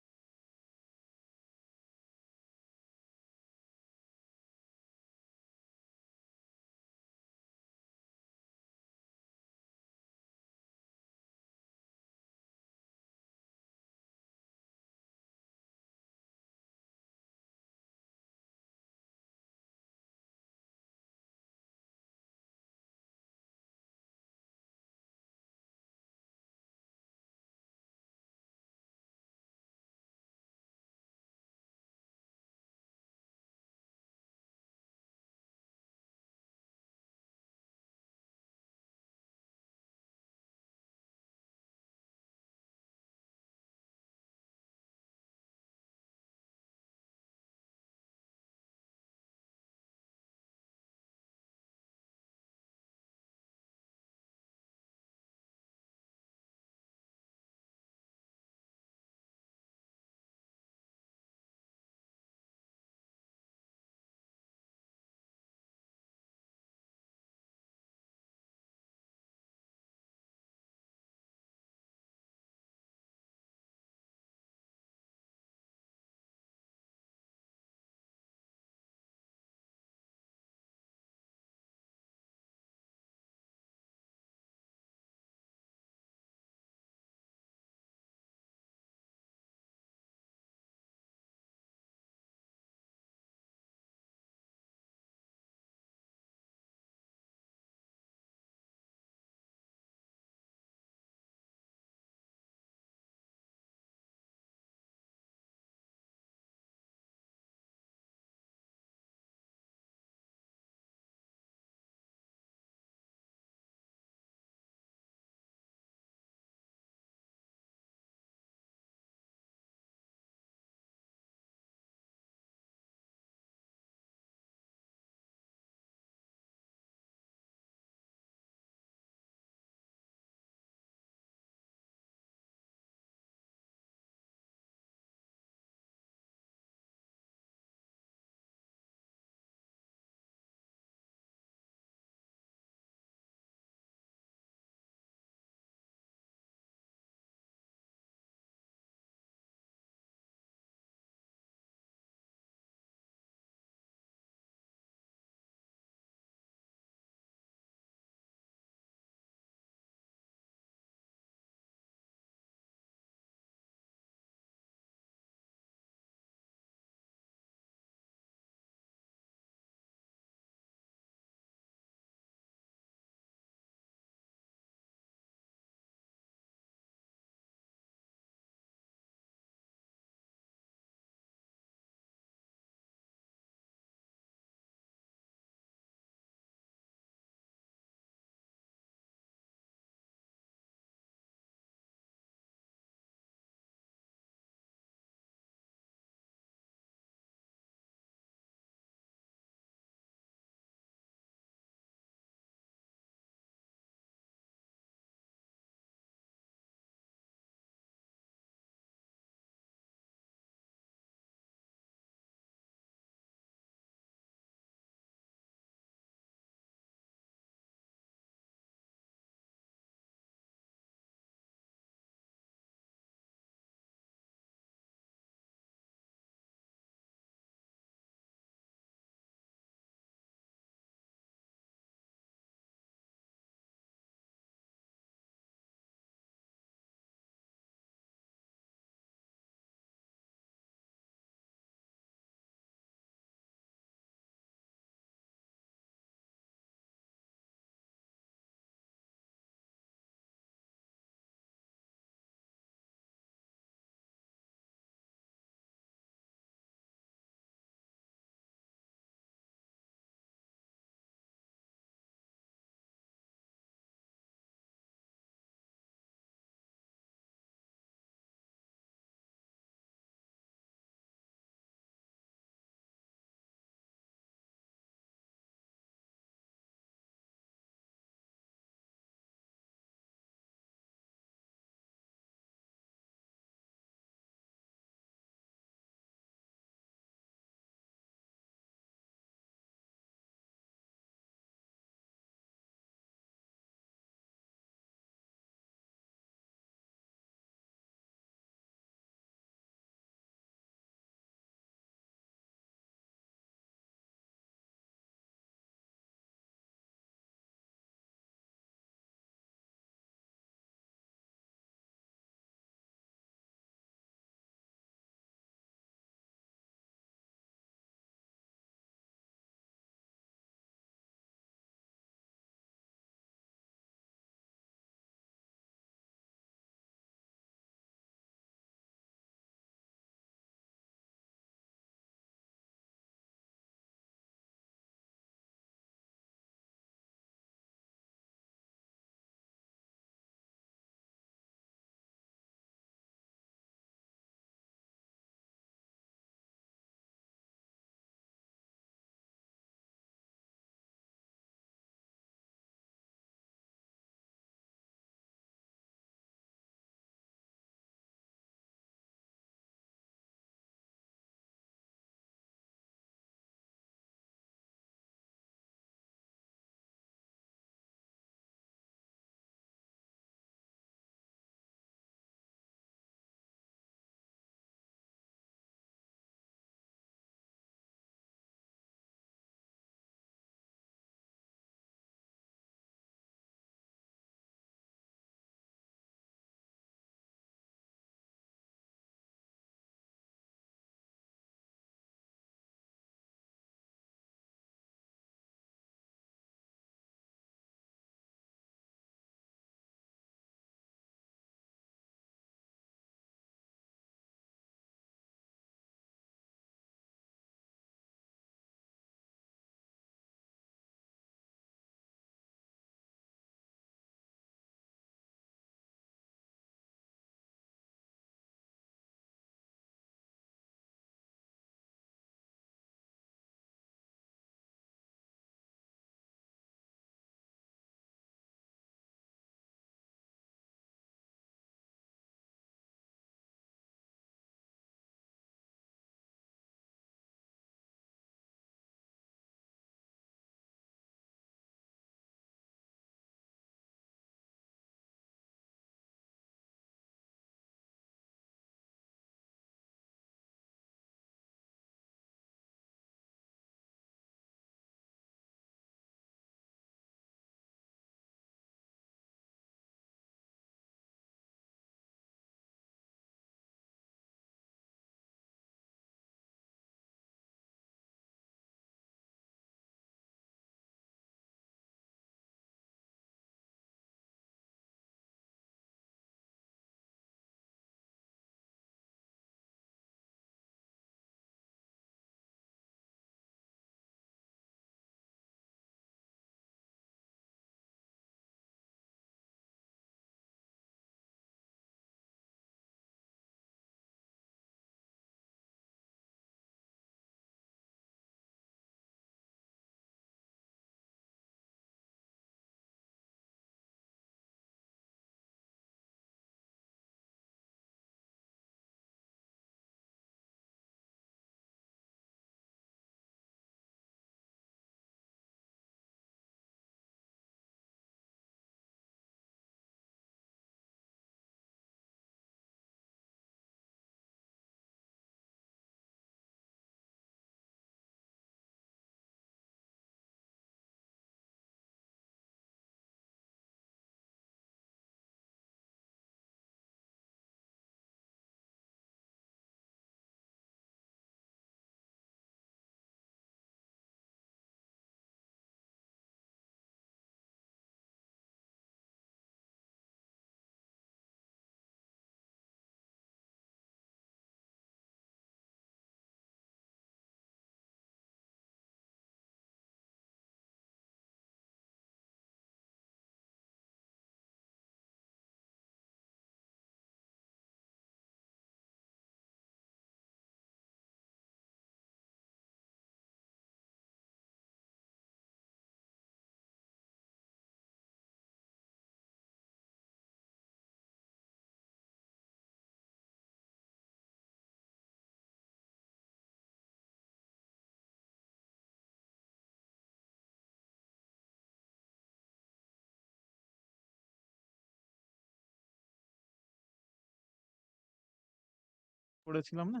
করেছিলাম না,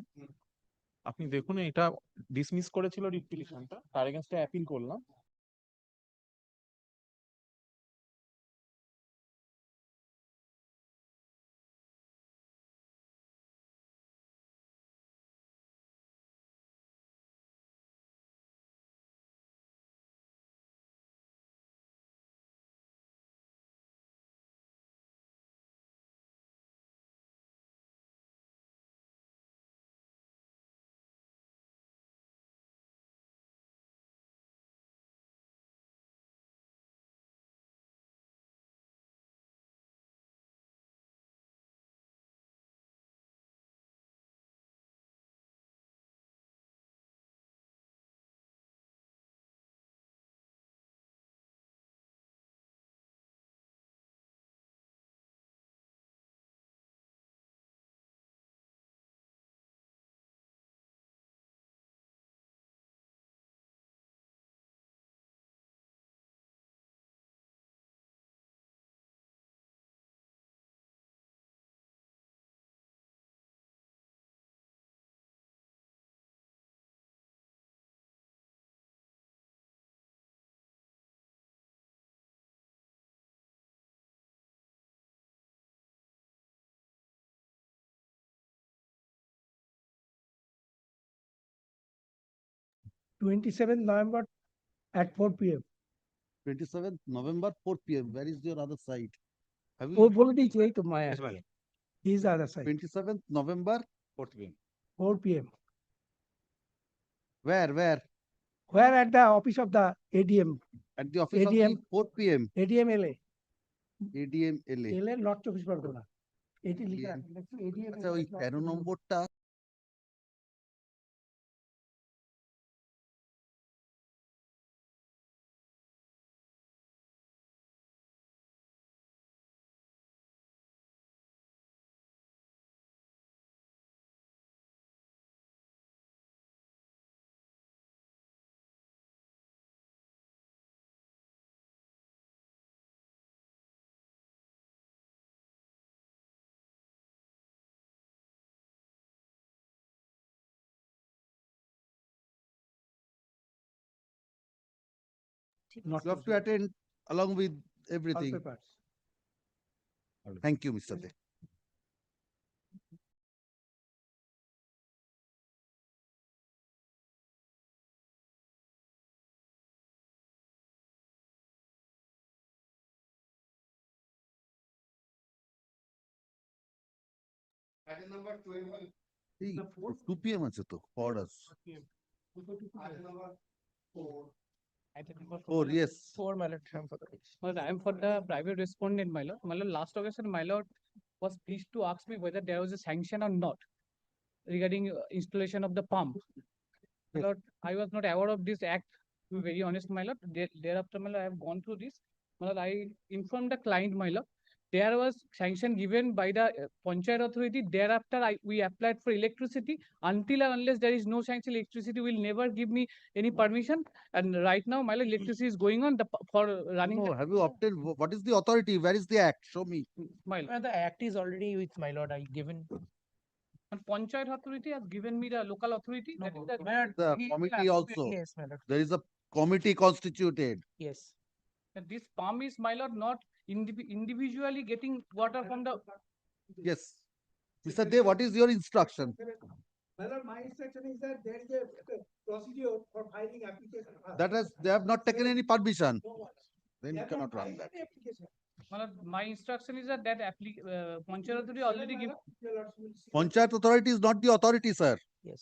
আপনি দেখুন এটা dismiss করেছিল writ পিটিশনটা, তার এগেইনস্টে appeal করলাম। November at 4 p.m. 27th November, 4 p.m. Where is your other side? Have Oh, you bol dijiye to Maya. He's the other side. 27th November, 4 p.m. 4 p.m. where? Where at the office of the ADM. At the office of the 4 p.m. ADM LA. ADM LA. LA North 24 Pargona. এটি লিখা আছে, দেখছো ADM আচ্ছা, ওই 13 নম্বরটা Not you have to attend along with all everything. papers. Thank you, Mr. De. এই 2 p.m. আছে তো for us. Oh, yes. 4, my lord, I am for the case. Well, I am for the private respondent, my lord. My lord, last occasion, my lord was pleased to ask me whether there was a sanction or not regarding installation of the pump. My lord, I was not aware of this act, to be very honest, my lord. Thereafter, my lord, I have gone through this. My lord, I informed the client, my lord. There was sanction given by the Panchayat authority. Thereafter, we applied for electricity. Until and unless there is no sanction, electricity will never give me any permission. And right now, my lord, electricity is going on for running. No, have you obtained? What is the authority? Where is the act? Show me. My lord, the act is already with my lord. I given. And Panchayat authority has given me the local authority. That is The committee also. Yes, my lord. There is a committee constituted. Yes. And this pump is, my lord, not individually getting water from the. Yes. Mr. De, what is your instruction? My lord, my instruction is that there is a procedure for filing application. They have not taken any permission. Then you cannot run that. My lord, my instruction is that Panchayat authority already give. Panchayat authority is not the authority, sir. Yes.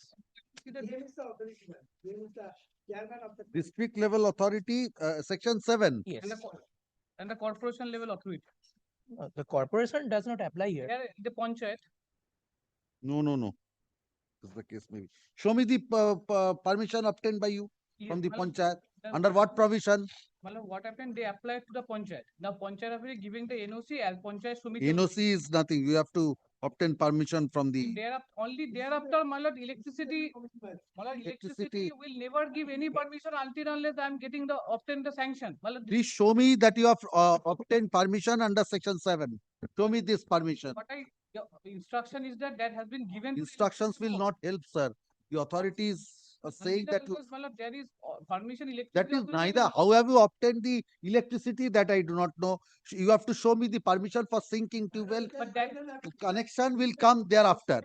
Here is the authority, man. Here is the chairman of the. District level authority, section 7. Yes. And the corporation level authority. The corporation does not apply here. The Panchayat. No. This is the case maybe. Show me the permission obtained by you from the Panchayat. Under what provision? What happened? They applied to the Panchayat. Now Panchayat authority giving the NOC as Panchayat Sumiti. NOC is nothing. You have to obtain permission from the. Only thereafter, my lord, electricity will never give any permission until unless I am getting obtain the sanction. My lord, Please show me that you have obtained permission under section 7. Show me this permission. but The instruction is that has been given. Instructions will not help, sir. The authorities are saying that Because, my lord, there is permission that electricity. is neither. How have you obtained the electricity? That I do not know. You have to show me the permission for sinking tube well. But that Connection will come thereafter.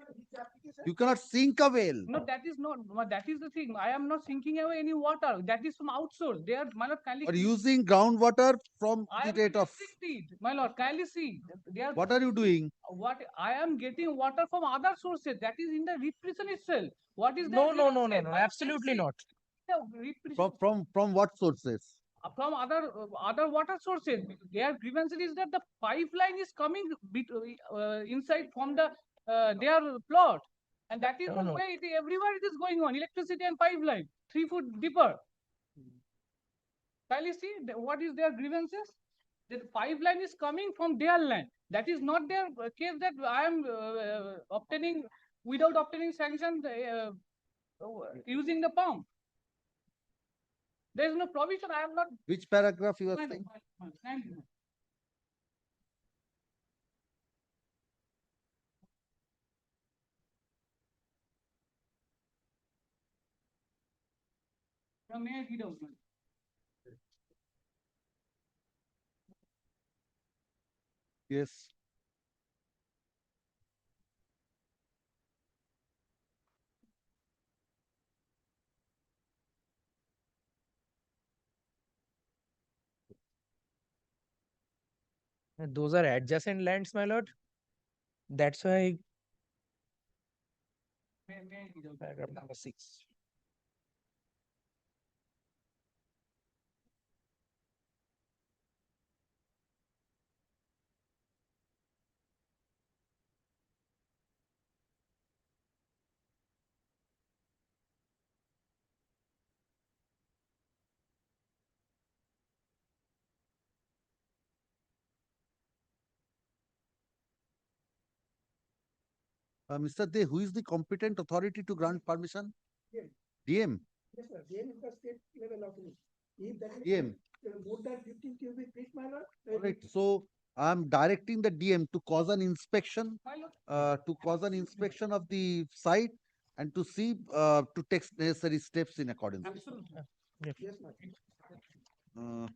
You cannot sink a well. no, that is not. That is the thing. I am not sinking away any water. That is from outsource. They are, my lord, kindly. Or using groundwater from I the am rate of. restricted, my lord. Kindly see. They are. What are you doing? What I am getting water from other sources. That is in the repression itself. What is No, that? no, no, no, no, absolutely not. From what sources? From other water sources. Their grievance is that the pipeline is coming inside from the their plot, and that is No, the no. way everywhere it is going on. Electricity and pipeline 3 foot deeper. Can you see what is their grievances? The pipeline is coming from their land. That is not their case that I am obtaining without obtaining sanction using the pump. There is no provision. I am not. Which paragraph you are saying? Thank you. May I read out? Yes. Those are adjacent lands, my lord. That's why May I read out? paragraph number 6. Mr. De, who is the competent authority to grant permission? DM. Yes, sir. DM is the state level authority. If that is DM. more than 15 cubic feet, my lord. Alright, so I'm directing the DM to cause an inspection, of the site and to see, to take necessary steps in accordance. Absolutely. Yes, my lord.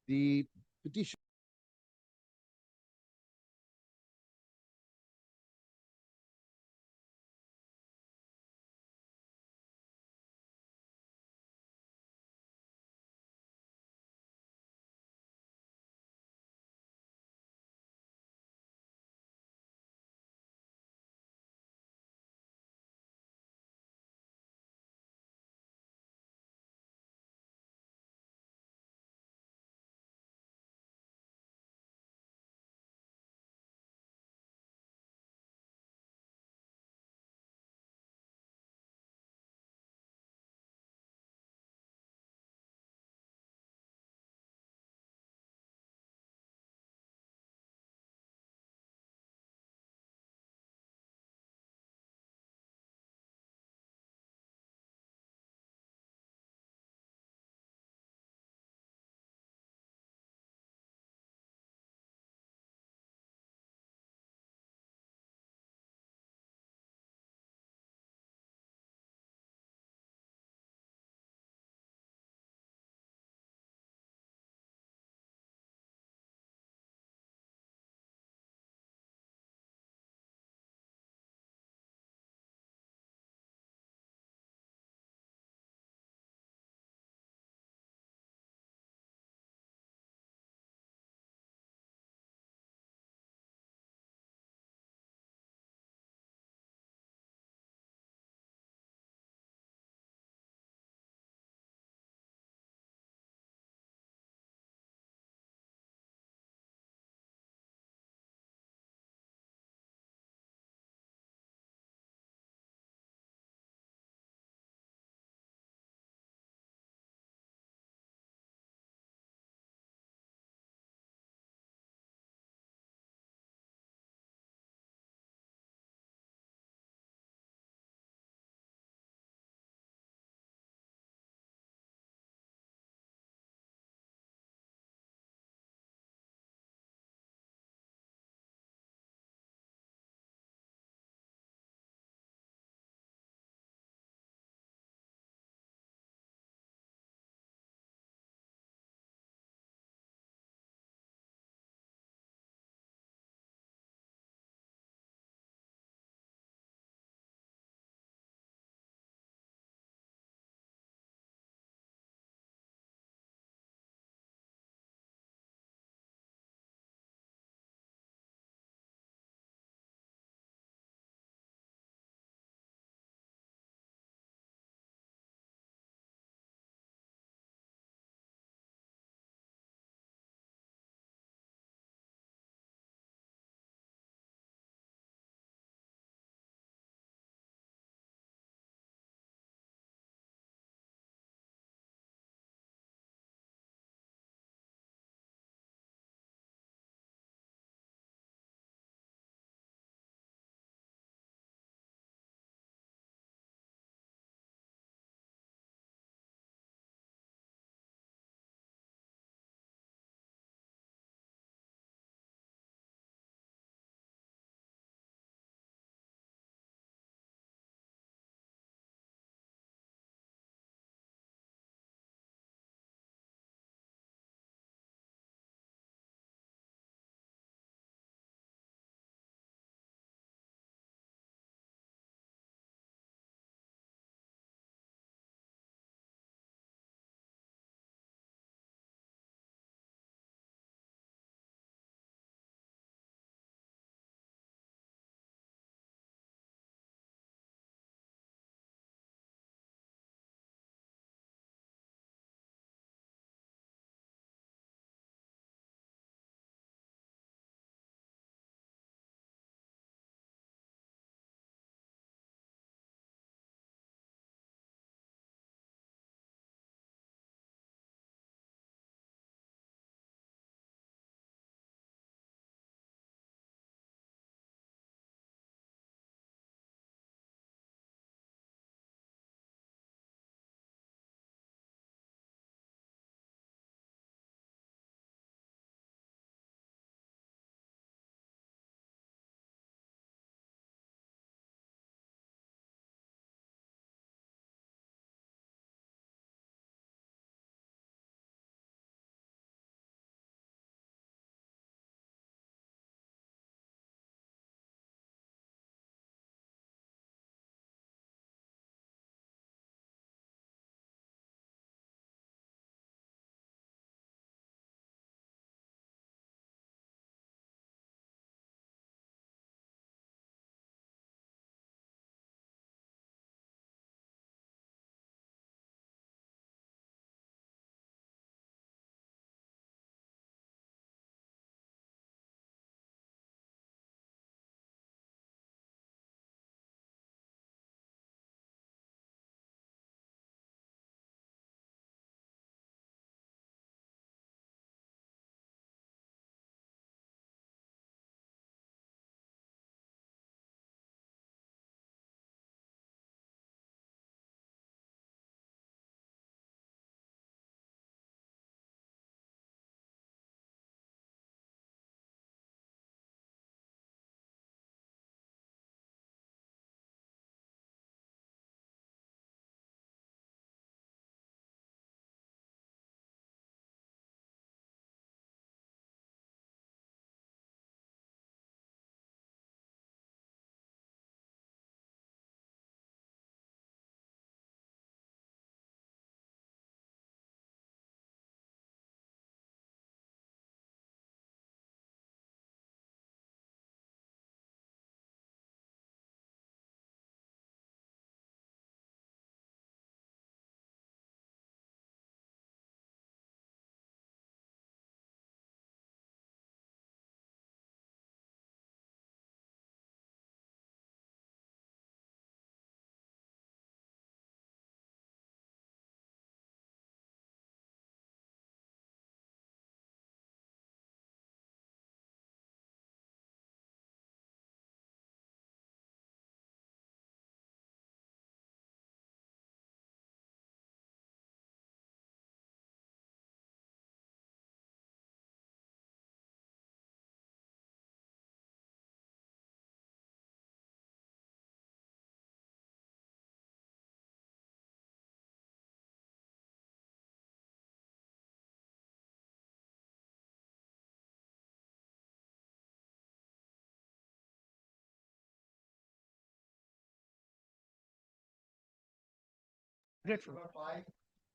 The petition.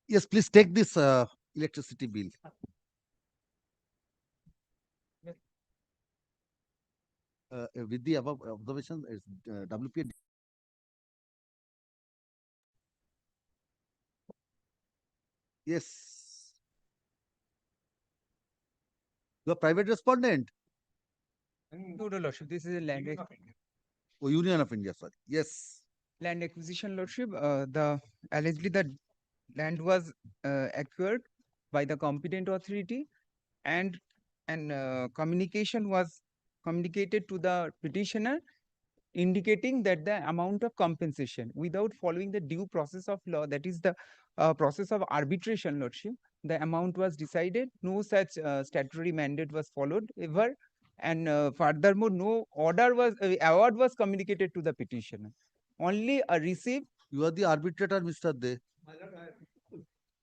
Yes, please take this electricity bill. With the above observation, WPA. Yes. You are private respondent. No, no, Lordship. This is a Oh, Union of India, sorry. Yes. land acquisition, Lordship. Allegedly the land was acquired by the competent authority, and communication was communicated to the petitioner, indicating that the amount of compensation, without following the due process of law, that is the process of arbitration, Lordship, the amount was decided. No such statutory mandate was followed ever, and furthermore, no award was communicated to the petitioner. Only a receipt. You are the arbitrator, Mr. De.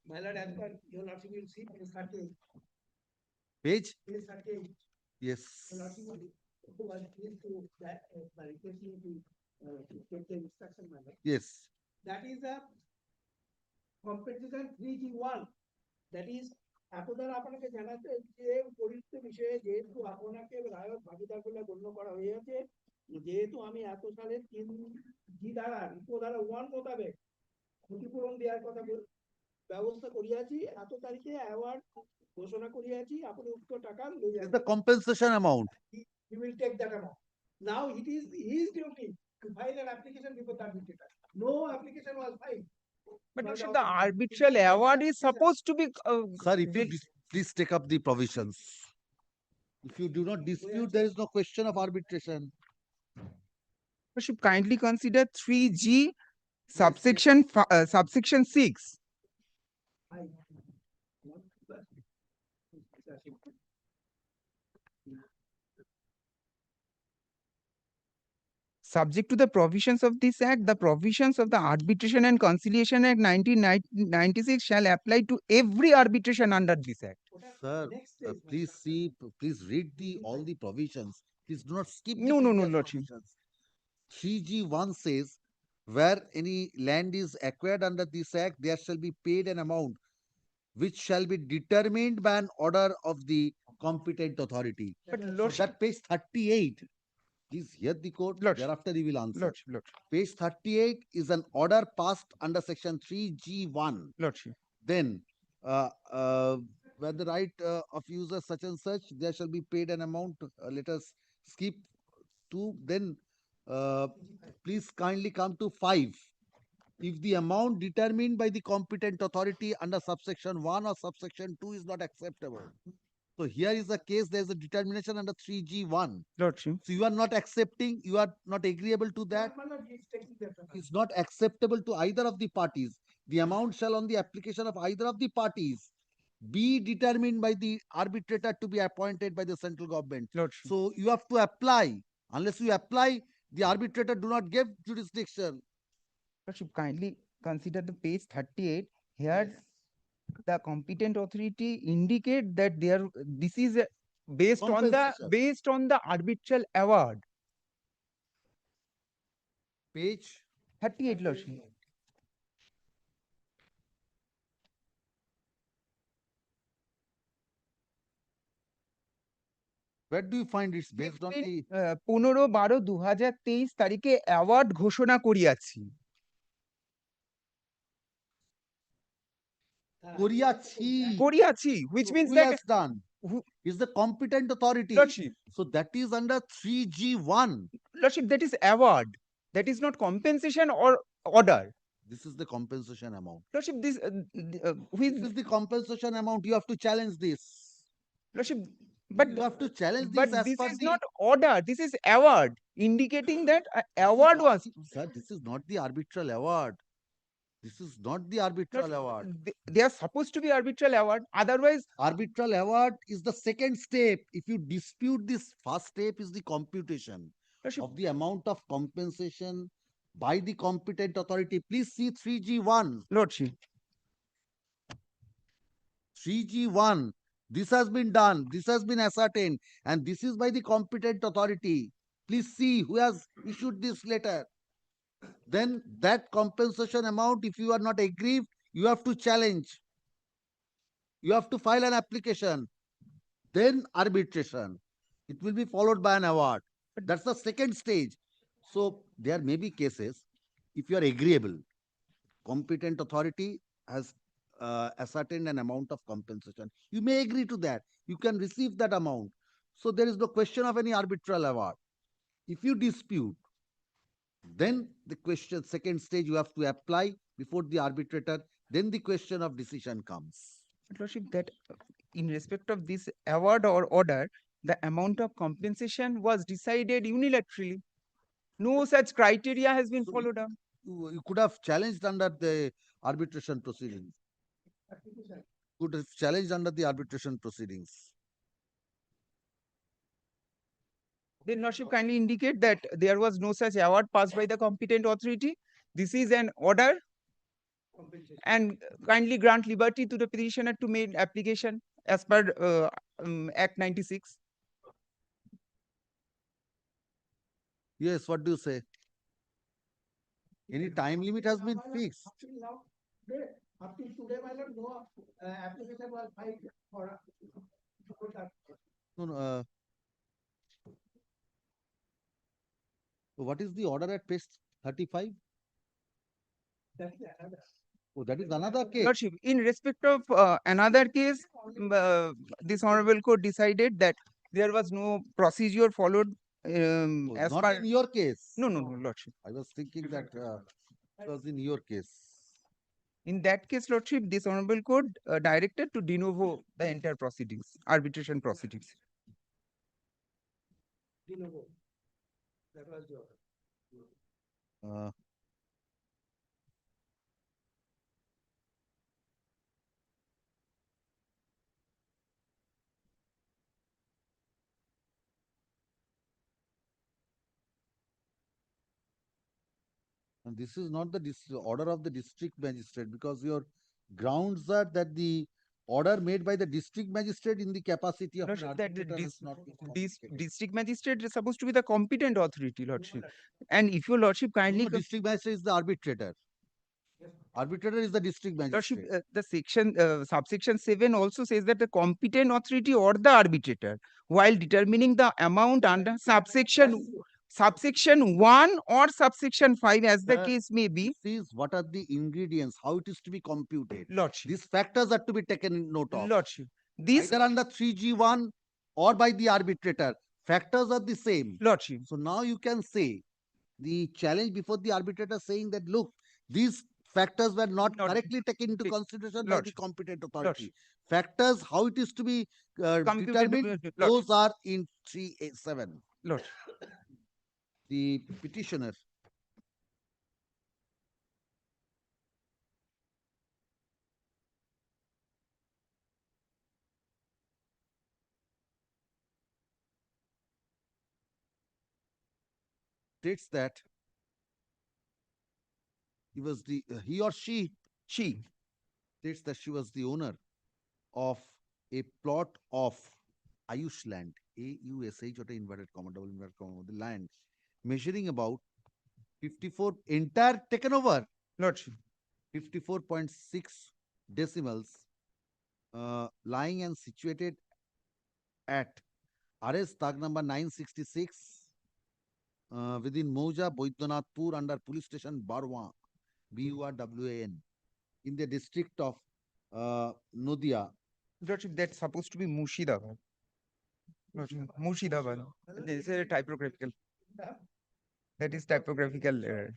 My lord, as per your lordship will see page 38. Page? Page 38. Yes. Your lordship was pleased to that by requesting to take the instruction, my lord. Yes. That is a competition 3G1. That is এতদার আপনাকে জানাতে যে পরিস্থিতি বিষয়ে যেহেতু আপনাকে রায়ত ভাগিদার বলে গণ্য করা হয়েছে, যেহেতু আমি এত সালে 3G দ্বারা রিপো দ্বারা 1 মোতাবেক ক্ষতিপূরণ দেওয়ার কথা ব্যবস্থা করিয়াছি, এত তারিখে অ্যাওয়ার্ড ঘোষণা করিয়াছি, আপনি উক্ত টাকা লই It's the compensation amount. He will take that amount. Now it is his duty to file an application before the arbitrator. No application was filed. But Lordship, the arbitral award is supposed to be. Sir, if you please take up the provisions. If you do not dispute, there is no question of arbitration. Lordship, kindly consider 3G subsection 6. Subject to the provisions of this Act, the provisions of the Arbitration and Conciliation Act 1996 shall apply to every arbitration under this Act. Sir, please read all the provisions. Please do not skip the No, previous Lordship. provisions. 3G1 says, where any land is acquired under this Act, there shall be paid an amount which shall be determined by an order of the competent authority. But So Lordship, that page 38. Please hear the quote. Thereafter he will answer. Lordship. Page 38 is an order passed under section 3G1. Lordship. Then, where the right of user such and such, there shall be paid an amount. Let us skip to. Then, please kindly come to 5. If the amount determined by the competent authority under subsection 1 or subsection 2 is not acceptable. So here is the case, there is a determination under 3G1. Lordship. So you are not accepting, you are not agreeable to that. It's not acceptable to either of the parties. The amount shall on the application of either of the parties be determined by the arbitrator to be appointed by the central government. Lordship. So you have to apply. Unless you apply, the arbitrator do not give jurisdiction. Lordship, kindly consider the page 38. Here, the competent authority indicate that this is based on the arbitral award. Page 38, Lordship. Where do you find it's based on the 15/12/2023 তারিখে award ঘোষণা করিয়াছি। Koriachi, which means who that has done is the competent authority. Lordship. So that is under 3G1. Lordship, that is award. That is not compensation or order. This is the compensation amount. Lordship, this is the compensation amount. You have to challenge this. Lordship, but you have to challenge but this as this per is the not order. This is award, indicating that award was. Sir, this is not the arbitral award. This is not the arbitral award. They are supposed to be arbitral award. Otherwise, arbitral award is the second step. If you dispute this, first step is the computation of the amount of compensation by the competent authority. Please see 3G1. Lordship. 3G1. This has been done. This has been ascertained. And this is by the competent authority. Please see who has issued this letter. then that compensation amount, if you are not aggrieved, you have to challenge. You have to file an application, then arbitration. It will be followed by an award. That's the second stage. So there may be cases, if you are agreeable, competent authority has ascertained an amount of compensation. You may agree to that. You can receive that amount. So there is no question of any arbitral award. If you dispute, then the question, second stage, you have to apply before the arbitrator. Then the question of decision comes. Lordship, that in respect of this award or order, the amount of compensation was decided unilaterally. No such criteria has been followed up. You could have challenged under the arbitration proceedings. Could have challenged under the arbitration proceedings. Then Lordship kindly indicate that there was no such award passed by the competent authority. This is an order, and kindly grant liberty to the petitioner to make application as per Act 96. Yes, what do you say? Any time limit has been fixed. Up till today, my lord, no application was filed for that. No. So what is the order at page 35? That is another. Oh, that is another case. Lordship, in respect of another case, this honorable court decided that there was no procedure followed as Not per. in your case. No, Lordship. I was thinking that it was in your case. In that case, Lordship, this honorable court directed to de novo the entire proceedings, arbitration proceedings. De novo. That was the order. And this is not the order of the district magistrate, because your grounds are that the order made by the district magistrate in the capacity of an Lordship, that arbitrator has not been communicated. district magistrate is supposed to be the competent authority, Lordship. And if your Lordship kindly. No, district magistrate is the arbitrator. Arbitrator is the district magistrate. Lordship, the section subsection 7 also says that the competent authority or the arbitrator, while determining the amount under subsection 1 or subsection 5, as the case may be. This is what are the ingredients, how it is to be computed. Lordship. These factors are to be taken note of. Lordship. This either under 3G1 or by the arbitrator. Factors are the same. Lordship. So now you can say the challenge before the arbitrator saying that, look, these factors were not correctly taken into consideration by the competent authority. Factors, how it is to be determined, those are in 3A7. The petitioner states that he was the he or she states that she was the owner of a plot of Ayush land, AUSH, or inverted comma, double inverted comma, the land measuring about 54 entire taken over. Lordship. 54.6 decimals, lying and situated at RS tag number 966 within Mauja, Boidyanathpur under police station Barwa, BURWAN, in the district of Nodia. Lordship, that's supposed to be Murshidabad. Murshidabad. This is a typographical. That is typographical error.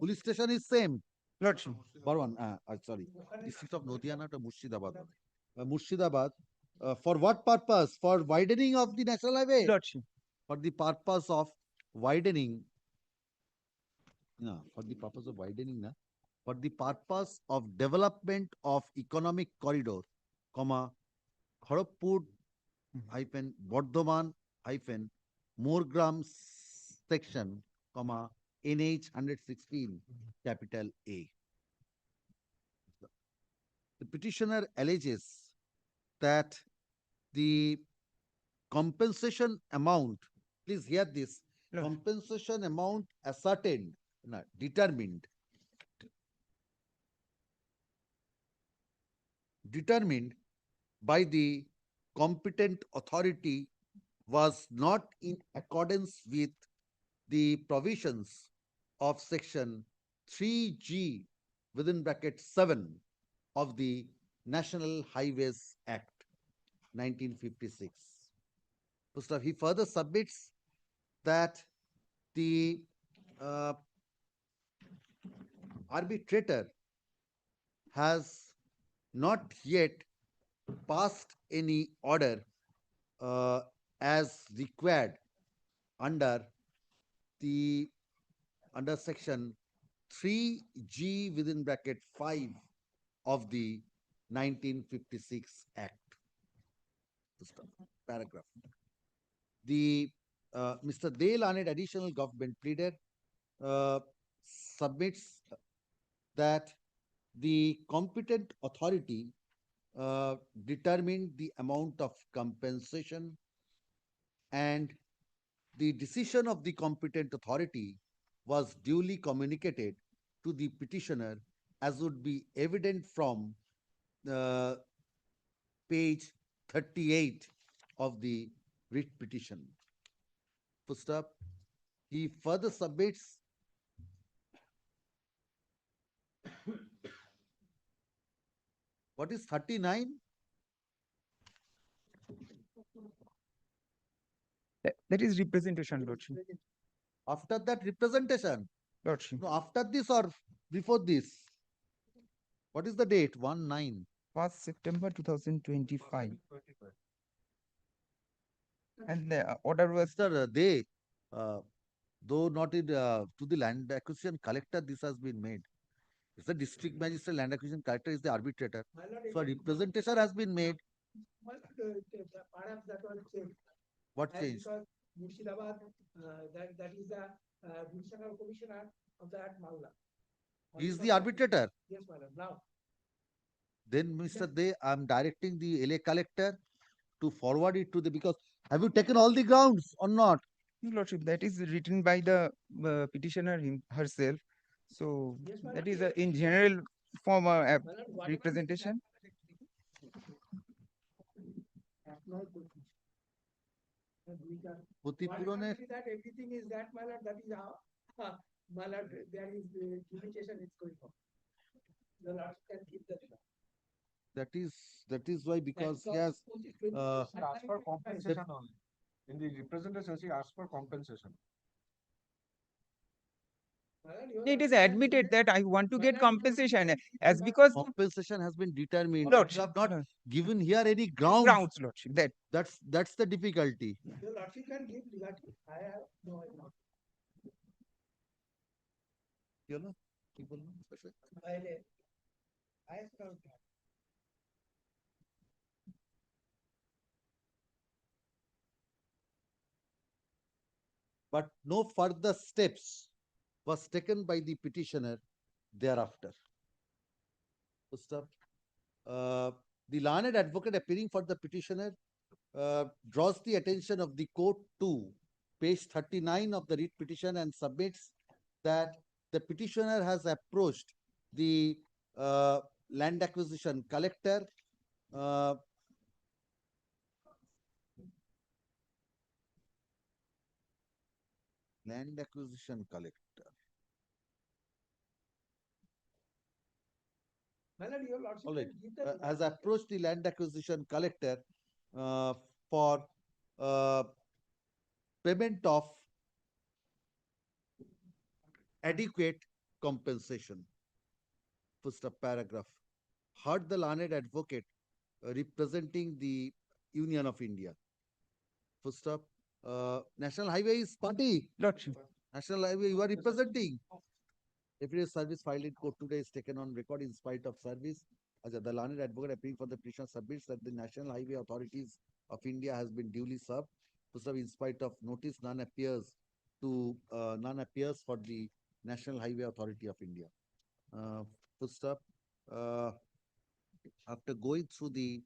Police station is same. Lordship. Barwan, sorry. District of Nodia, not Murshidabad. Murshidabad. For what purpose? For widening of the national highway? Lordship. For the purpose of widening. No, for the purpose of widening, na? For the purpose of development of economic corridor, comma, Kharagpur hyphen Bardhaman hyphen Moregram section, comma, NH 116, capital A. The petitioner alleges that the compensation amount, please hear this, compensation amount ascertained determined by the competent authority was not in accordance with the provisions of section 3G within bracket 7 of the National Highways Act 1956. He further submits that the arbitrator has not yet passed any order as required under section 3G within bracket 5 of the 1956 Act. Paragraph. The Mr. Dale Arnett, additional government pleader, submits that the competent authority determined the amount of compensation, and the decision of the competent authority was duly communicated to the petitioner, as would be evident from page 38 of the writ petition. He further submits what is 39? That is representation, Lordship. After that representation? Lordship. No, after this or before this? What is the date? 1/9. 1st September 2025. And the order was... They, though not in, to the land acquisition collector, this has been made. It's the district magistrate, land acquisition collector is the arbitrator. So representation has been made. Perhaps that was changed. What And changed? because Murshidabad, that is the divisional commissioner of that Malda. He is the arbitrator. Yes, madam. Now, Then, Mr. Dey, I'm directing the LA collector to forward it to the, because have you taken all the grounds or not? Lordship, that is written by the petitioner herself. So that is in general form of representation. that everything is that malad, that is how malad, there is communication is going on. The Lordship can keep that. That is why, because he has Ask for compensation only. In the representation, she asked for compensation. It is admitted that I want to get compensation as because compensation has been determined. Lordship, You have not given here any grounds. Lordship. That's the difficulty. The Lordship can give liberty. I have no idea. You know, but no further steps was taken by the petitioner thereafter. The learned advocate appearing for the petitioner draws the attention of the court to page 39 of the writ petition and submits that the petitioner has approached the land acquisition collector land acquisition collector. All right. Has approached the land acquisition collector for payment of adequate compensation. First paragraph. Heard the learned advocate representing the Union of India. First up, National Highway is party. National Highway, you are representing. Evidence service filed in court today is taken on record in spite of service. The learned advocate appearing for the petitioner submits that the National Highway Authorities of India has been duly served. In spite of notice, none appears for the National Highway Authority of India. After going through the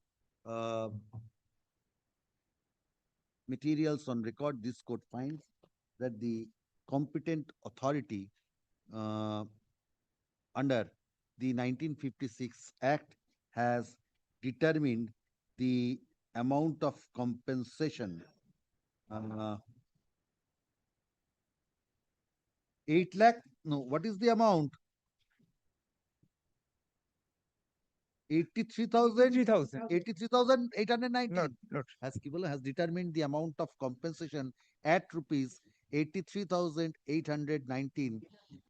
materials on record, this court finds that the competent authority uh, under the 1956 Act has determined the amount of compensation 8 lakh. No, what is the amount? 83,000. 83,819 has determined the amount of compensation at rupees 83,819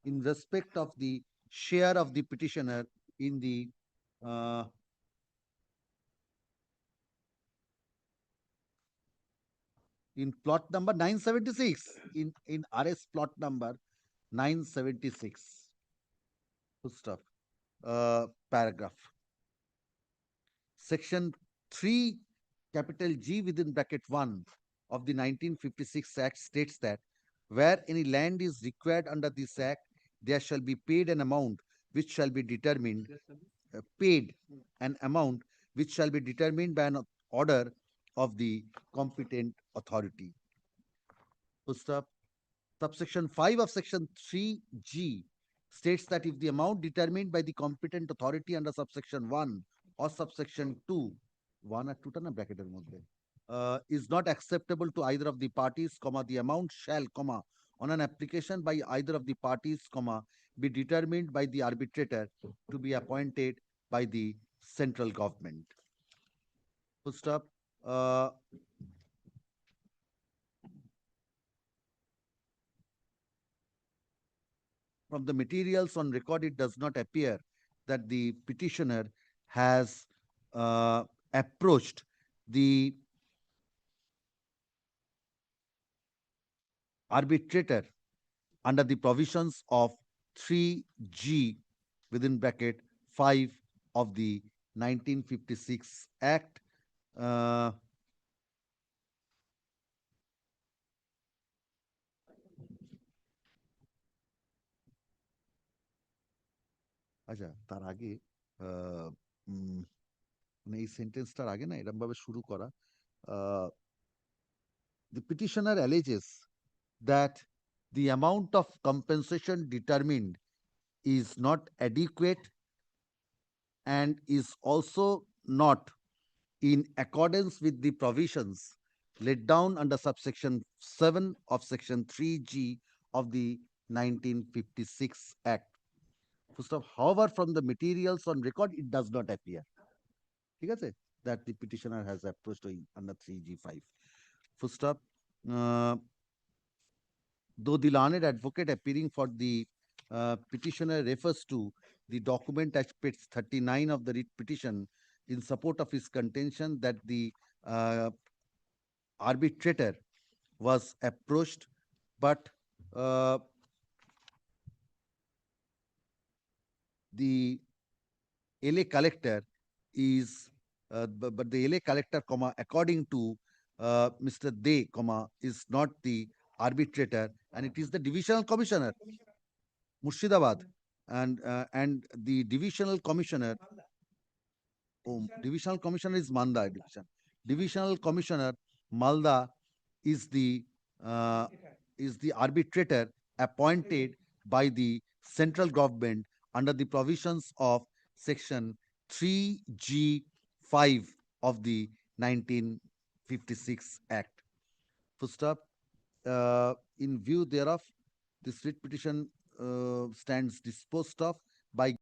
in respect of the share of the petitioner in the uh, in plot number 976 in RS plot number 976. Good stuff. Paragraph. Section 3 capital G within bracket 1 of the 1956 Act states that where any land is required under this Act, there shall be paid an amount which shall be determined by an order of the competent authority. Full stop. Subsection 5 of section 3G states that if the amount determined by the competent authority under subsection 1 or subsection 2, 1 আর 2টা না ব্র্যাকেটের মধ্যে, is not acceptable to either of the parties, the amount shall, on an application by either of the parties, be determined by the arbitrator to be appointed by the central government. Full stop. From the materials on record, it does not appear that the petitioner has approached the arbitrator under the provisions of 3G within bracket 5 of the 1956 Act. আচ্ছা, তার আগে মানে এই সেন্টেন্সটার আগে না এরকম ভাবে শুরু করা, the petitioner alleges that the amount of compensation determined is not adequate and is also not in accordance with the provisions laid down under subsection 7 of section 3G of the 1956 Act. First of, however, from the materials on record, it does not appear that the petitioner has approached under 3G5. Full stop. Though the learned advocate appearing for the petitioner refers to the document at page 39 of the writ petition in support of his contention that the arbitrator was approached, but the LA collector is, but the LA collector, according to Mr. De, is not the arbitrator, and it is the divisional commissioner, Murshidabad, and the divisional commissioner, divisional commissioner is Manda division. Divisional commissioner Malda is the arbitrator appointed by the central government under the provisions of section 3G5 of the 1956 Act. Full stop. In view thereof, this writ petition stands disposed of by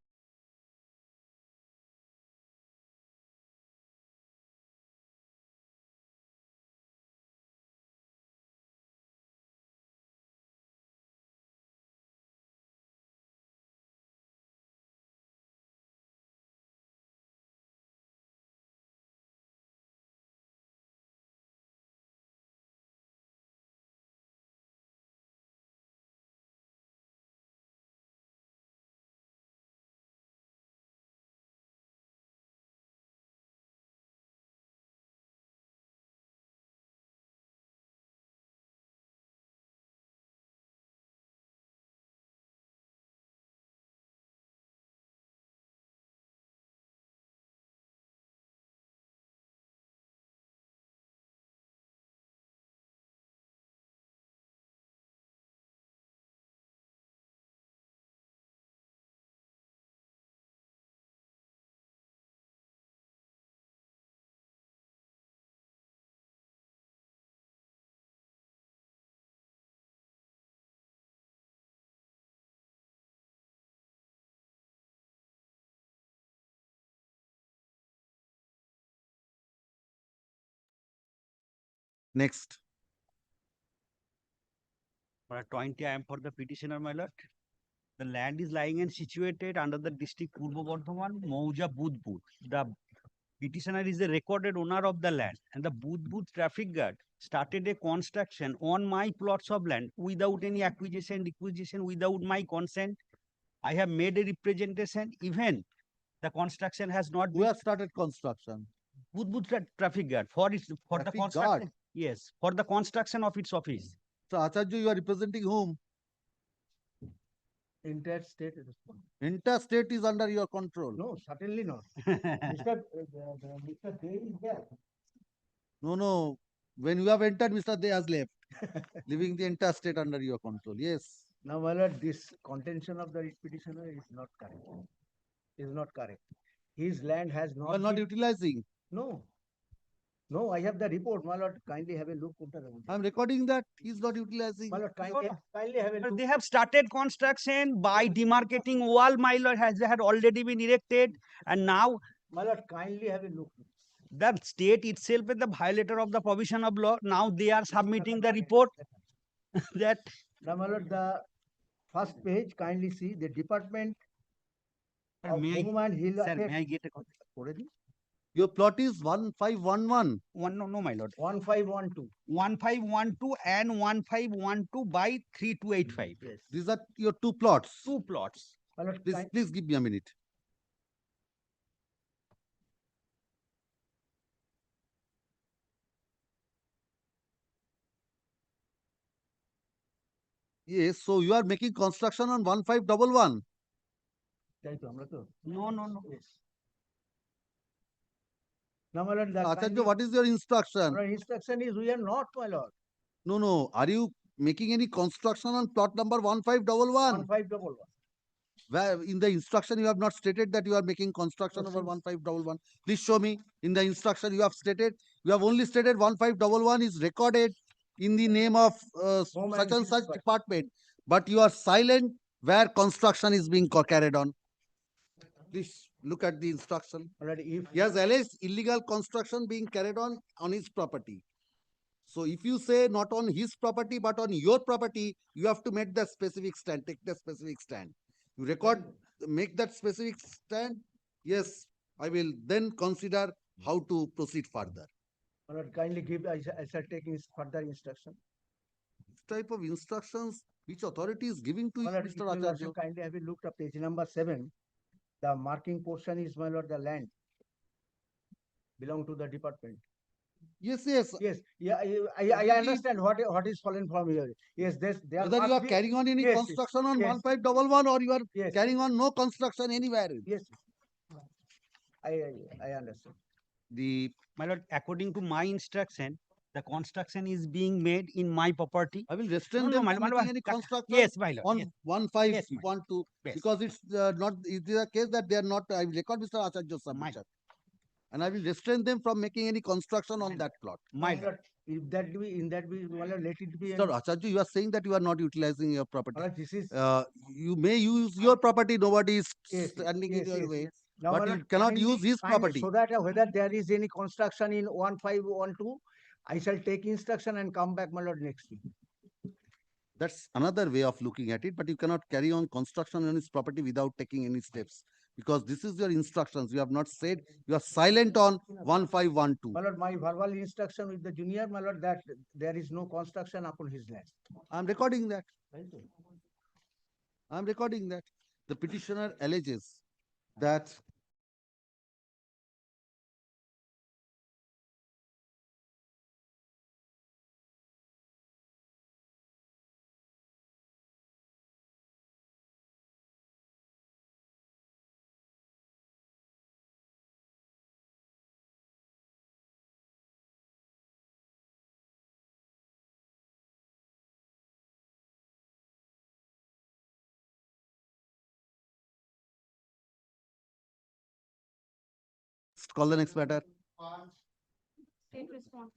Next. For 20, I am for the petitioner, my lord. The land is lying and situated under the district Purbo Bardhaman, Mauja Budbud. The petitioner is the recorded owner of the land, and the Budbud traffic guard started a construction on my plots of land without any acquisition, requisition, without my consent. I have made a representation. Even the construction has not Who been has started construction? Budbud traffic guard for its for the Traffic construction. guard? Yes, for the construction of its office. So Acharya, you are representing whom? Entire state. Interstate is under your control. No, certainly not. Mr. Mr. Day is there. No. When you have entered, Mr. Day has left, leaving the interstate under your control. Yes. Now, my lord, this contention of the petitioner is not correct. Is not correct. His land has not. You are not been- utilizing. No. No, I have the report, my lord. Kindly have a look. I'm recording that. He's not utilizing. My lord, kindly have a look. They have started construction by demarcating wall, my lord, had already been erected, and now My lord, kindly have a look. the state itself is the violator of the provision of law. Now they are submitting the report that Now, my lord, the first page, kindly see the Department of may I- Home and Hill sir, Affairs. may I get a copy? Your plot is 1511. No, my lord. 1512. 1512 and 1512 by 3285. Yes. These are your two plots. Two plots. My lord, Please give me a minute. Yes, so you are making construction on 1511. No. Now, my lord, that Acharya, what is your instruction? our instruction is we are not, my lord. No. Are you making any construction on plot number 1511? 1511. Where in the instruction you have not stated that you are making construction over 1511. Please show me. In the instruction you have stated, you have only stated 1511 is recorded in the name of Home such and and Hill such Department. department, but you are silent where construction is being carried on. Please look at the instruction. Already, if He has alleged illegal construction being carried on his property. So if you say not on his property but on your property, you have to make the specific stand, take the specific stand. You record, make that specific stand. Yes, I will then consider how to proceed further. my lord, kindly give, I shall take further instruction. This type of instructions, which authority is giving to you, My lord, if Mr. you will Acharya? also kindly have a look at page number 7. The marking portion is, my lord, the land belong to the department. Yes. Yes, yeah, I understand what is fallen from here. Yes, there Whether you must are be- carrying on any yes, construction on yes, 1511 or you are yes, carrying on no construction anywhere. Yes, I understand. My lord, according to my instruction, the construction is being made in my property. I will restrain No, them my from lord, making any construction yes, my lord. on Yes. 1512 Yes. because it's not, it is a case that they are not, I will record Mr. Acharya's submission. And I will restrain them from making any construction on that plot. My lord, if that be, in that be, my lord, let it be. Mr. Acharya, you are saying that you are not utilizing your property. My lord, this is. You may use your property, nobody is Yes, standing in your way. Now, But my you lord, cannot kindly- use his kindly, property. So that whether there is any construction in 1512, I shall take instruction and come back, my lord, next week. That's another way of looking at it, but you cannot carry on construction on his property without taking any steps. Because this is your instructions. You have not said, you are silent on 1512. My lord, my verbal instruction with the junior, my lord, that there is no construction upon his land. I'm recording that. I'm recording that. The petitioner alleges that call the next matter. State response.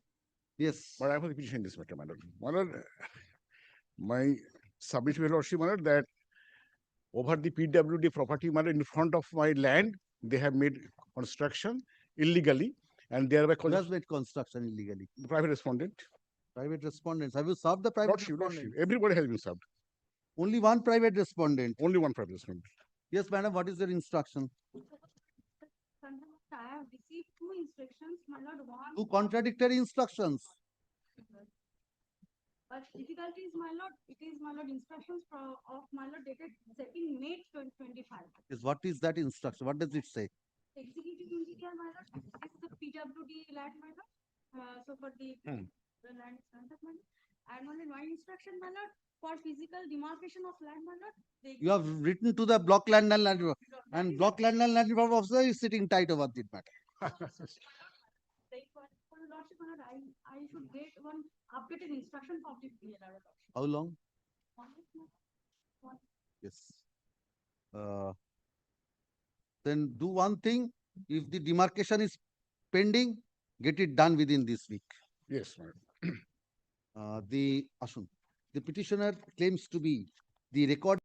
Yes. But I have a petition in this matter, my lord. My lord, my submission, your lordship, my lord, that over the PWD property, my lord, in front of my land, they have made construction illegally and thereby Who has made construction illegally? the private respondent. Private respondents. Have you served the private Lordship, respondents? everybody has been served. Only one private respondent. Only one private respondent. Yes, madam, what is your instruction? I have received two instructions, my lord. One, Two contradictory instructions. but difficulty is, my lord, it is, my lord, instructions of my lord dated 2nd May 2025. Is what is that instruction? What does it say? Executive engineer, my lord, this is the PWD land, my lord. So for the land is concept, my lord. And only one instruction, my lord, for physical demarcation of land, my lord. You have written to the block land and land reform, and block land and land reform officer is sitting tight over this matter. For the lordship, my lord, I should get one updated instruction from the PLR. How long? One. Yes. Then do one thing. If the demarcation is pending, get it done within this week. Yes, madam. The petitioner claims to be the record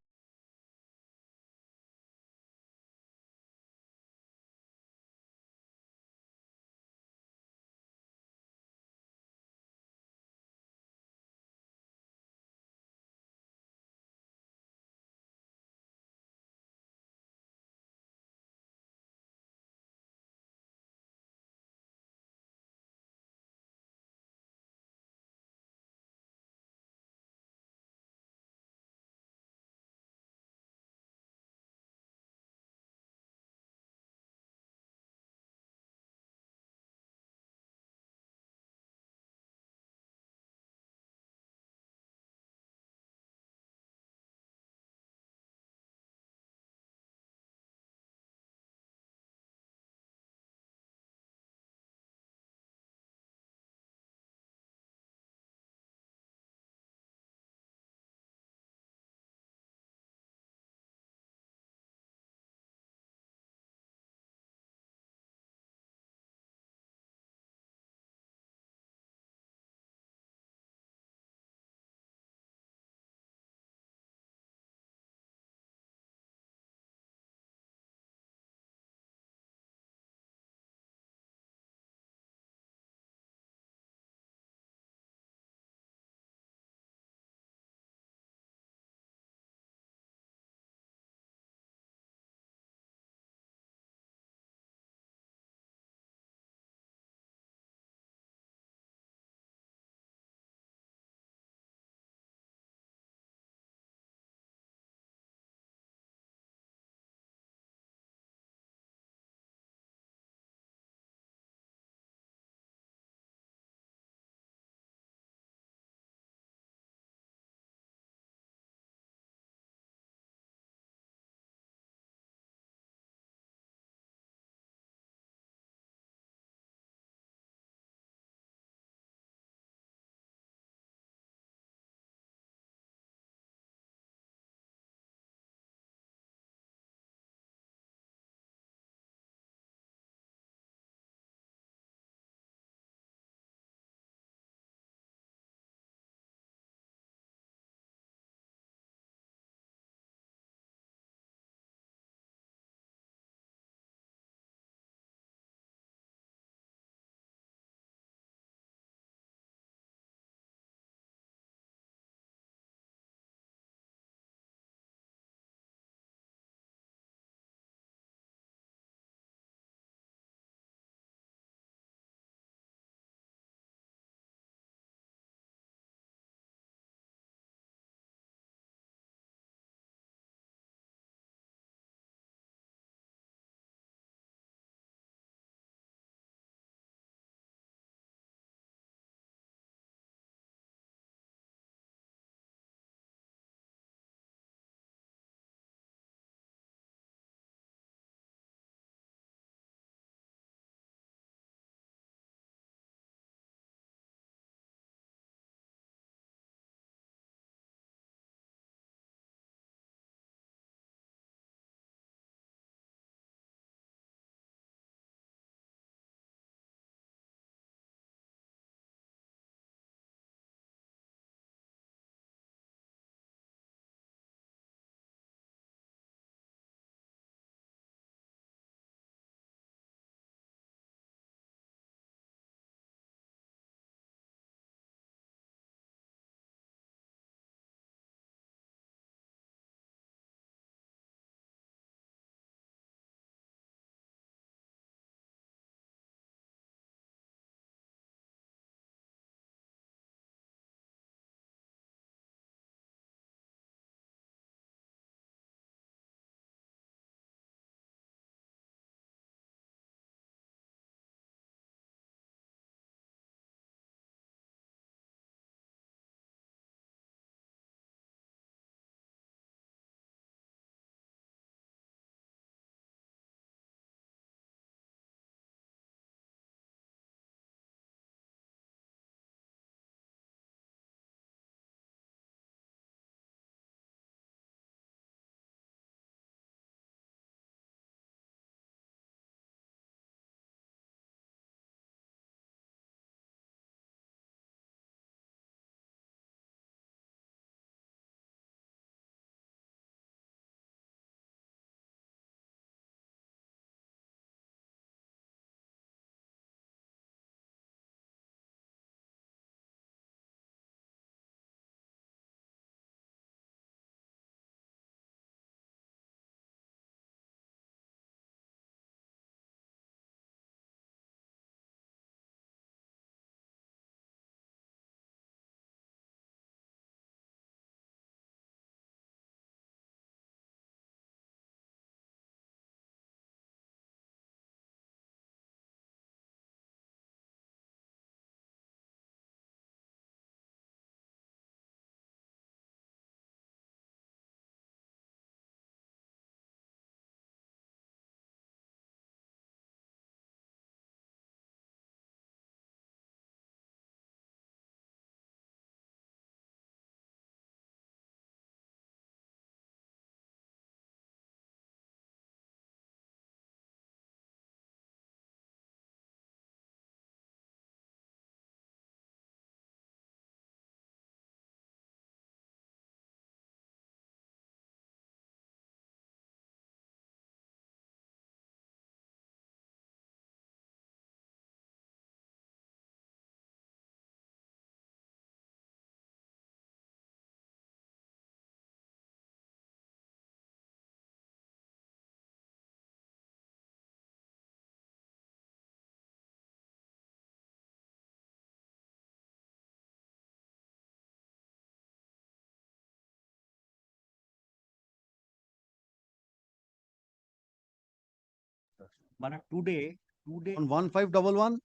But today, On 1511,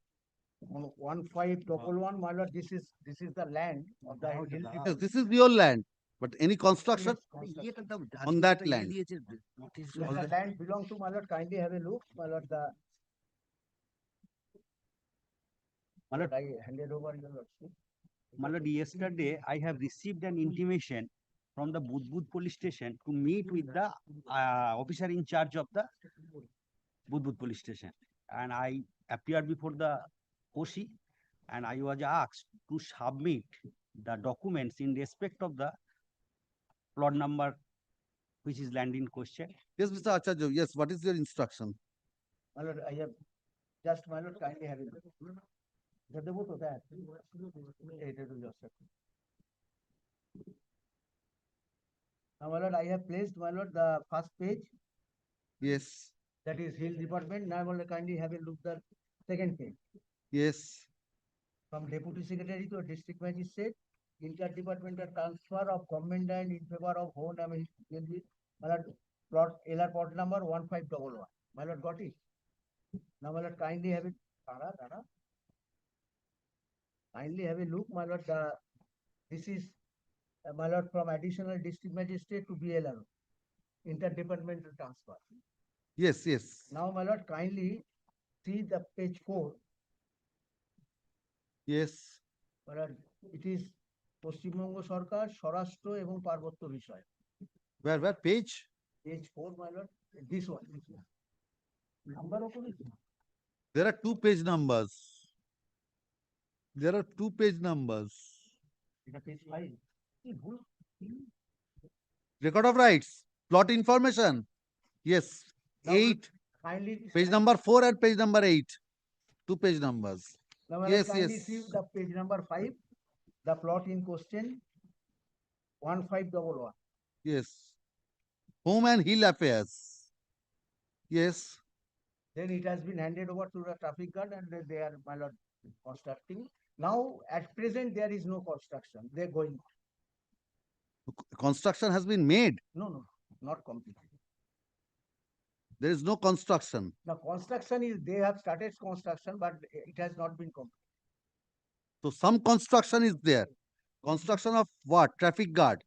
On 1511, my lord, this is the land of the hill. yes, this is your land, but any construction on that land. Yes, the land belong to my lord. Kindly have a look, my lord. My lord, I handed over your lordship. My lord, yesterday I have received an intimation from the Budbud police station to meet with the officer in charge of the Budbud police station. And I appeared before the OC and I was asked to submit the documents in respect of the plot number which is land in question. Yes, Mr. Acharya, yes, what is your instruction? My lord, I have just, my lord, kindly have a look. দেবো তো দেখ এইটা তো just now, my lord, I have placed, my lord, the first page. Yes. That is Hill Department. Now, my lord, kindly have a look the second page. Yes. From Deputy Secretary to District Magistrate, interdepartmental transfer of government land in favor of HON'BLE. My lord, LR plot number 1511. My lord, got it. Now, my lord, kindly have it. Kindly have a look, my lord. This is, my lord, from additional district magistrate to BLR, interdepartmental transfer. Yes, yes. Now, my lord, kindly see the page 4. Yes. My lord, it is Paschimbanga সরকার স্বরাষ্ট্র এবং পার্বত্য বিষয়. Where page? Page 4, my lord. This one. Number of There are 2 page numbers. There are 2 page numbers. Page 5. Record of rights, plot information. Yes, Now, 8. Kindly Page number 4 and page number 8. 2 page numbers. Now, my Yes, lord, kindly yes. see the page number 5, the plot in question 1511. Yes. Home and Hill Affairs. Yes. Then it has been handed over to the traffic guard and they are, my lord, constructing. Now, at present, there is no construction. They're going. Construction has been made. No, not completed. There is no construction. The construction is, they have started construction, but it has not been completed. So some construction is there. Construction of what? Traffic guard.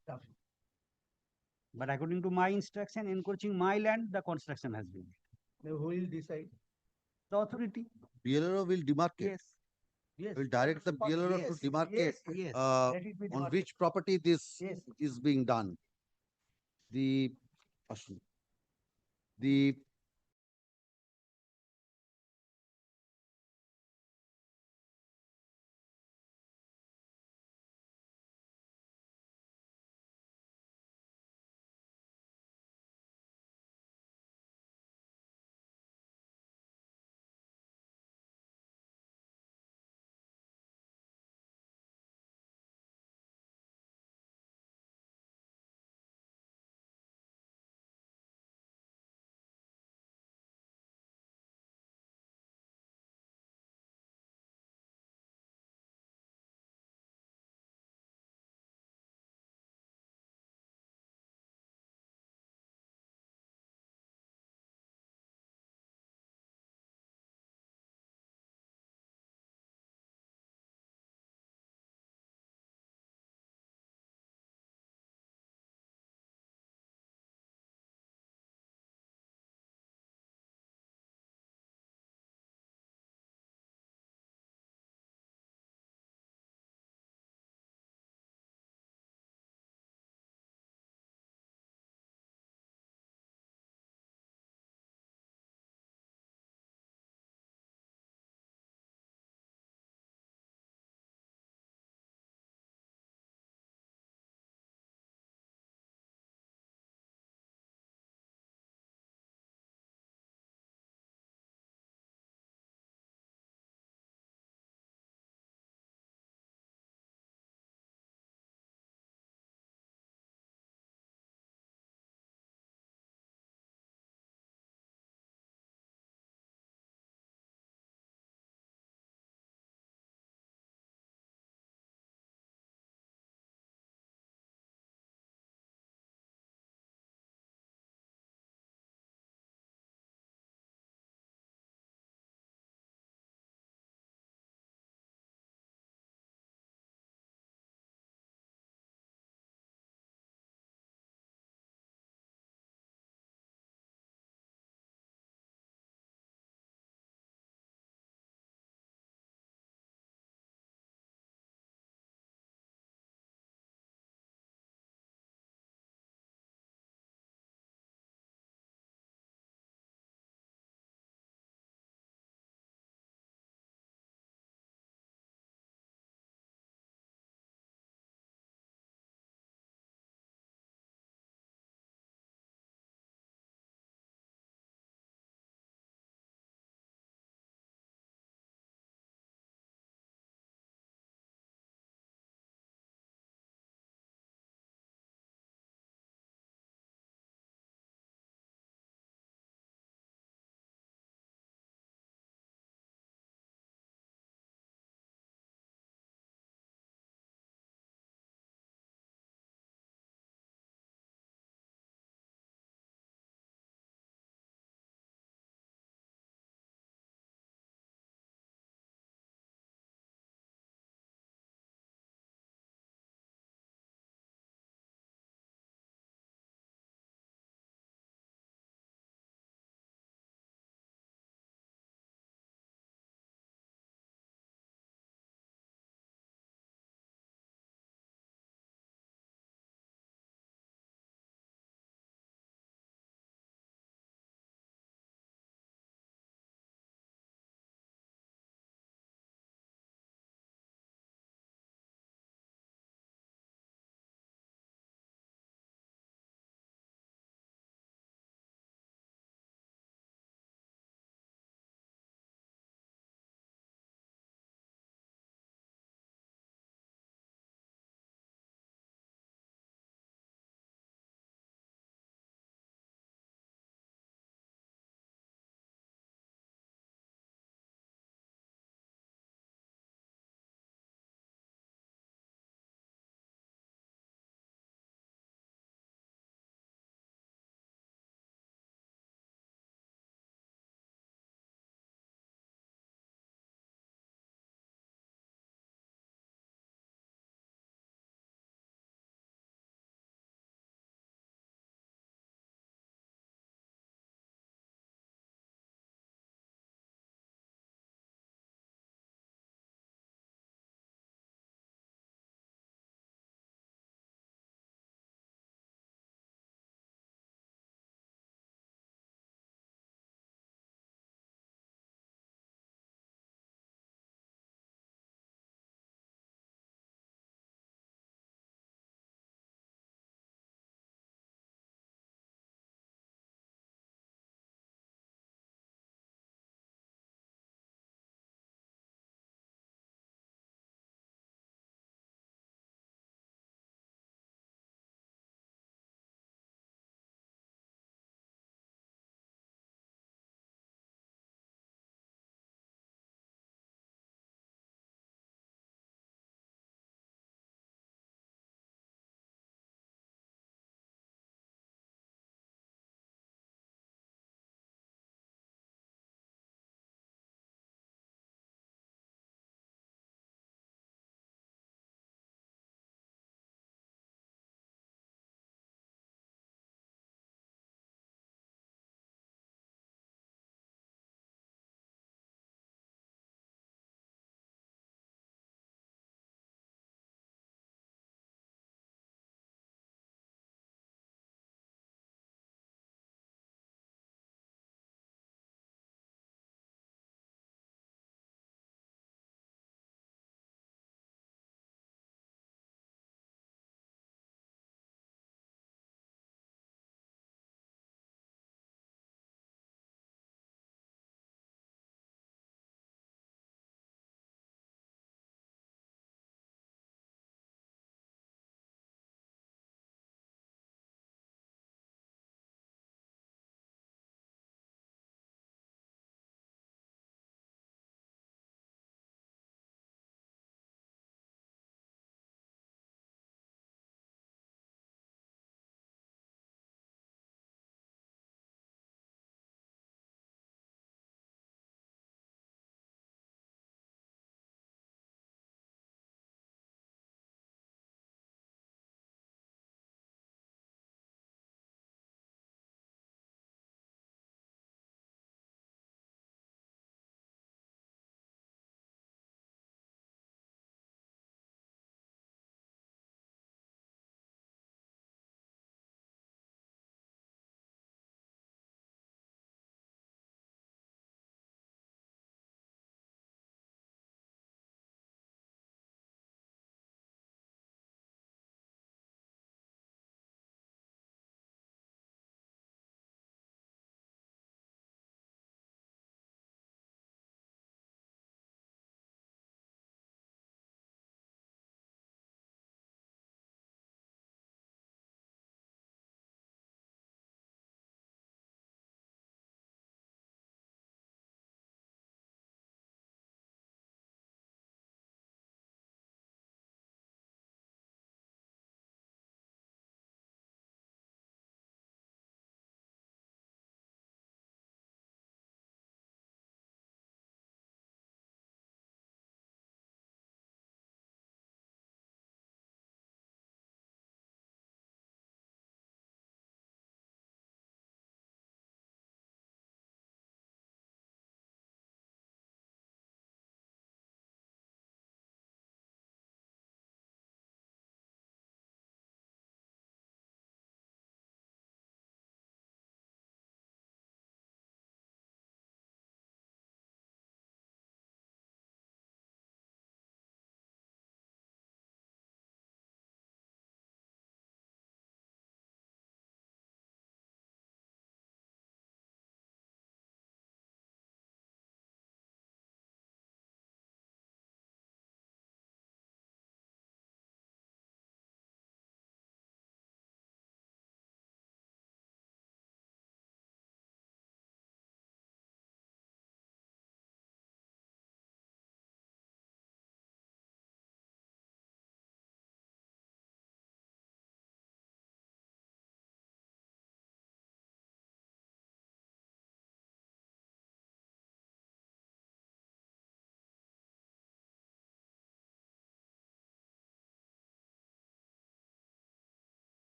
But according to my instruction, encroaching my land, the construction has been made. Now, who will decide? The authority. BLRO will demarcate. Yes. Yes. Will direct the BLRO to Yes, demarcate yes. Let it be on demarcated. which property this Yes. is being done. The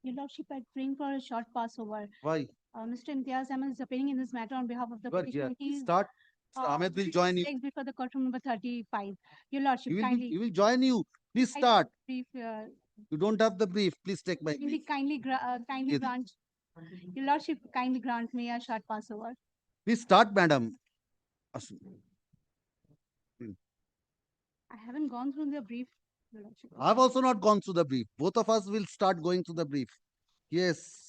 Your Lordship, I bring for a short passover. Why? Mr. Imtiaz Ahmed is appearing in this matter on behalf of the You are here. petitioner. He is, Start. Mr. Ahmed will join you. next before the courtroom number 35. Your Lordship, He kindly. will join you. Please I start. brief, You don't have the brief. Please take my kindly, brief. kindly Yes. grant. Your Lordship, kindly grant me a short passover. Please start, madam. I haven't gone through the brief. Your Lordship. I've also not gone through the brief. Both of us will start going through the brief. Yes.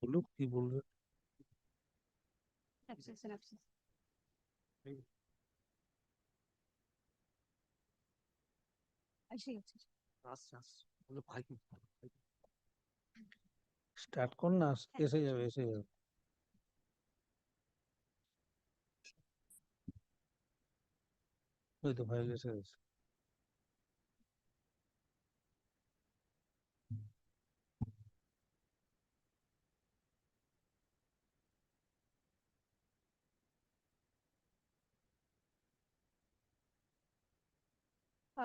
बोलो की बोल रहे Abscess and abscess. I see it. Start कौन ना कैसे जावे ऐसे जावे ওই তো ফাইল এসে গেছে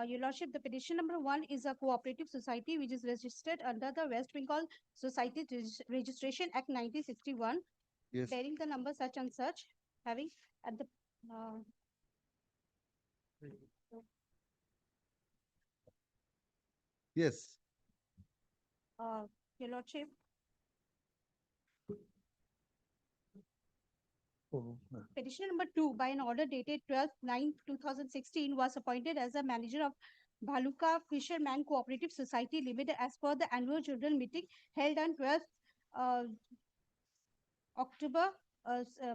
Your Lordship, the petition number 1 is a cooperative society which is registered under the West Bengal Society Registration Act 1961, Yes. bearing the number such and such, having at the Yes. Your Lordship, petition number 2 by an order dated 12/9/2016 was appointed as a manager of Bhaluka Fisherman Cooperative Society Limited as per the annual general meeting held on 12th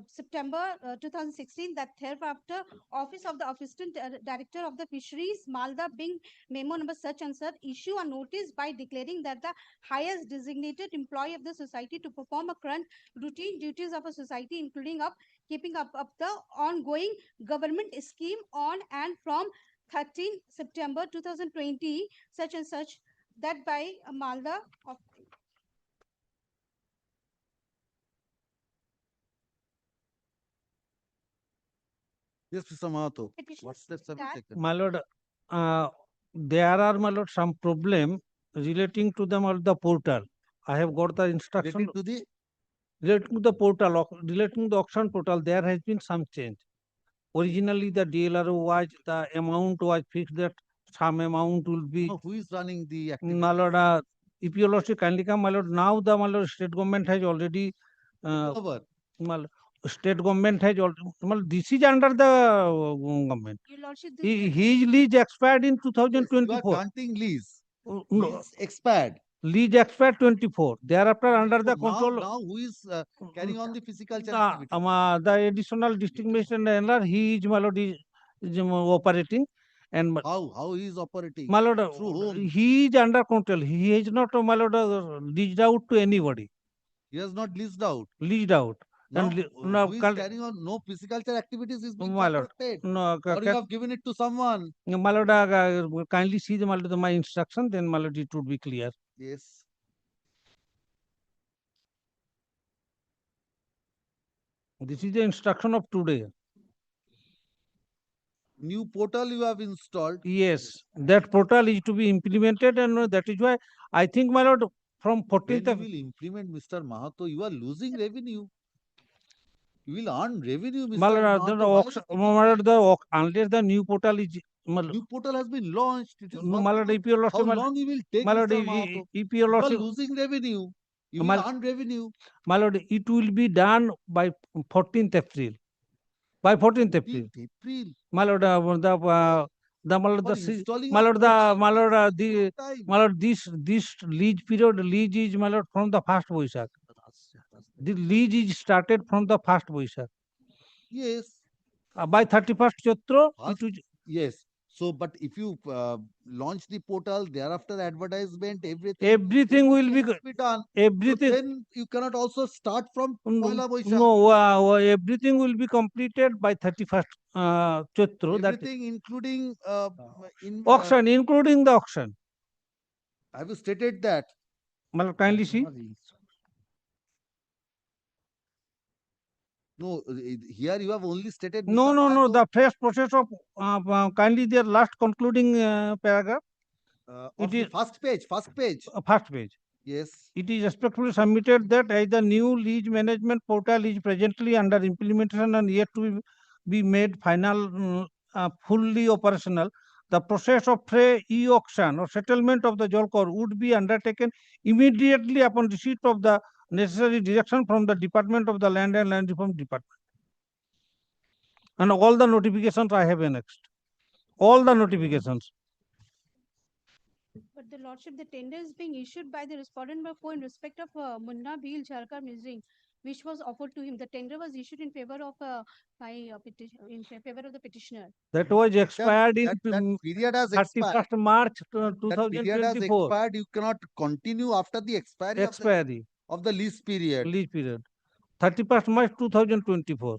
September 2016, that thereafter Office of the Assistant Director of the Fisheries, Malda, being memo number such and such, issue a notice by declaring that the highest designated employee of the society to perform a current routine duties of a society, including keeping up the ongoing government scheme on and from 13 September 2020, such and such, that by Malda of Yes, Mr. Mahato. petition What's the subject? my lord there are my lord some problem relating to the portal I have got the instruction Relating to the relating to the portal relating to the auction portal there has been some change originally the DLRO was the amount was fixed that some amount will be No, who is running the activity? my lord if you lordship kindly come my lord now the my lord state government has already Over. my lord, state government has already this is under the government Your Lordship, his lease expired in You are 2024 granting lease. no, Lease expired. lease expired 24 thereafter under the So control now who is carrying on the physical the, activity? the additional district magistrate handler he is my lord is operating and How he is operating? my lord Through whom? he is under control he is not my lord leased out to anybody He has not leased out. leased out Now, and who is carrying on no physical activities is being my lord conducted? no Or you have given it to someone? my lord kindly see the my lord my instruction then my lord it would be clear Yes. this is the instruction of today New portal you have installed. yes that portal is to be implemented and that is why I think my lord from When 14th you of will implement, Mr. Mahato, you are losing revenue. You will earn revenue, Mr. my lord the Mahato. auction my lord unless the new portal is New portal has been launched. It is my lord if you How lordship long you will take, my lord Mr. Mahato? if you You are lordship losing revenue. You my will earn revenue. my lord it will be done by 14th April by 14th April 14th April. my lord the my lord For the installing my a lord the portal, my lord it takes time. my lord this lease period lease is my lord from the first Boishak the lease is started from the first Boishak Yes. by 31st Chaitra it First, was yes. So, but if you launch the portal, thereafter advertisement, everything will be has to be done. everything So then you cannot also start from Poila Boishakh. no everything will be completed by 31st Chaitra that Everything including auction including the auction I have stated that. my lord kindly see No, here you have only stated. No, Mr. no, no, Mahato, the fresh process of, kindly their last concluding paragraph. of the first page, First page. Yes. It is respectfully submitted that as the new lease management portal is presently under implementation and yet to be made fully operational, the process of e-auction or settlement of the Jolkor would be undertaken immediately upon receipt of the necessary direction from the Department of the Land and Land Reform Department. And all the notifications I have annexed. All the notifications. But the lordship, the tender is being issued by the respondent in respect of Munna Bhil Jharkar Musing, which was offered to him. The tender was issued in favor of in favor of the petitioner. That was expired in That period has 31st March That period has 2024. expired. You cannot continue after the expiry of the lease period. Lease period. 31st March 2024.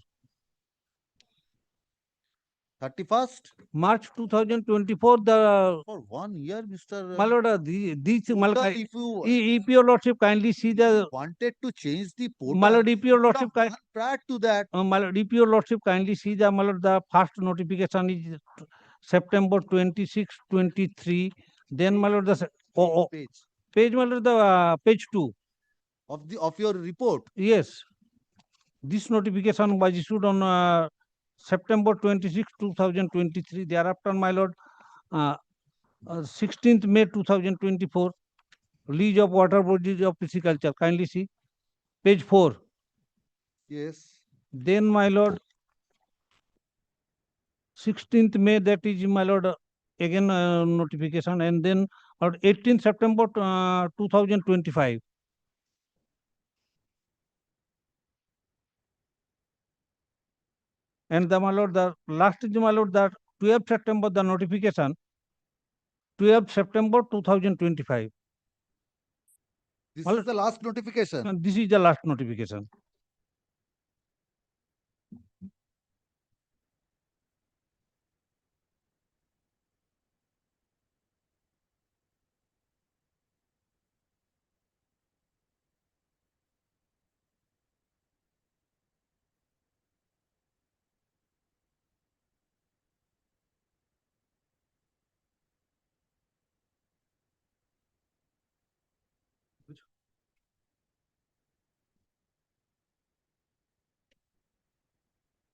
31st March 2024, the for 1 year, Mr. my lord, these my lord, If you if your lordship kindly see the wanted to change the portal, my lord, if your you could lordship have done prior to that. my lord, if your lordship kindly see the my lord, the first notification is September 26, 23. Then my lord, the page my lord, the page 2 of your report. Yes, this notification was issued on September 26, 2023. Thereafter, my lord, 16th May 2024, lease of water bodies of pisciculture. Kindly see page 4. Yes. Then, my lord, 16th May, that is, my lord, again notification, and then 18th September 2025. And the my lord, the last is my lord, the 12th September, the notification, 12th September 2025. This is the last notification. This is the last notification.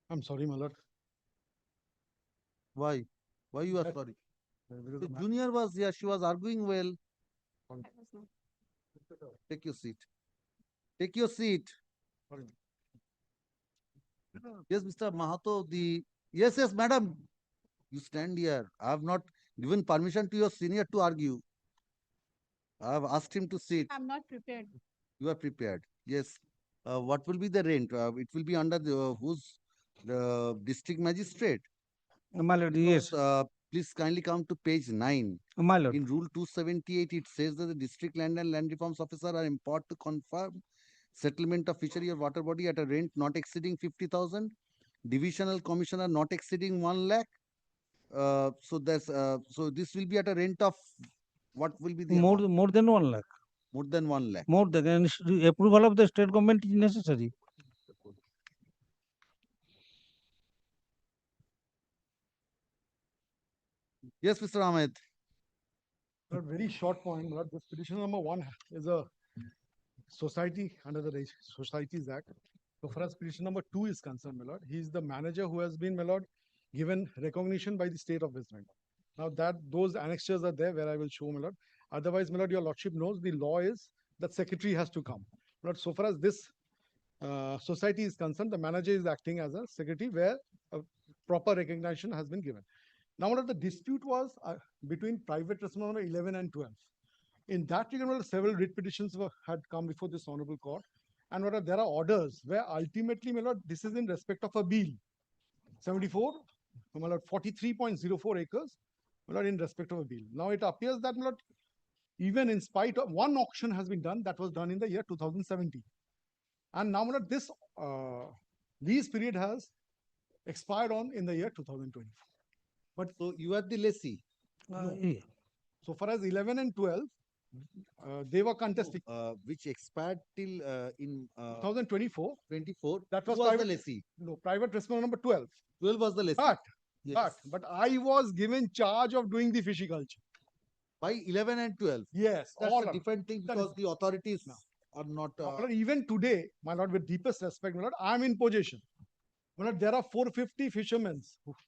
I'm sorry, my lord. Why? Why you are sorry? The junior was here. She was arguing well. Take your seat. Take your seat. Yes, Mr. Mahato. Yes, madam. You stand here. I have not given permission to your senior to argue. I have asked him to sit. I'm not prepared. You are prepared. Yes. What will be the rent? It will be under whose district magistrate? My lord, yes. Please kindly come to page 9. My lord. In Rule 278, it says that the district land and land reforms officer are empowered to confirm settlement of fishery or water body at a rent not exceeding 50,000. Divisional commissioner not exceeding 1 lakh. So this will be at a rent of what will be the more amount? than 1 lakh. More than 1 lakh. More than approval of the state government is necessary. Yes, Mr. Ahmed. A very short point, but this petition number 1 is a society under the Societies Act. So far as petition number 2 is concerned, my lord, he is the manager who has been, my lord, given recognition by the state of West Bengal. Now that those annexures are there where I will show, my lord. Otherwise, my lord, your lordship knows the law is that secretary has to come. But so far as this society is concerned, the manager is acting as a secretary where a proper recognition has been given. Now, what the dispute was between private respondent number 11 and 12. In that regard, several writ petitions had come before this honorable court, and there are orders where ultimately, my lord, this is in respect of a bill, 74, my lord, 43.04 acres, my lord, in respect of a bill. Now it appears that, my lord, even in spite of one auction has been done, that was done in the year 2017, and now, my lord, this lease period has expired in the year 2024. But so you are the lessee. No. So far as 11 and 12, They were contesting. Which expired till in 2024. 24. That Who was the private. lessee? No, private respondent number 12. 12 was the lessee. But I was given charge of doing the fishiculture. By 11 and 12. Yes, That's all a of different thing that because is- the authorities are not. My lord, even today, my lord, with deepest respect, my lord, I am in possession. My lord, there are 450 fishermen.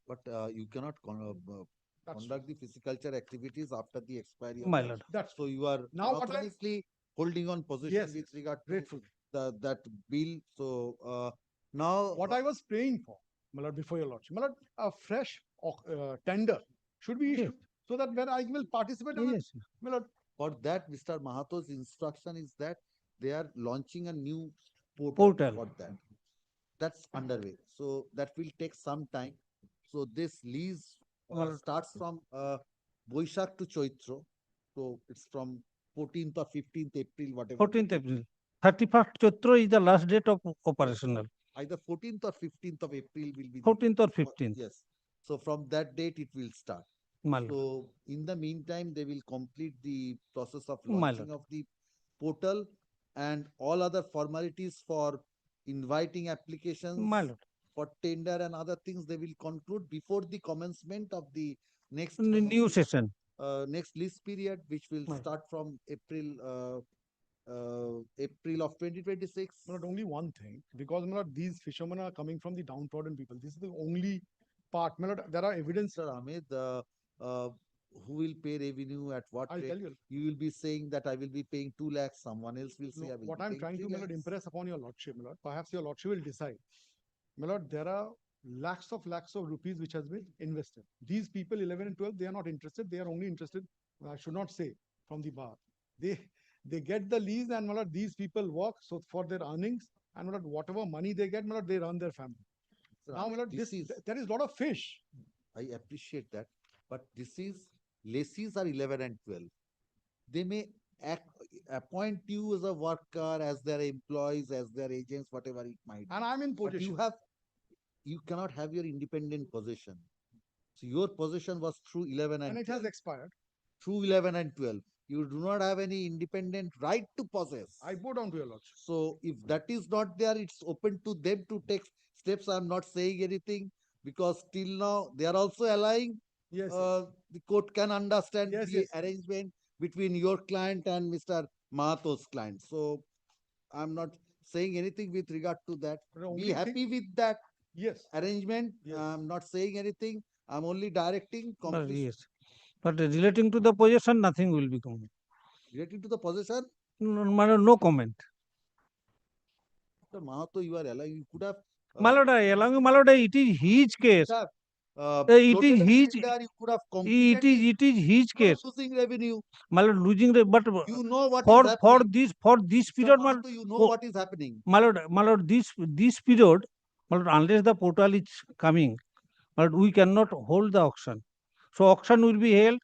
But you cannot conduct the pisciculture activities after the expiry of My that. lord. That's So you are Now what I- automatically holding on position Yes, with regard to grateful. that bill. So now What I was praying for, my lord, before your lordship, my lord, a fresh tender should be issued so that when I will participate, Yes. my lord, for that, Mr. Mahato's instruction is that they are launching a new Portal. for that. That's underway. So that will take some time. So this lease starts from Boishak to Choitro. So it's from 14th or 15th April, whatever. 14th April. 31st Chaitra is the last date of operational. Either 14th or 15th of April will be. 14th or 15th. Yes. So from that date, it will start. My lord. So in the meantime, they will complete the process of My launching of the portal and all other formalities for inviting applications My lord. for tender and other things they will conclude before the commencement of the next New session. next lease period, which will My- start from April of 2026. Not only one thing, because my lord, these fishermen are coming from the downtrodden people. This is the only part. My lord, there are evidence. Sir Ahmed, who will pay revenue at what I'll rate? tell you. You will be saying that I will be paying 2 lakhs. Someone else will say No, I will what be I'm paying trying 3 to, my lord, lakhs. impress upon your lordship, my lord. Perhaps your lordship will decide. My lord, there are lakhs of rupees which has been invested. These people, 11 and 12, they are not interested. They are only interested, I should not say, from the bar. They get the lease and my lord, these people work so for their earnings and my lord, whatever money they get, my lord, they run their family. Sir, Now, my lord, this is there is a lot of fish. I appreciate that, but this is lessees are 11 and 12. They may appoint you as a worker, as their employees, as their agents, whatever it might be. And I'm in But possession. you cannot have your independent possession. So your possession was through 11 and And it 12. has expired. Through 11 and 12. You do not have any independent right to possess. I bow down to your lordship. So if that is not there, it's open to them to take steps. I'm not saying anything because till now they are also allowing. Yes. The court can understand Yes, the yes. arrangement between your client and Mr. Mahato's client. So I'm not saying anything with regard to that. The only Be happy thing- with that Yes. arrangement. Yes. I'm not saying anything. I'm only directing completion. Yes. But relating to the possession, nothing will be comment. Relating to the possession, No comment. Mr. Mahato, you are allowing. You could have. My lord, allowing my lord, it is his case. Have, It floated is a his. tender, you could have It completed is his you are case. losing revenue. My lord, losing but You know what for is happening. for this Mr. period, my Mahato, you know oh, what is happening. my lord, this period, my lord, unless the portal is coming, my lord, we cannot hold the auction. So auction will be held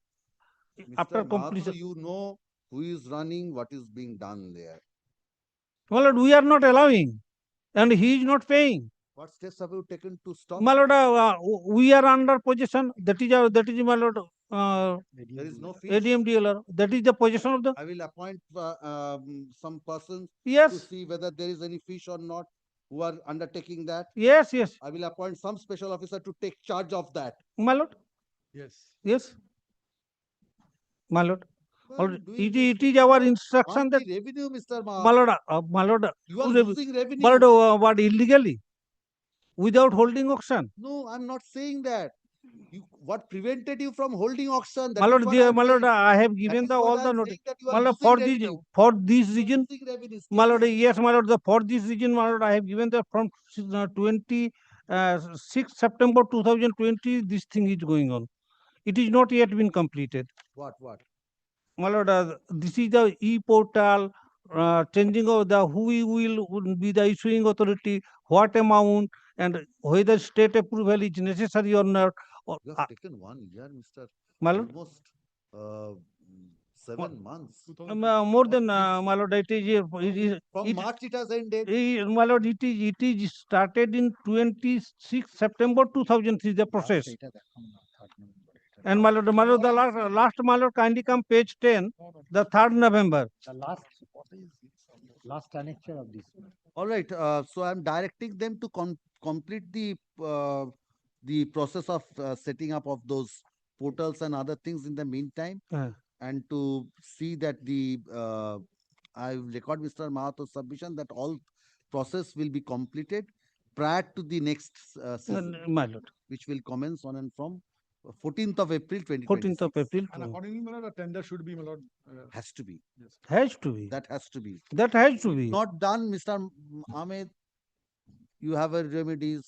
after Mr. Mahato, completion. you know who is running, what is being done there. My lord, we are not allowing, and he is not paying. What steps have you taken to stop? My lord, we are under possession. That is my lord. There is no fee. ADM dealer. That is the possession of the. I will appoint some persons to Yes. see whether there is any fish or not who are undertaking that. Yes, yes. I will appoint some special officer to take charge of that. My lord. Yes. Yes. My lord. Well, Lord, doing it is our instruction want that the revenue, Mr. my lord, You are who losing revenue. my lord, what illegally without holding auction. No, I'm not saying that. What prevented you from holding auction? That My is lord, what I'm my lord, saying. I have That given is the what all the I'm notice. saying that you are My lord, losing for revenue. this reason, Losing revenue. my lord, yes, my lord, for this reason, my lord, I have given the from 6 September 2020. This thing is going on. It is not yet been completed. What? My lord, this is the e-portal, changing of the who will be the issuing authority, what amount, and whether state approval is necessary or not. You have taken 1 year, Mr. My lord, Almost 7 months. more than my lord, it is From March it has ended. my lord, it is started in 26 September 2003. The process. And my lord, the last my lord, kindly come page 10, the 3rd November. The last annexure of this. All right, so I'm directing them to complete the process of setting up of those portals and other things in the meantime, and to see that I record Mr. Mahato's submission that all process will be completed prior to the next session, My lord. which will commence on and from 14th of April 2026. 14th of April. And accordingly, my lord, a tender should be, my lord. Has to be. Yes. Has to be. That has to be. That has to If be. not done, Mr. Ahmed, you have a remedies.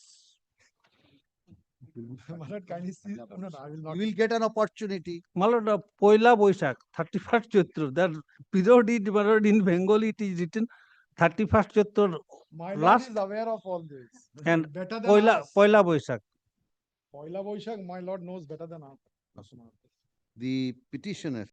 My lord, kindly see. No, I will not. You will get an opportunity. My lord, Poila Boishak, 31st Chaitra, that period in, my lord, in Bengali it is written 31st Chaitra My lord last is aware of all this. and Better than Poila us. Boishak. Poila Boishak, my lord knows better than us. The petitioner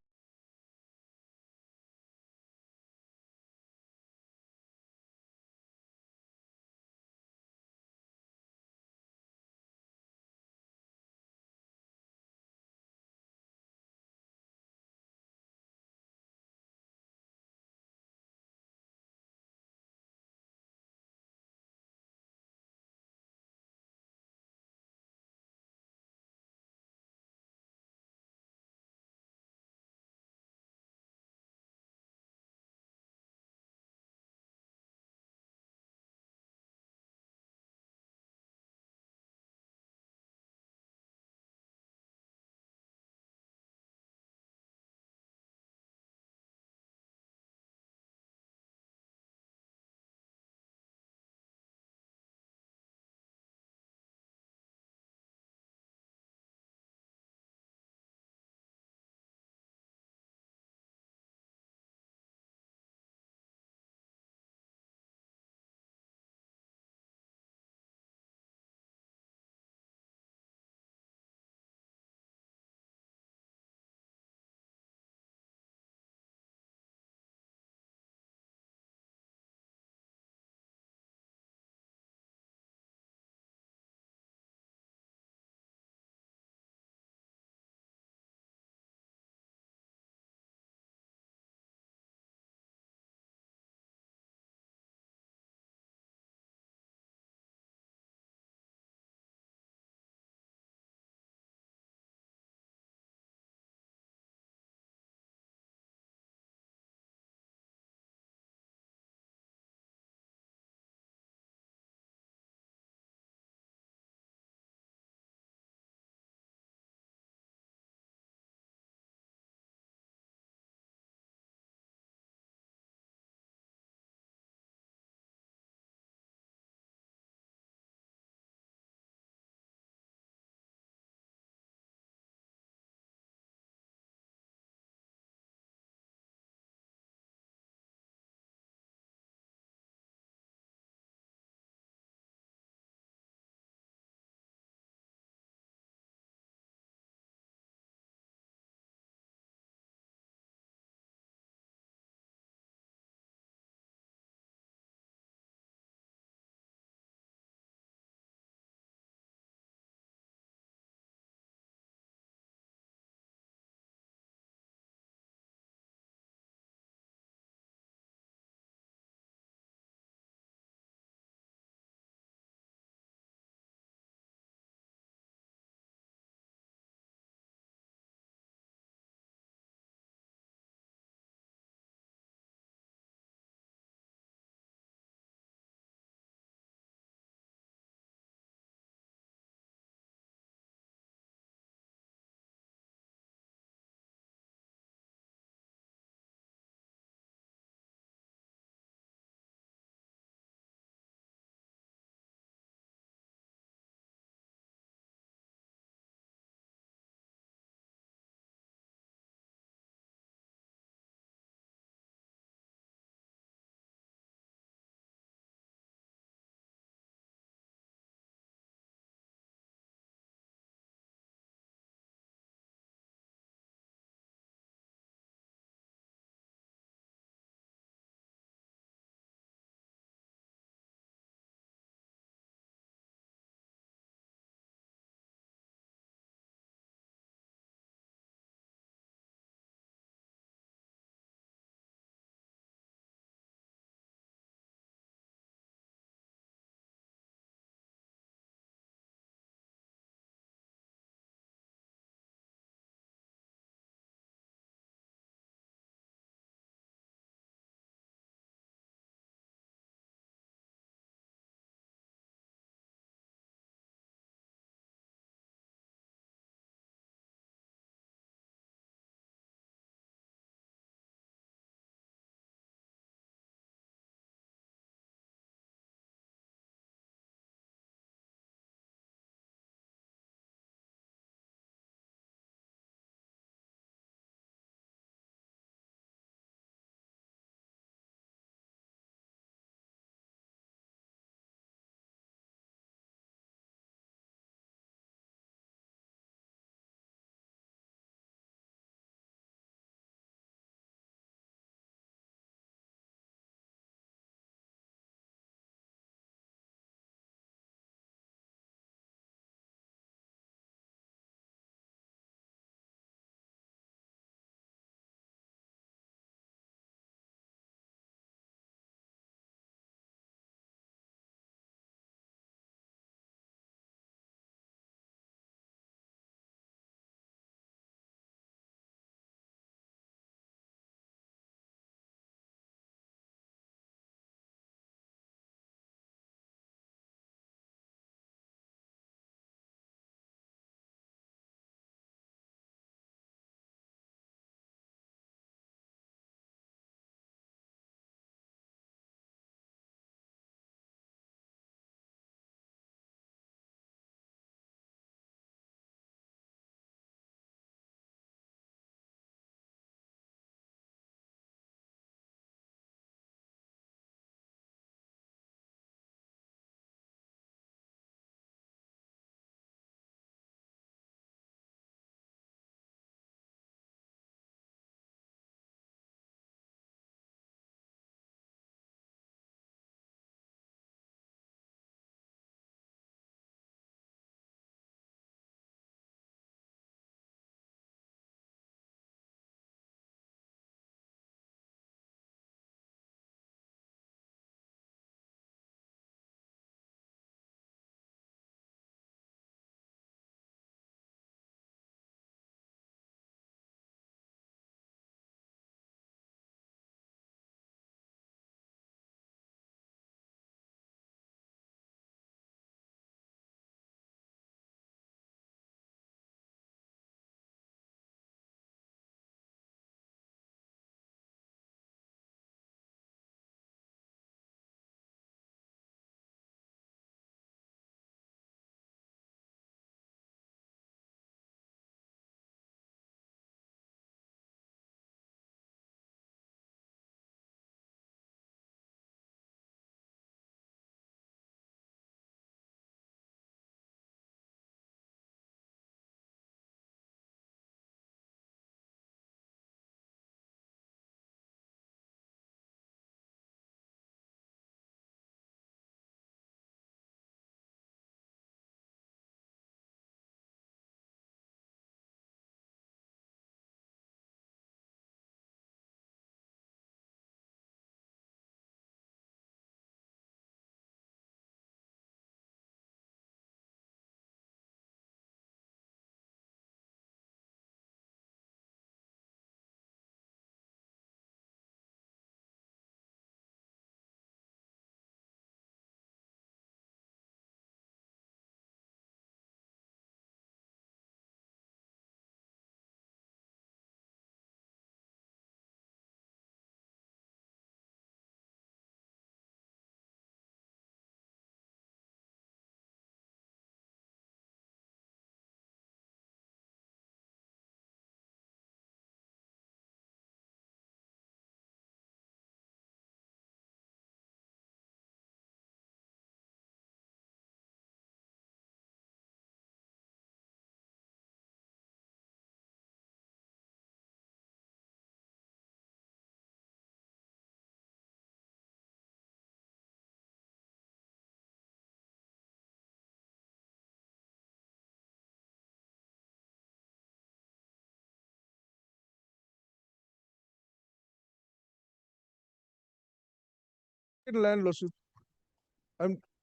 Land, Lordship.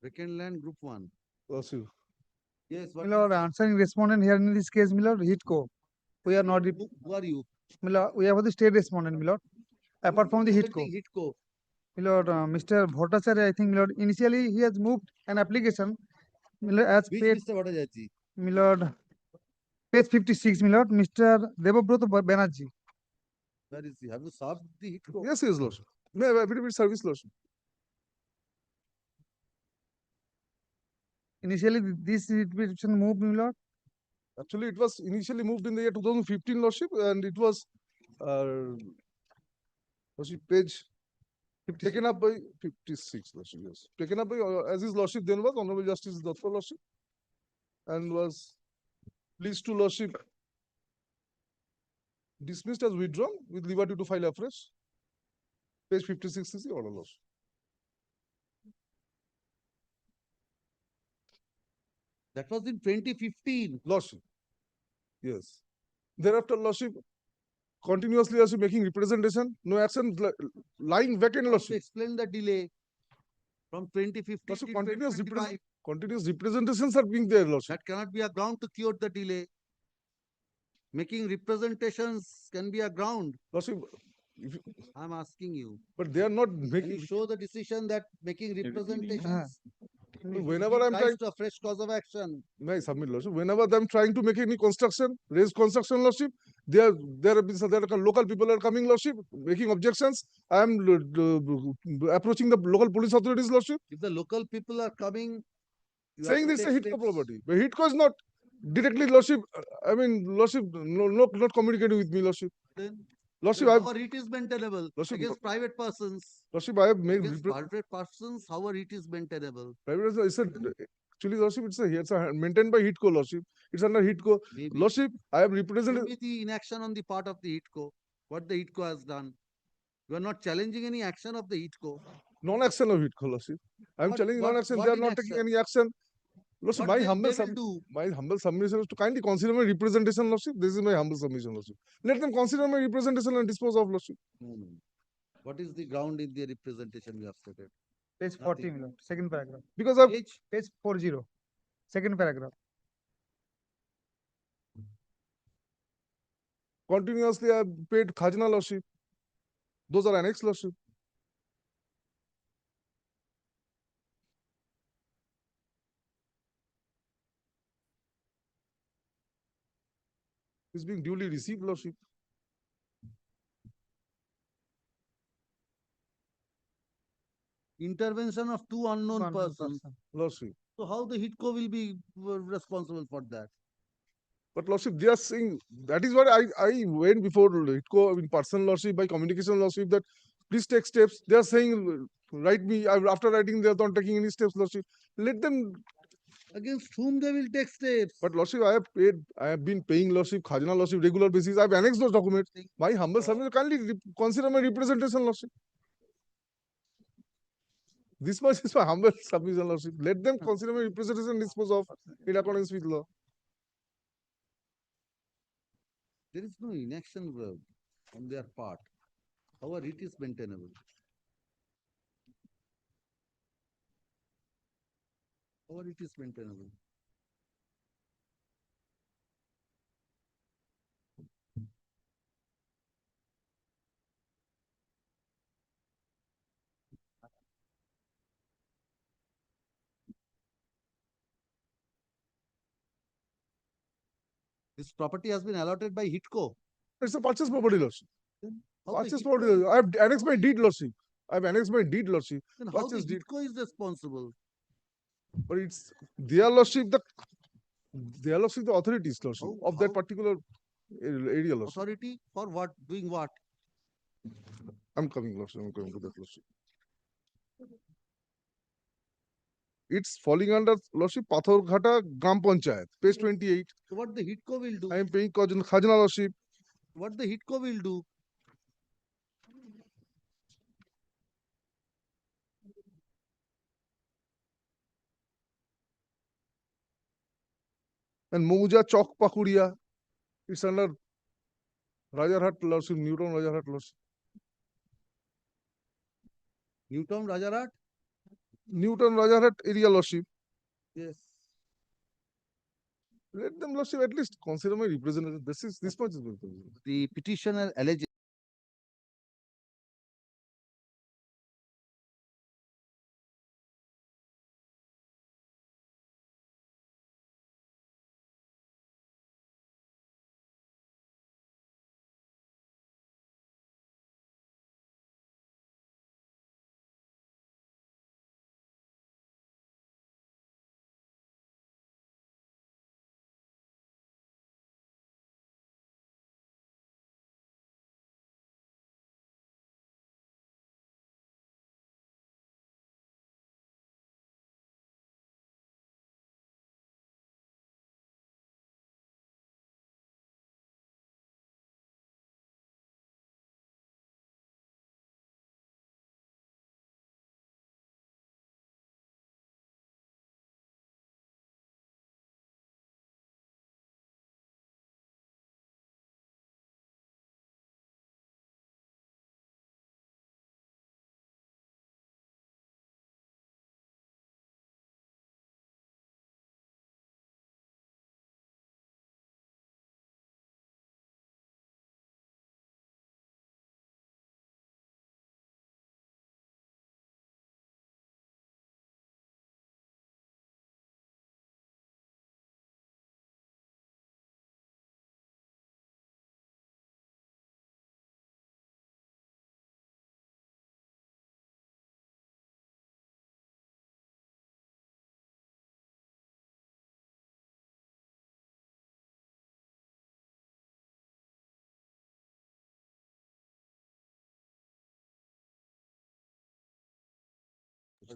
Vacant land, group 1. Lordship. Yes, what My lord, answering respondent here in this case, my lord, HITCO. We are not, who are you? my lord, we have the state respondent, my lord. Apart from the HITCO. HITCO. My lord, Mr. Bhattacharya, I think, my lord, initially he has moved an application, my lord, as Which paid, Mr. Bhattacharya? my lord, page 56, my lord, Mr. Debabrata Banerjee. Where is he? Have you served the HITCO? Yes, yes, Lordship. No, affidavit service, Lordship. Initially, this petition moved, my lord. Actually, it was initially moved in the year 2015, Lordship, and it was Lordship, page taken up by 56, Lordship, yes. Taken up by, as his Lordship then was, Honorable Justice Datta, Lordship, and was pleased to Lordship dismissed as withdrawn with liberty to file afresh. Page 56 is the order, Lordship. That was in 2015. Lordship. Yes. Thereafter, Lordship, continuously Lordship making representation, no action, lying vacant, Lordship. Explain the delay from 2015 Lordship, to continuous 2025. continuous representations are being there, Lordship. That cannot be a ground to cure the delay. Making representations can be a ground. Lordship, I'm asking you. but they are not Can making. you show the decision that making representations Whenever I'm trying to a fresh cause of action? May submit, Lordship. Whenever I'm trying to make any construction, raise construction, Lordship, there are local people are coming, Lordship, making objections. I am approaching the local police authorities, Lordship. If the local people are coming, saying this is a HITCO property. But HITCO is not directly, Lordship. I mean, Lordship, not communicating with me, Lordship. Then Lordship, how it is maintainable Lordship, against private persons? Lordship, I have made against private persons. How it is maintainable? private. Actually, Lordship, it's a maintained by HITCO, Lordship. It's under HITCO. Maybe. Lordship, I have represented. Maybe the inaction on the part of the HITCO. What the HITCO has done. You are not challenging any action of the HITCO. Non-action of HITCO, Lordship. I am challenging non-action. They are not taking any action. Lordship, my humble submission is to kindly consider my representation, Lordship. This is my humble submission, Lordship. Let them consider my representation and dispose of, Lordship. What is the ground in the representation you have stated? Page 40, my lord, second paragraph. Because of page 40, second paragraph. Continuously, I have paid Khajna, Lordship. Those are annexed, Lordship. Is being duly received, Lordship. Intervention of two unknown persons. Lordship. So how the HITCO will be responsible for that? But Lordship, they are saying, that is what I went before HITCO in person, Lordship, by communication, Lordship, that please take steps. They are saying, write me. After writing, they are not taking any steps, Lordship. Let them. Against whom they will take steps? But Lordship, I have been paying Lordship, Khajna, Lordship, regular basis. I have annexed those documents. My humble submission, kindly consider my representation, Lordship. This much is my humble submission, Lordship. Let them consider my representation and dispose of in accordance with law. There is no inaction on their part. However, it is maintainable. However, it is maintainable. This property has been allotted by HITCO. It's a purchase property, Lordship. How Purchase the property. I have annexed my deed, Lordship. I have annexed my deed, Lordship. Then how the Purchase deed. HITCO is responsible? But it's their Lordship, the authorities, Lordship, of that particular area, Lordship. Authority for what? Doing what? I'm coming, Lordship. I'm coming to that, Lordship. It's falling under Lordship Pathorghata Gram Panchayat, page 28. So what the HITCO will do? I am paying Khajna, Lordship. What the HITCO will do? And Mouja Chowk Pakuria, it's under Rajarhat, Lordship, Newton Rajarhat, Lordship. Newton Rajarat? Newton Rajarat area lordship. Yes. Let them lordship at least consider my representative. This much is going to be. The petitioner alleges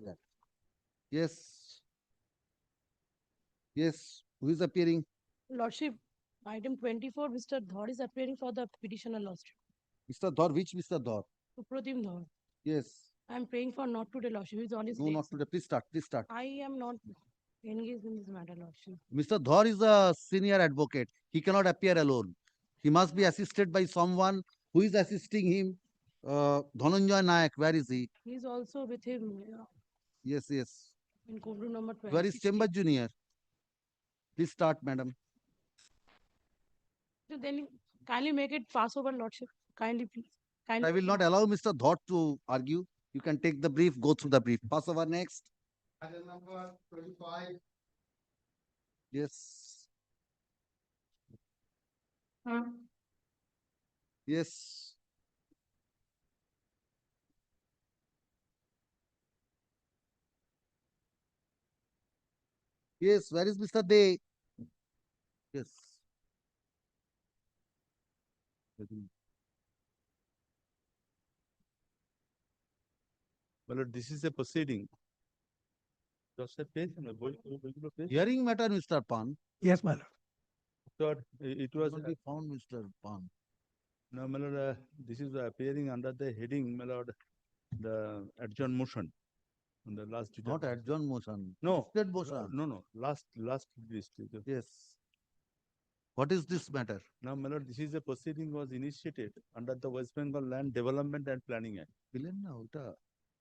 that. Yes. Yes. Who is appearing? Lordship, item 24, Mr. Dhar is appearing for the petitioner Lordship. Mr. Dhar, which Mr. Dhar? Supratim Dhar. Yes. I am praying for not today, Lordship. He is on his No, legs. not today. Please start. Please start. I am not engaged in this matter, Lordship. Mr. Dhar is a senior advocate. He cannot appear alone. He must be assisted by someone. Who is assisting him? Dhananjay Nayak. Where is he? He is also with him Yes, yes. in court room number 12. Where is Chamber Junior? Please start, madam. So then kindly make it pass over, Lordship. Kindly, please. Kindly. I will not allow Mr. Dhar to argue. You can take the brief, go through the brief. Pass over next. Item number 25. Yes. Yes. Yes, where is Mr. Day? Yes. Well, this is a proceeding. Hearing matter, Mr. Pan. Yes, my lord. Sir, it was Not be found, Mr. Pan. no, my lord, this is appearing under the heading, my lord, the adjourn motion. On the last detail. Not adjourn motion. No, State motion. no, last list. Yes. What is this matter? Now, my lord, this is a proceeding was initiated under the West Bengal Land Development and Planning Act. দিলেন না ওটা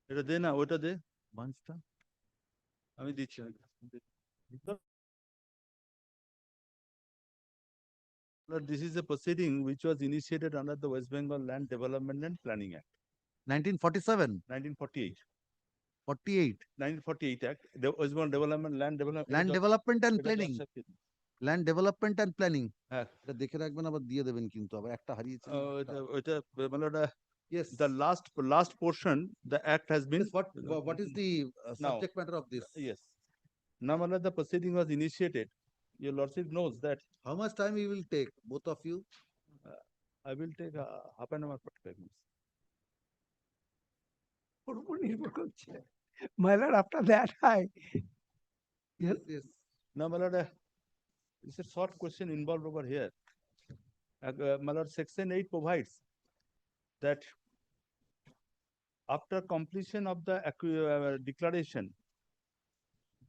এটা দে না, ওটা দে। বাঞ্চটা আমি দিচ্ছি। Lord, this is a proceeding which was initiated under the West Bengal Land Development and Planning Act. 1947. 1948. 48. 1948 Act, the West Bengal Development, Land Development. Land Development and Planning. Land Development and Planning. হ্যাঁ। এটা দেখে রাখবেন আবার দিয়ে দেবেন কিন্তু আবার একটা হারিয়েছেন। Yes. The last portion, the act has been. Yes, what is the subject matter of this? Yes. Now, my lord, the proceeding was initiated. Your lordship knows that. How much time you will take, both of you? I will take half an hour, 45 minutes. My lord, after that, Yes, yes. Now, my lord, it's a short question involved over here. My lord, Section 8 provides that after completion of the declaration,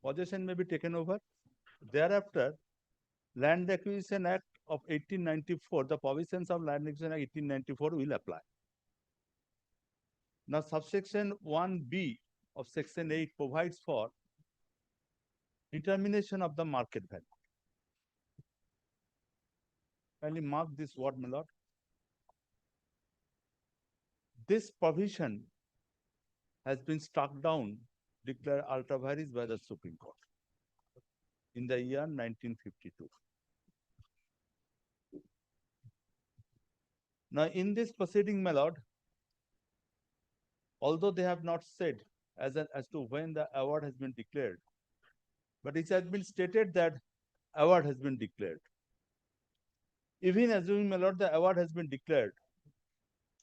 possession may be taken over. Thereafter, Land Acquisition Act of 1894, the provisions of Land Acquisition Act 1894 will apply. Now subsection 1B of section 8 provides for determination of the market value. Kindly mark this word, my lord. This provision has been struck down, declared ultra vires by the Supreme Court in the year 1952. Now, in this proceeding, my lord, although they have not said as to when the award has been declared, but it has been stated that award has been declared. Even assuming, my lord, the award has been declared,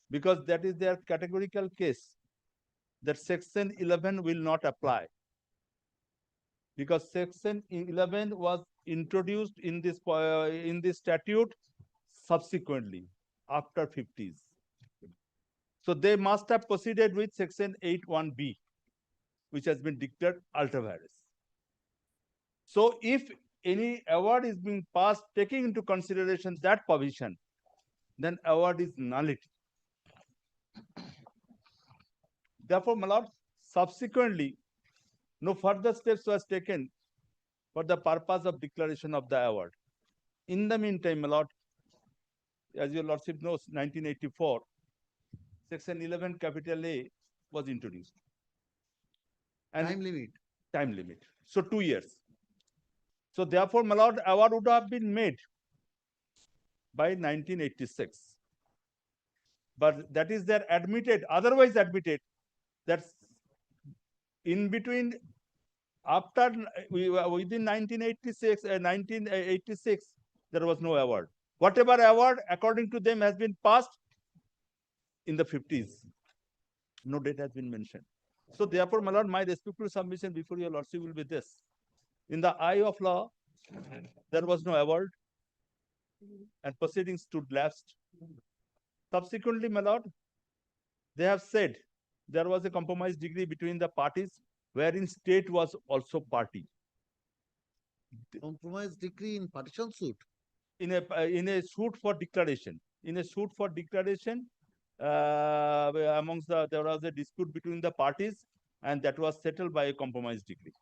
because that is their categorical case, that section 11 will not apply, because section 11 was introduced in this statute subsequently after 50s. So they must have proceeded with section 8(1)(b), which has been declared ultra vires. So if any award is being passed taking into consideration that provision, then award is nullity. Therefore, my lord, subsequently, no further steps was taken for the purpose of declaration of the award. In the meantime, my lord, as your lordship knows, 1984, section 11 capital A was introduced. And time limit. So 2 years. So therefore, my lord, award would have been made by 1986. But that is their admitted, otherwise admitted, that in between, after within 1986, there was no award. Whatever award, according to them, has been passed in the 50s. No date has been mentioned. So therefore, my lord, my respectful submission before your lordship will be this. In the eye of law, there was no award, and proceedings stood lapsed. Subsequently, my lord, they have said there was a compromise degree between the parties, wherein state was also party. Compromise decree in partition suit? In a suit for declaration. In a suit for declaration, there was a dispute between the parties, and that was settled by a compromise decree.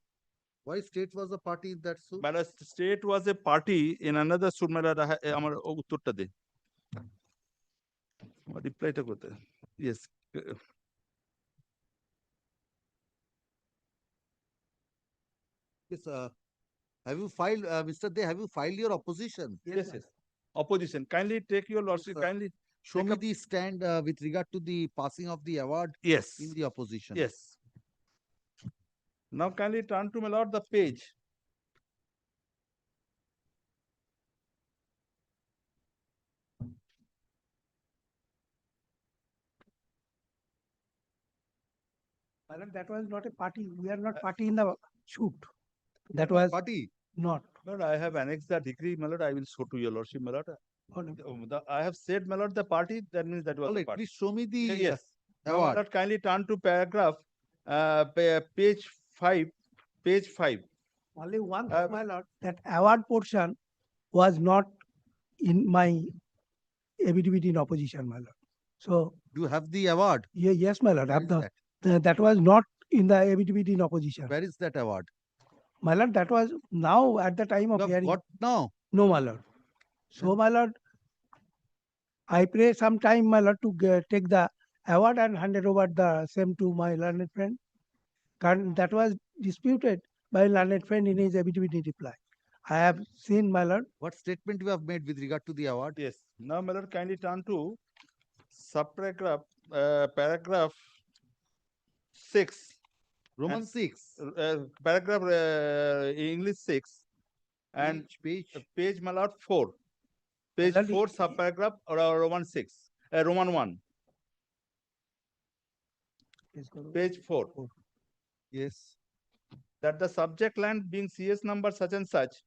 Why state was a party in that suit? But state was a party in another suit. আমার উত্তরটা দে রিপ্লাইটা কোথায়? Yes. Yes, have you filed, Mr. De, have you filed your opposition? Yes. Opposition. Kindly take your lordship. Kindly show me the stand with regard to the passing of the award. Yes. In the opposition. Yes. Now kindly turn to my lord the page. Madam, that was not a party. We are not party in the shoot. That was party. Not. Lord, I have annexed the decree, my lord. I will show to your lordship, my lord. I have said, my lord, the party. That means that was the party. Please show me the Yes. Now, my award. lord, kindly turn to paragraph, page 5. Page 5. Only one thing, my lord, that award portion was not in my ABDBT in opposition, my lord. So you have the award? Yes, my lord. I have that was not in the ABDBT in opposition. Where is that award? My lord, that was now at the time of hearing. What now? No, my lord. So, my lord, I pray some time, my lord, to take the award and hand it over the same to my learned friend. That was disputed by learned friend in his ABDBT reply. I have seen, my lord. What statement you have made with regard to the award? Yes. Now, my lord, kindly turn to subparagraph, paragraph 6. Roman 6. Paragraph English 6. And page, my lord, 4. Page 4, subparagraph Roman 6. Roman 1. Page 4. Yes. That the subject land being CS number such and such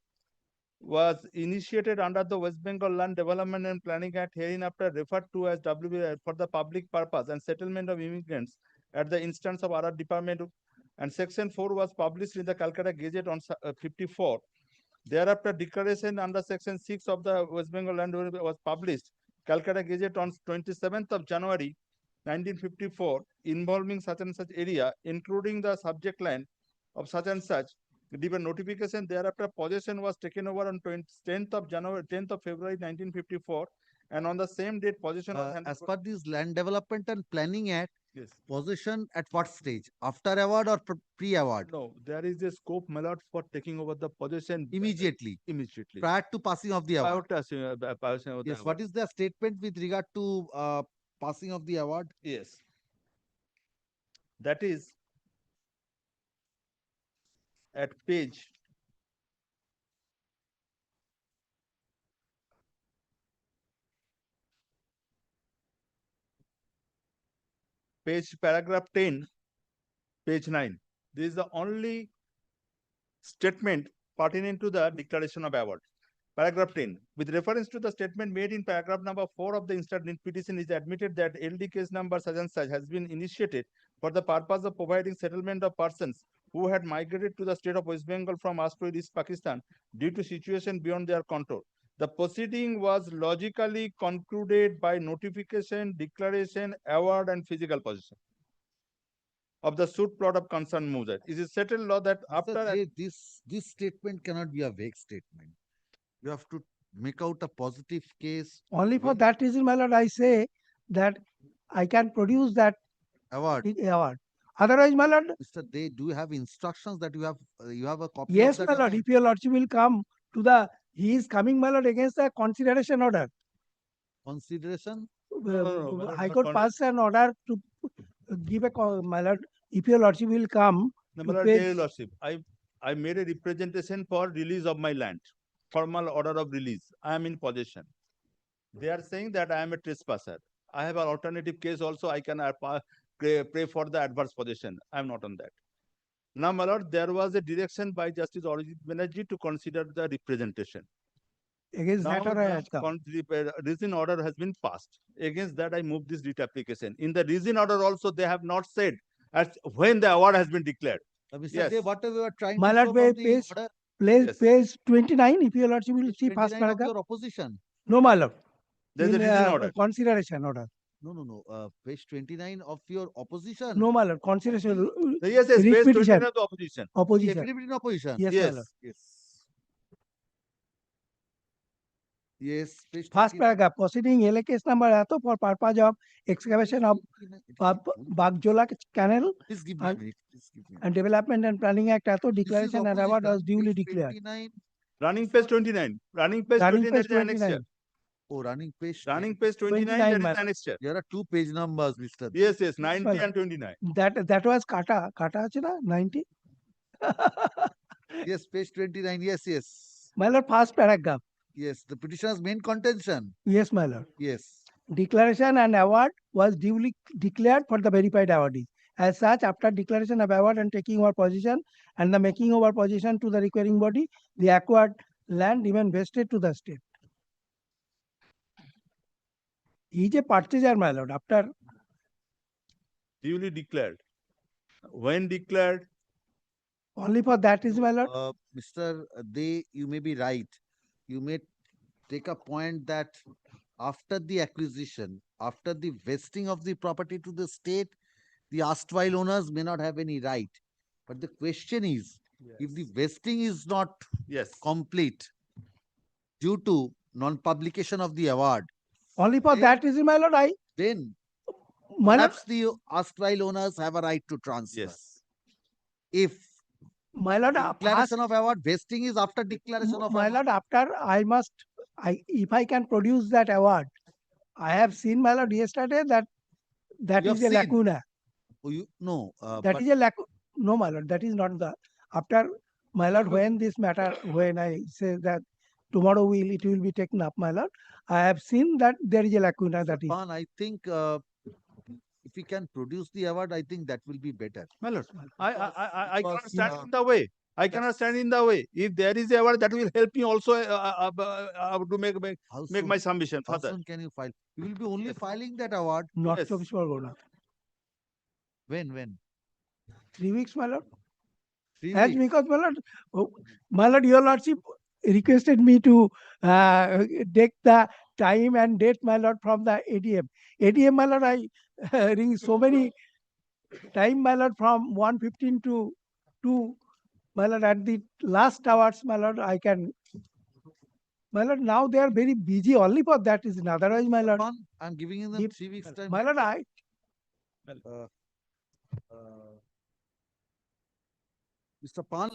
was initiated under the West Bengal Land Development and Planning Act, hereinafter referred to as WBI, for the public purpose and settlement of immigrants at the instance of our department. And section 4 was published in the Calcutta Gazette on 54. Thereafter, declaration under section 6 of the West Bengal Land Development was published, Calcutta Gazette, on 27th of January 1954 involving such and such area, including the subject line of such and such, given notification thereafter possession was taken over on 10th of February 1954, and on the same date possession was handed As over. per this Land Development and Planning Act, Yes. possession at what stage? After award or pre-award? No, there is a scope, my lord, for taking over the possession Immediately, immediately. prior to passing of the award. Prior to passing of the Yes, award. what is the statement with regard to passing of the award? Yes. That is at page paragraph 10, page 9. This is the only statement pertaining to the declaration of award. Paragraph 10. With reference to the statement made in paragraph number 4 of the instructed petition, is admitted that LD case number such and such has been initiated for the purpose of providing settlement of persons who had migrated to the state of West Bengal from asteroid East Pakistan due to situation beyond their control. The proceeding was logically concluded by notification, declaration, award, and physical possession of the suit plot of concerned Muzad. It is settled law that after This statement cannot be a vague statement. You have to make out a positive case. Only for that reason, my lord, I say that I can produce that award. Award. Otherwise, my lord, Mr. They do have instructions that you have a copy yes, of my that lord, award? if your lordship will come to the, he is coming, my lord, against the consideration order. Consideration? High Court passed an order to give a, my lord, if your lordship will come No, to my lord, pay- dear lordship, I made a representation for release of my land, formal order of release. I am in possession. They are saying that I am a trespasser. I have an alternative case also. I can pray for the adverse possession. I am not on that. Now, my lord, there was a direction by Justice Arijit Banerjee to consider the representation. against Now, that order I have come. the reason order has been passed. Against that, I moved this writ application. In the reason order also, they have not said as when the award has been declared. Mr. Yes. They, whatever you are trying My to lord, show from the page, order, page 29, if your lordship will see first 29 of paragraph. your opposition. No, my lord. There's a In, reason order. consideration order. No. Page 29 of your opposition. No, my lord, consideration. Yes, writ page 29 petition. of the opposition. Opposition. Affidavit in opposition. Yes, my lord. Yes, page First paragraph, proceeding LA case number ato for purpose of excavation of Bagjola Canal Please give me a and, minute. Please give me a and Development and Planning Act ato declaration and award was duly declared. 29. Running page 29. Running page Running 29 page is the annexure. 29. Oh, running page. Running page 29, 29, that is ma'am. annexure. There are two page numbers, Mr. Yes, my 90 lord. and 29. That was kata ache na 90. Yes, page 29. Yes. My lord, first paragraph. Yes, the petitioner's main contention. Yes, my lord. Yes. Declaration and award was duly declared for the verified awardee. As such, after declaration of award and taking over position and the making over position to the requiring body, the acquired land remain vested to the state. He is a purchaser, my lord. After Duly declared. When declared? only for that is, my lord. Mr. You may be right. You may take a point that after the acquisition, after the vesting of the property to the state, the erstwhile owners may not have any right. But the question is, if the vesting is not complete due to non-publication of the award, Only for that reason, my lord, then my lord, perhaps the erstwhile owners have a right to transfer. Yes. If my lord, declaration of award vesting is after declaration of my award. lord, after if I can produce that award, I have seen, my lord, yesterday that You is have a seen? lacuna. No. That is a lacuna. No, my lord, that is not the. After, my lord, when this matter, when I say that tomorrow it will be taken up, my lord, I have seen that there is a lacuna that is. Pan, I think if we can produce the award, I think that will be better. My lord, I cannot because, stand in the way. I cannot stand in the way. If there is a award, that will help me also to make my submission How further. soon can you file? You will be only filing that award. Not Yes. 24 Pargana. When? 3 weeks, my lord. 3 As weeks. because, my lord, your lordship requested me to take the time and date, my lord, from the ADM. ADM, my lord, ring so many time, my lord, from 1:15 to 2, my lord, at the last hours, my lord, I can, my lord, now they are very busy only for that reason. Otherwise, my lord, I'm giving you them if- 3 weeks time. my lord, I, Mr. Pan,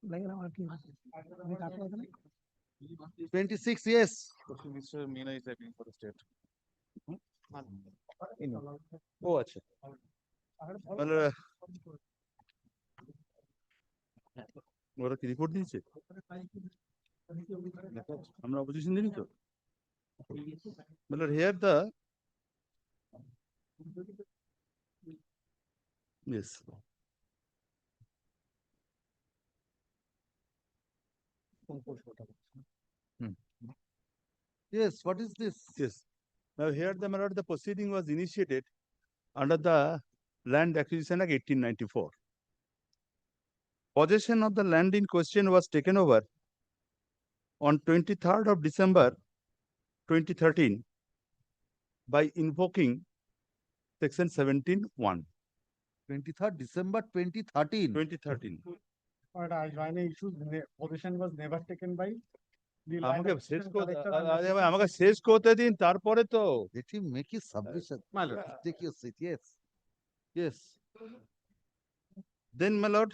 like, 26, yes. Mr. Meena is appealing for the state. ও আচ্ছা তাহলে ওরা কি report দিয়েছে আমরা opposition দিই তো মানে here the yes Yes, what is this? Yes. Now here the matter the proceeding was initiated under the Land Acquisition Act 1894. Possession of the land in question was taken over on 23rd of December 2013 by invoking section 17(1). 23rd December 2013. 2013. But I join issues, possession was never taken by the land আমাকে শেষ acquisition করতে collector under আরে ভাই আমাকে শেষ করতে দিন তারপরে তো Let him make his submission. My lord. Take your seat, yes. Yes. Then, my lord,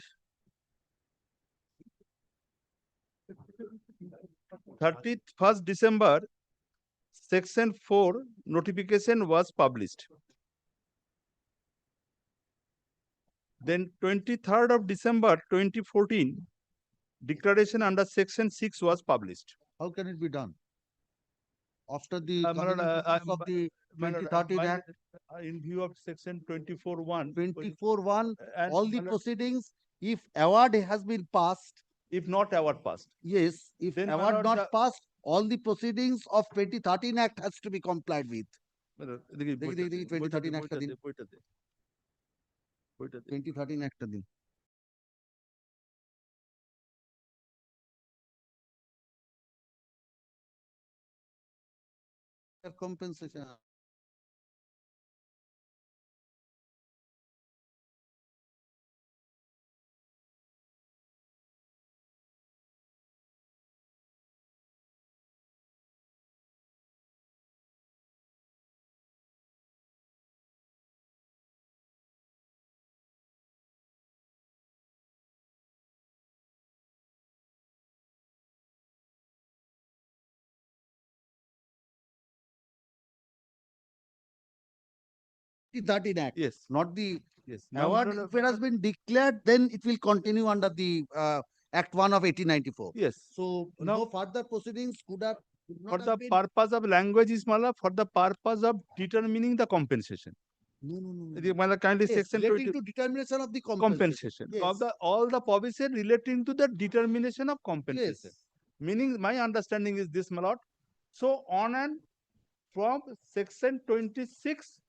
31st December, section 4 notification was published. Then 23rd of December 2014, declaration under section 6 was published. How can it be done? After the My coming lord, into force of the my lord, 2013 Act, in view of section 24(1), 24(1), and all the my lord, proceedings, if award has been passed, if not award passed, yes, if then my award lord, not passed, all the proceedings of 2013 Act has to be complied with. my lord, দেখি দেখি, দেখি, দেখি, 2013 Act টা দিন। বইটা দে। 2013 Act টা দিন। Compensation. The 13 Act. Yes. Not the Yes. Now, award. If it has been declared, then it will continue under the Act 1 of 1894. Yes. So Now- no further proceedings could have. could not For have the been- purpose of language is mala, for the purpose of determining the compensation. No, no, no. The mala kindly Yes, section relating 20 to determination of the compensation. Yes. Of the all the provision relating to the determination of compensation. Yes. Meaning my understanding is this, my lord. So on and from section 26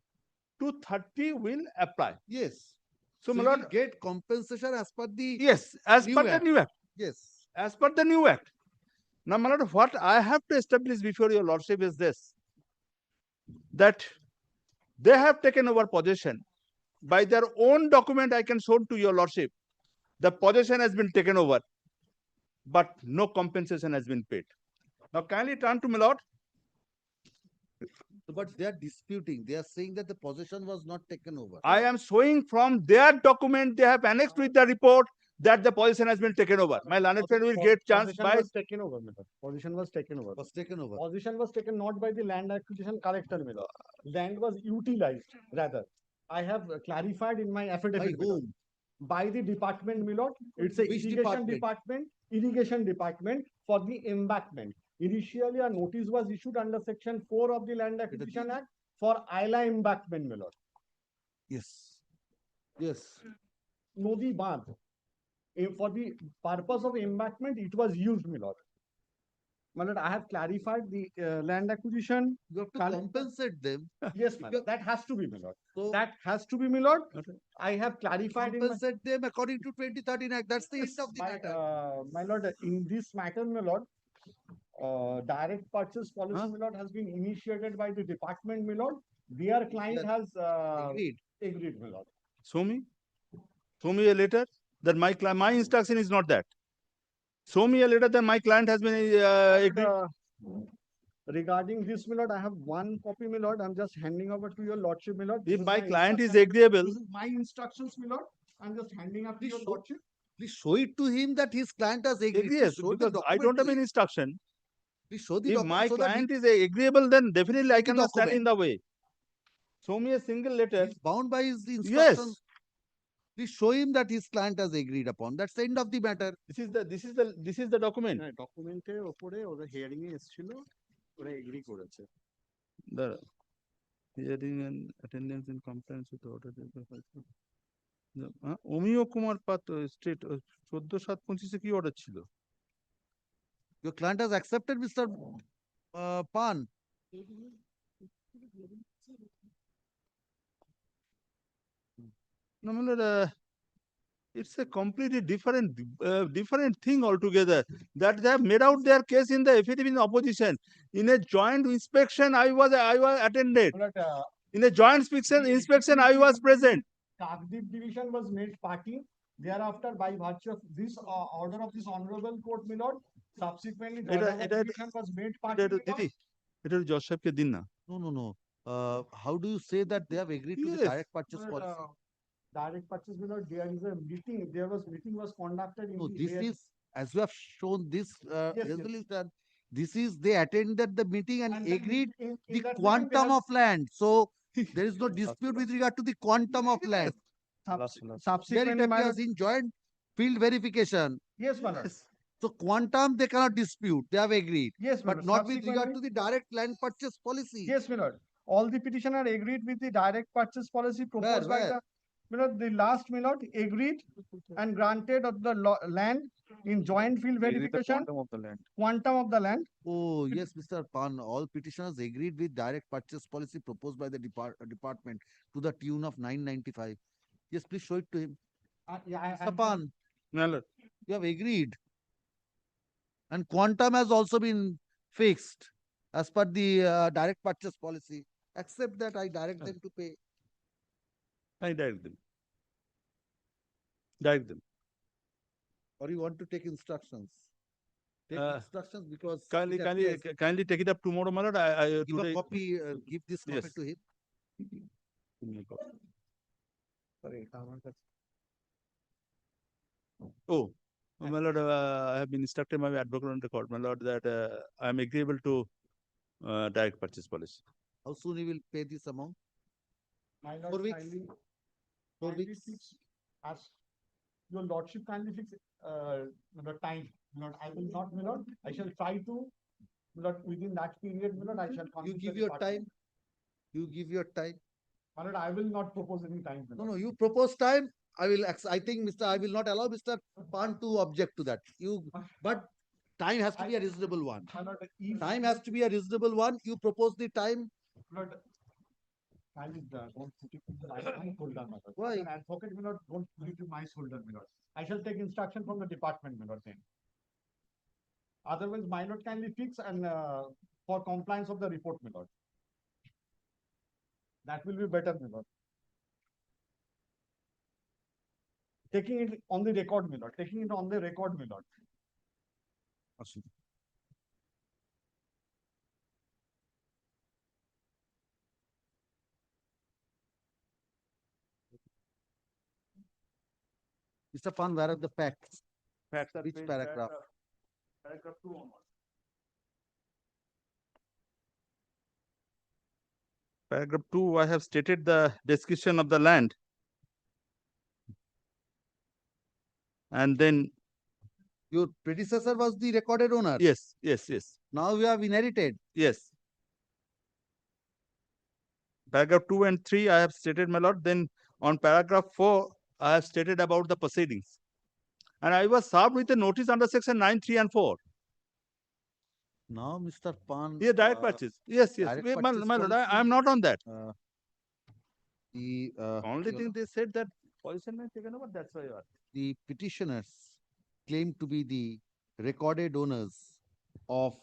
to 30 will apply. Yes. So, my you will lord, get compensation as per the yes, as new per the act. new act. Yes. As per the new act. Now, my lord, what I have to establish before your lordship is this, that they have taken over possession. By their own document, I can show to your lordship, the possession has been taken over, but no compensation has been paid. Now, kindly turn to my lord. But they are disputing. They are saying that the possession was not taken over. I am showing from their document, they have annexed with the report that the possession has been taken over. My learned friend will get chance Position by. was taken over, my lord. Position was taken over. Was taken over. Position was taken not by the land acquisition collector, my lord. Land was utilized, rather. I have clarified in my affidavit. By my lord. whom? By the department, my lord. It's a Which irrigation department for the embankment. Initially, a notice was issued under section 4 of the Land Acquisition Act for Isla embankment, my lord. Yes. Yes. Nodi Bandh. For the purpose of embankment, it was used, my lord. My lord, I have clarified the land acquisition. You have to compensate them. Yes, my lord. That has to be, my lord. So That has to be, my lord. I have clarified in my, compensate them according to 2013 Act. That's the end of the matter. my lord, in this matter, my lord, direct purchase policy, my lord, has been initiated by the department, my lord. Their client has agreed, my lord. Show me. Show me a letter that my instruction is not that. Show me a letter that my client has been agreed. Regarding this, my lord, I have one copy, my lord. I'm just handing over to your lordship, my lord. If This my client is instruction. agreeable, This is my instructions, my lord. I'm just handing up to your lordship. Please show it to him that his client has agreed. yes, Please show the because I document don't to have any him. instruction. Please show the If document my so that he client is agreeable, then definitely I the cannot stand in document. the way. Show me a single letter. is bound by his instructions. Yes. Please show him that his client has agreed upon. That's the end of the matter. This is the document. ডকুমেন্টের ওপরে ওদের hearing এ এসেছিল ওরা agri করেছে The hearing and attendance in compliance with the order. অমিয় কুমার পাত্র state 14/7/25 কি order ছিল? Your client has accepted, Mr. Pan. No, my lord, it's a completely different thing altogether. That they have made out their case in the affidavit in opposition. In a joint inspection, I was attended. In a joint inspection, I was present. Kakdeep division was made party. Thereafter, by virtue of this order of this honorable court, my lord, subsequently, Dharwad division was made party. my lord. দিদি এটা জজ সাহেবকে দিন না। No, no, no. How do you say that they have agreed to the Yes. direct purchase But, policy? direct purchase, my lord, there is a meeting, meeting was conducted in No, the this area- is, as you have shown this Yes. resolution, this is, they attended the meeting and And then agreed in the that meeting they quantum have- of land. So there is no dispute with regard to the quantum of land. There subsequently, it my appears in joint field verification. yes, my lord. So quantum they cannot dispute. They have agreed. Yes, my But lord. not with regard to Subsequently- the direct land purchase policy. Yes, my lord. All the petitioner agreed with the direct purchase policy proposed by where? the, my lord, the last, my lord, agreed and granted of the land in joint field verification, Quantum of the land. quantum of the land. Oh, yes, Mr. Pan, all petitioners agreed with direct purchase policy proposed by the department to the tune of 995. Yes, please show it to him. Mr. Pan, My lord. you have agreed. And quantum has also been fixed as per the direct purchase policy, except that I direct them to pay. I direct them. Direct them. Or you want to take instructions? Take instructions because Kindly, it kindly, appears- kindly take it up tomorrow, my lord. I give a today. copy, give this copy Yes. to him. Give me a copy. Sorry, Oh, my lord, I have been instructed by my advocate on the court, my lord, that I am agreeable to direct purchase policy. How soon you will pay this amount? My 4 lord, weeks? kindly- 4 kindly weeks? fix As your lordship kindly fix the time. My lord, I will not, my lord. I shall try to, my lord, within that period, my lord, I shall. You convince give the your department. time. You give your time. My lord, I will not propose any time. my No, lord. no, you propose time. I think I will not allow Mr. Pan to object to that. But time has to be a reasonable one. My lord, if. Time has to be a reasonable one. You propose the time. My lord, kindly don't put it in my shoulder, my lord. Why? As an advocate, my lord, don't put it in my shoulder, my lord. I shall take instruction from the department, my lord, then. Otherwise, my lord kindly fix and for compliance of the report, my lord. That will be better, my lord. Taking it on the record, my lord. Taking it on the record, my lord. Mr. Pan, where are the facts? Facts are Which page paragraph? Paragraph 2 onwards. Paragraph 2, I have stated the description of the land. And then, Your predecessor was the recorded owner. yes, yes, yes, Now you have inherited. yes. Paragraph 2 and 3, I have stated, my lord. Then on paragraph 4, I have stated about the proceedings. And I was served with a notice under section 9, 3 and 4. Now, Mr. Pan. Yeah, direct purchase. Yes, yes. direct My purchase lord, policy, I am not on that. The Only thing they said that position has taken over, that's why you are. the petitioners claim to be the recorded owners of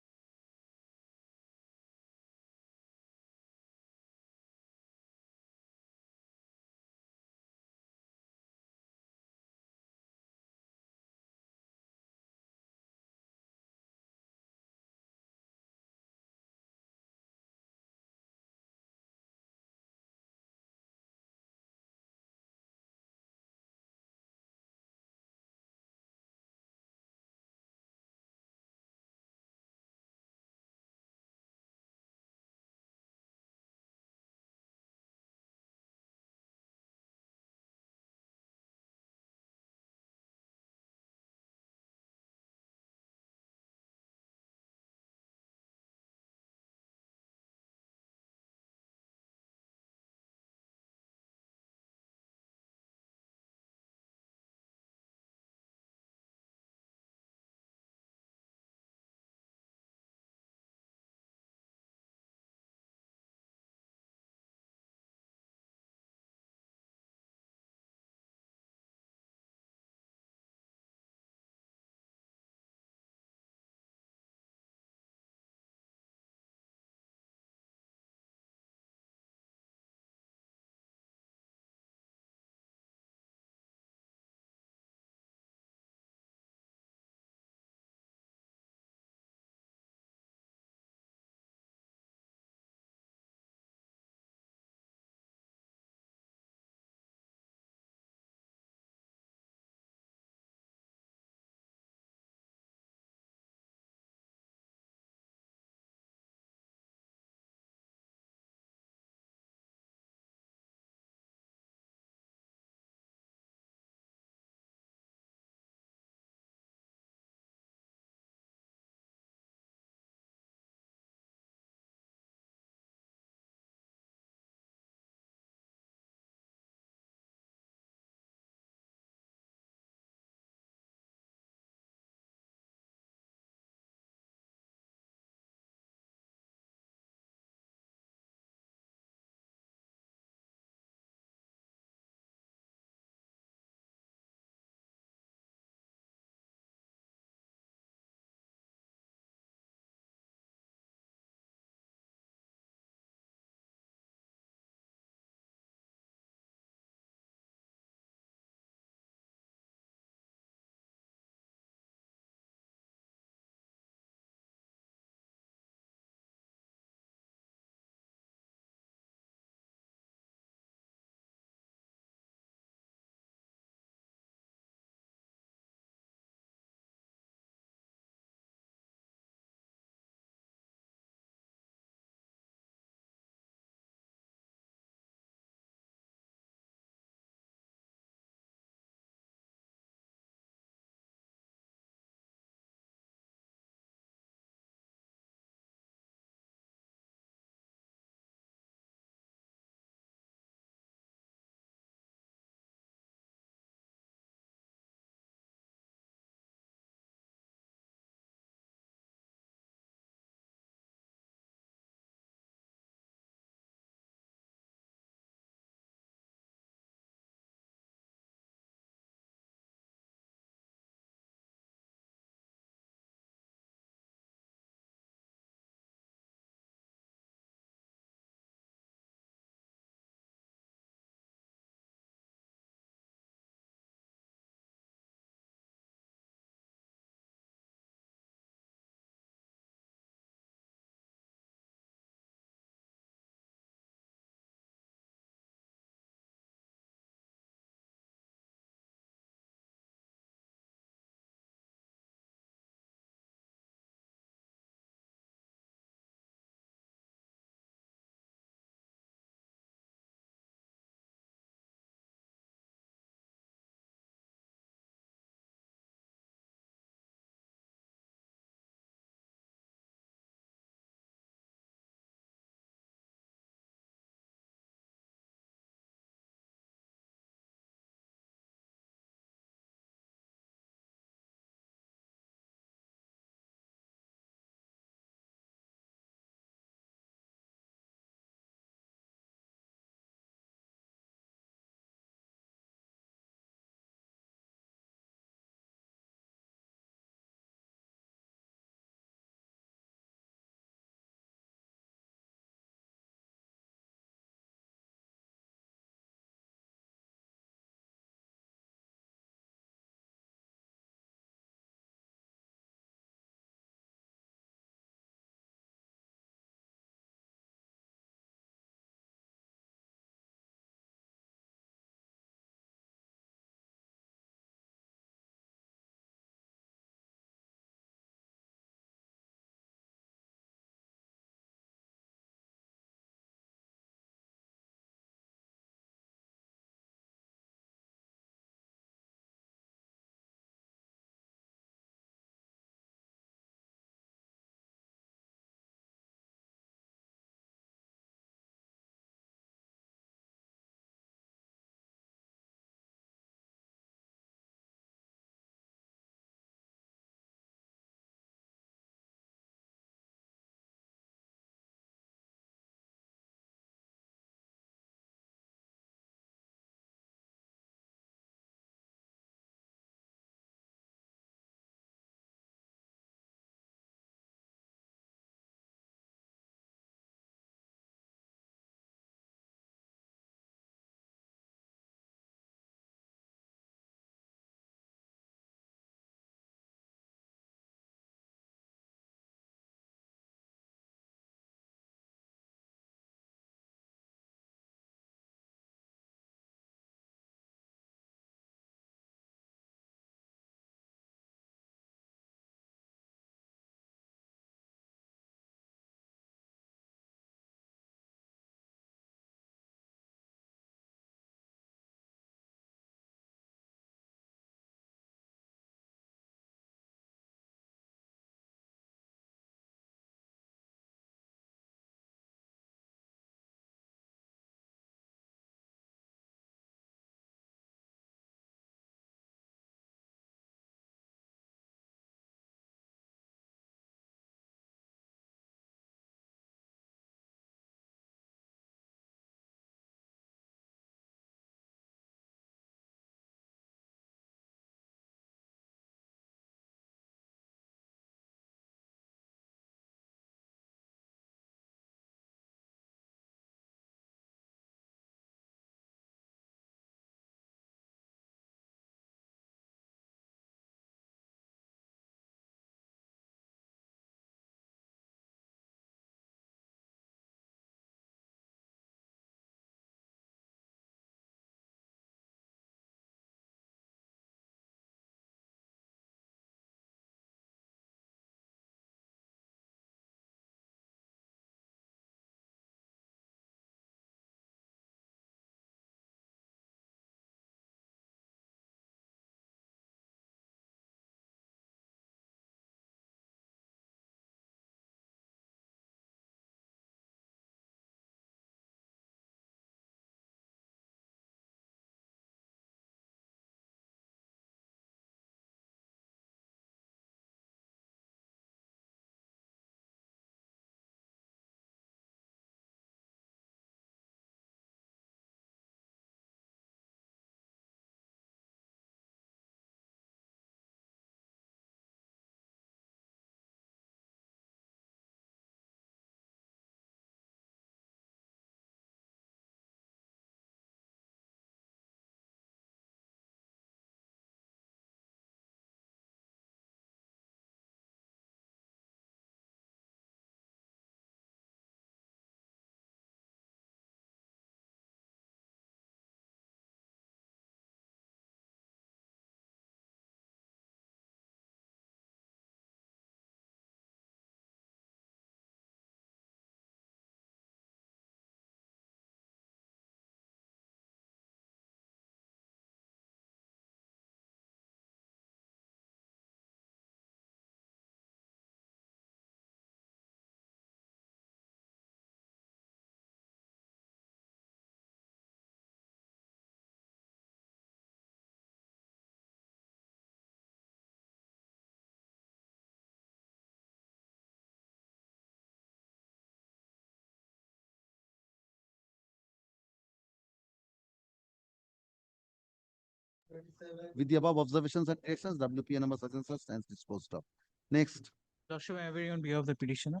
With the above observations and corrections, WPA number such and such stands disposed of. Next. Lordship, I am appearing on behalf of the petitioner.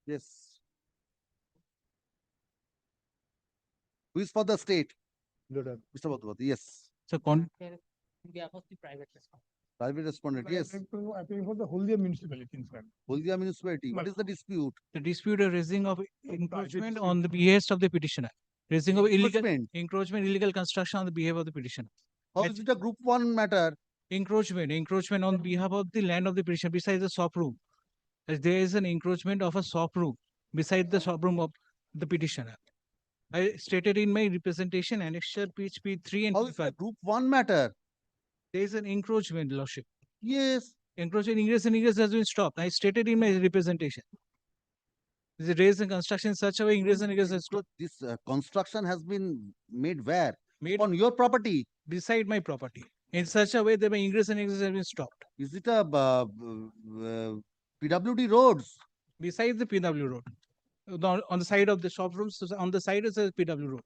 Yes. Who is for the state? Mr. Bhatwati, yes. So, On behalf of the private respondent. Private respondent, yes. Appearing for the Haldia municipality, in fact. Haldia municipality, what is the dispute? the dispute of raising of encroachment on the behest of the petitioner. Raising of illegal encroachment, illegal construction on the behalf of the petitioner. How is it a group one matter? Encroachment on behalf of the land of the petitioner besides the shop room. As there is an encroachment of a shop room beside the shop room of the petitioner. I stated in my representation annexure page P3 and How is it group one matter? There is an encroachment, Lordship. Yes. Encroachment, ingress and egress has been stopped. I stated in my representation. Is it raised in construction in such a way ingress and egress has stopped? This construction has been made where? Made on your property? Beside my property. In such a way that my ingress and egress have been stopped. Is it a PWD roads? Beside the PW road. On the side of the shop rooms, so on the side is a PW road.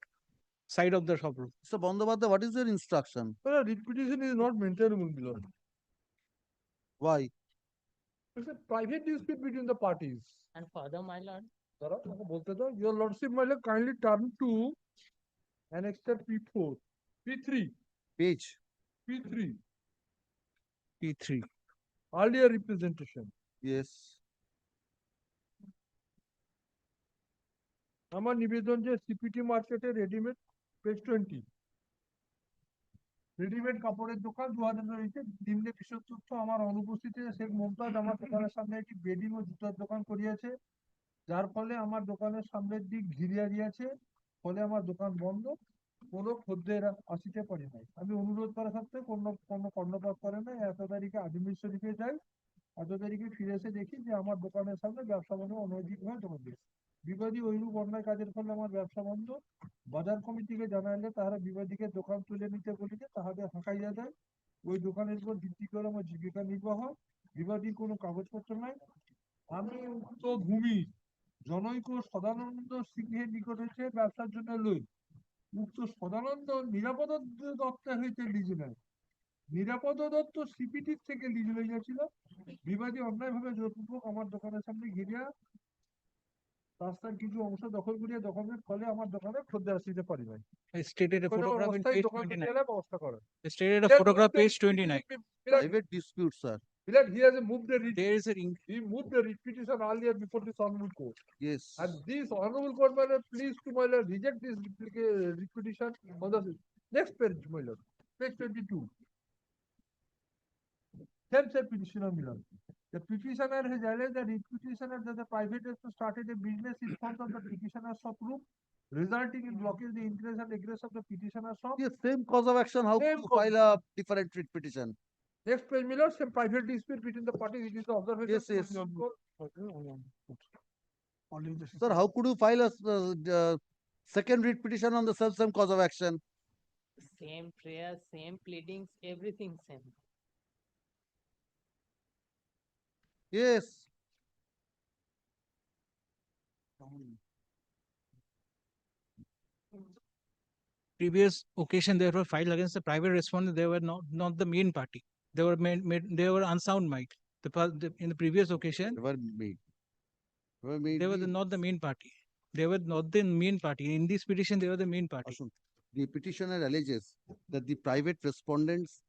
Side of the shop room. Mr. Bandhavadya, what is your instruction? But a repetition is not maintainable, below. Why? It's a private dispute between the parties. And further, my lord. Your lordship, my lord, kindly turn to annexure P4, P3. Page. P3. P3. Earlier representation. Yes. আমার নিবেদন যে CPT মার্কেটে readymade page 20 readymade কাপড়ের দোকান 2000 নিম্নে বিশদ তথ্য আমার অনুপস্থিতিতে শেখ মুমতাজ আমার দোকানের সামনে একটি বেডিং ও জুতার দোকান করিয়েছে যার ফলে আমার দোকানের সামনের দিক ঘিরিয়া দিয়েছে ফলে আমার দোকান বন্ধ কোনো খদ্দের আসিতে পারে নাই আমি অনুরোধ করা সত্ত্বেও কোনো কর্ণপাত করে নাই 1 তারিখে আজমির শরীফে যাই 1 তারিখে ফিরে এসে দেখি যে আমার দোকানের সামনে ব্যবসা বাণিজ্য অনৈতিকভাবে দোকান দিয়েছে বিবাদী ঐরূপ অন্যায় কাজের ফলে আমার ব্যবসা বন্ধ বাজার কমিটিকে জানাইলে তাহারা বিবাদীকে দোকান তুলে নিতে বলিতে তাহাদের হাঁকাইয়া দেয় ওই দোকানের উপর ভিত্তি করে আমার জীবিকা নির্বাহ বিবাদীর কোনো কাগজপত্র নাই আমি উক্ত ভূমি জনৈক সদানন্দ সিংহের নিকট হইতে ব্যবসার জন্য লই উক্ত সদানন্দ নিরাপদ দত্ত হইতে লিজ নেয় নিরাপদ দত্ত সিপিটির থেকে লিজ লইয়াছিল বিবাদী অন্যায়ভাবে জোরপূর্বক আমার দোকানের সামনে ঘিরিয়া রাস্তার কিছু অংশ দখল করিয়া দখলের ফলে আমার দোকানে খদ্দের আসিতে পারি নাই Stated a photograph in page 29. ব্যবস্থা করেন Stated a photograph page 29. Private dispute, sir. He has moved the There is a he moved the repetition earlier before this honorable court. Yes. And this honorable court, my lord, please to my lord reject this repetition on the next page, my lord, page 22. Same petitioner, my lord. The petitioner has alleged that the petitioner that the private has started a business in front of the petitioner's shop room, resulting in blocking the ingress and egress of the petitioner's shop. Yes, same cause of action. How could you file a different writ petition? Next page, my lord, some private dispute between the parties. It is the observation. Yes, yes. of the court. Sir, how could you file a second writ petition on the same cause of action? Same prayer, same pleadings, everything same. Yes. Previous occasion they were filed against the private respondent. They were not the main party. They were they were unsound mind. In the previous occasion, They were made. they were not the main party. They were not the main party. In this petition, they were the main party. The petitioner alleges that the private respondents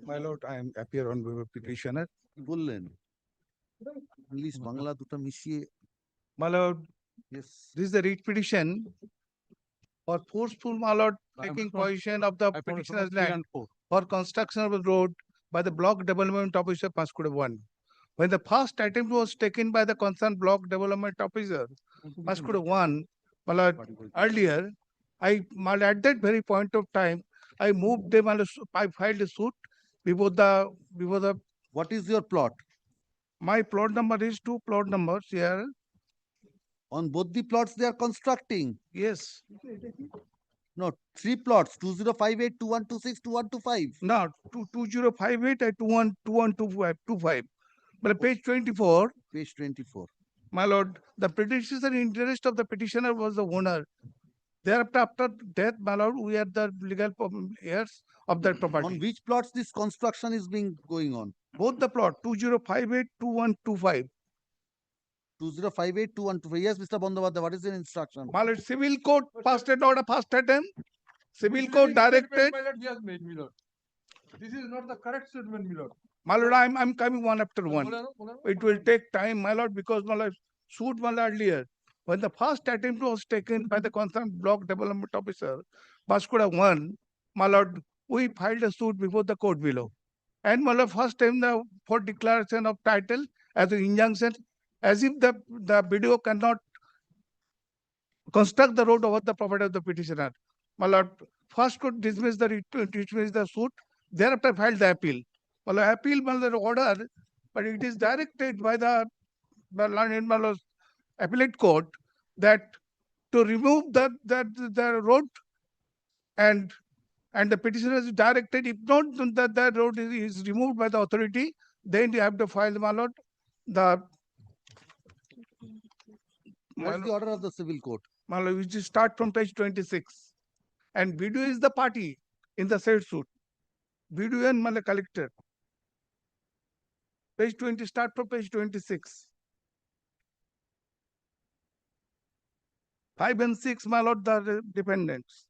My lord, I am appear on behalf of petitioner. বললেন English Bangla দুটো মিশিয়ে My lord, yes this is the writ petition for forceful, my lord, taking possession of the petitioner's land for construction of the road by the block development officer Paskuda 1. When the first attempt was taken by the concerned block development officer Paskuda 1, my lord, earlier, my lord, at that very point of time, I moved them and I filed a suit before the what is your plot? My plot number is 2 plot numbers here. On both the plots they are constructing. Yes. No, 3 plots 2058 2126 2125. No, 2058 and 2125. But page 24. Page 24. My lord, the predecessor interest of the petitioner was the owner. Thereafter, after death, my lord, we are the legal heirs of that property. On which plots this construction is being going on? Both the plot 2058 2125. 2058 2125. Yes, Mr. Bandhavadya, what is the instruction? My lord, civil court passed it out a first attempt. Civil court directed. My lord, he has made, my lord. This is not the correct statement, my lord. My lord, I'm coming one after one. It will take time, my lord, because my lord, suit my lord earlier. When the first attempt was taken by the concerned block development officer, Paskuda 1, my lord, we filed a suit before the court below. And my lord, first time for declaration of title as an injunction, as if the BDO cannot construct the road over the property of the petitioner. My lord, first could dismiss the suit, thereafter filed the appeal. My lord, appeal, my lord, order, but it is directed by the appellate court that to remove the road and the petitioner is directed, if not that road is removed by the authority, then you have to file, my lord, What's the order of the civil court? My lord, we just start from page 26. And BDO is the party in the said suit. BDO and my lord, collector. Page 20, start from page 26. 5 and 6, my lord, the dependents.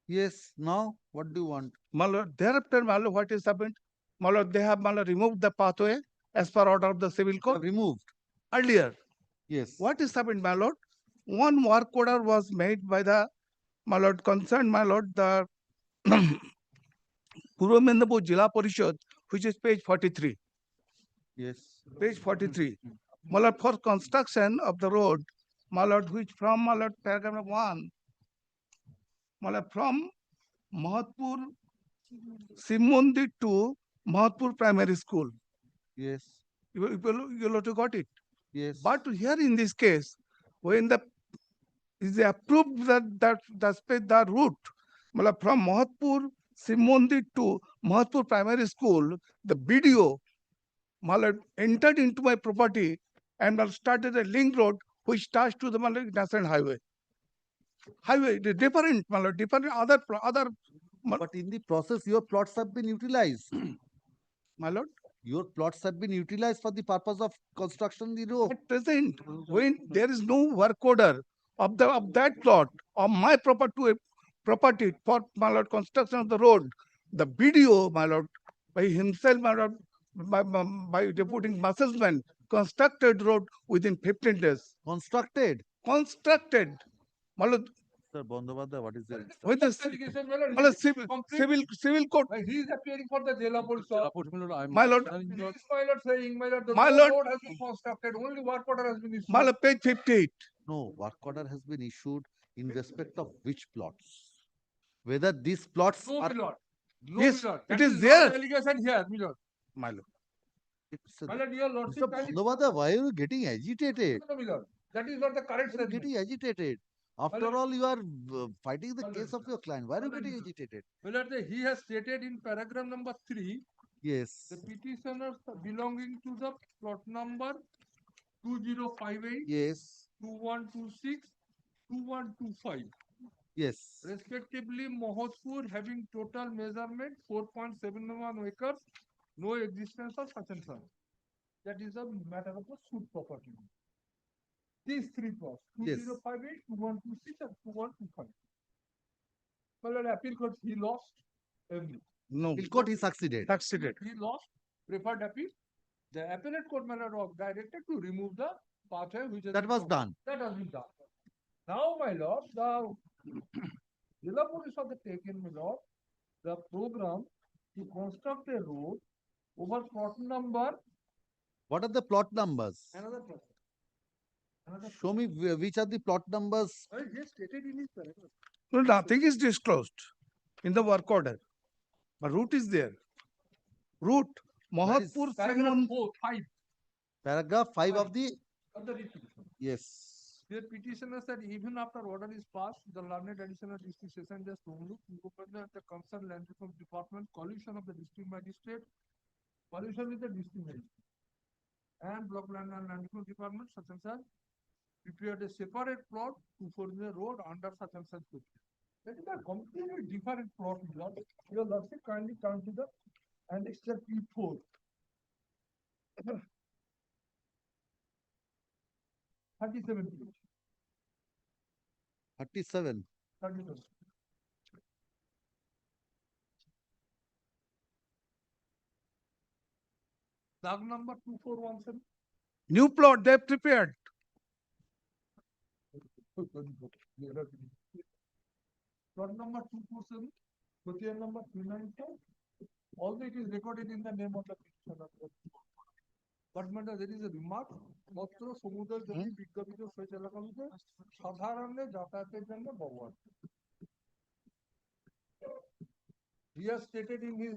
Yes, now what do you want? My lord, thereafter, my lord, what is happened? My lord, they have, my lord, removed the pathway as per order of the civil court. Removed. Earlier. Yes. What is happened, my lord? One work order was made by the, my lord, concerned, my lord, the Purva Mendapur Jila Parishad, which is page 43. Yes. Page 43. My lord, for construction of the road, my lord, which from, my lord, paragraph 1, my lord, from Mahatpur Simundi to Mahatpur Primary School. Yes. You got it. Yes. But here in this case, when the is approved the route, from Mahatpur Simundi to Mahatpur Primary School, the BDO entered into my property and started a link road which starts to the national highway. Different other. But in the process, your plots have been utilized. My lord, your plots have been utilized for the purpose of construction the road. At present, when there is no work order of that plot of my property for, my lord, construction of the road, the BDO, my lord, by himself, my lord, by deputing assessment, constructed road within 15 days. Constructed. My lord, Sir Bandhavadya, what is the with the civil court. He is appearing for the Jela Parishad. My lord, My lord saying, my lord, the My lord, road has been constructed, only work order has been issued. my lord, page 58. No, work order has been issued in respect of which plots? Whether these plots No, are... my lord. No, Yes, my lord. it That is not there. Allegation here, my lord. My lord. My lord, your lordship. Mr. Bandhavadya, why are you getting agitated? No, my lord. That is not the correct You're statement. getting agitated. After all, you are fighting the case of your client. Why are you getting agitated? He has stated in paragraph number 3, Yes. the petitioners belonging to the plot number 2058, Yes. 2126, 2125. Yes. Respectively, Mohotpur having total measurement 4.71 acres, no existence of such and such. That is a matter of the suit property. These three plots, Yes. 2058, 2126, and 2125. Well, at appeal court, he lost everything. No. In court, he succeeded. He lost, preferred appeal. The appellate court matter was directed to remove the pathway which has That been was proposed. done. That has been done. Now, my lord, the Jilla Police have taken, my lord, the program to construct a road over plot number. What are the plot numbers? Another plot. Show me which are the plot numbers. Well, he has stated in his paragraph. No, nothing is disclosed in the work order. But route is there. Route, Mohotpur, Paragraph Simon. 5 Paragraph 5 of the. of the writ petition. Yes. The petitioner said even after order is passed, the learned additional district session just overlooked the concerned land reform department, coalition of the district magistrate, coalition with the district magistrate, and block land and land reform department such and such prepared a separate plot to form a road under such and such. That is a completely different plot. Your lordship kindly come to the annexure P4. 37 page. 37. 37. Dag number 2417. New plot they prepared. Plot number 247, quotidian number 394. Also, it is recorded in the name of the petitioner. But madam, there is a remark. মাত্র সমুদ্র যদি বিজ্ঞাপিত হয়েছে এলাকাগুলোতে সাধারণে যাতায়াতের জন্য ব্যবহার। He has stated in his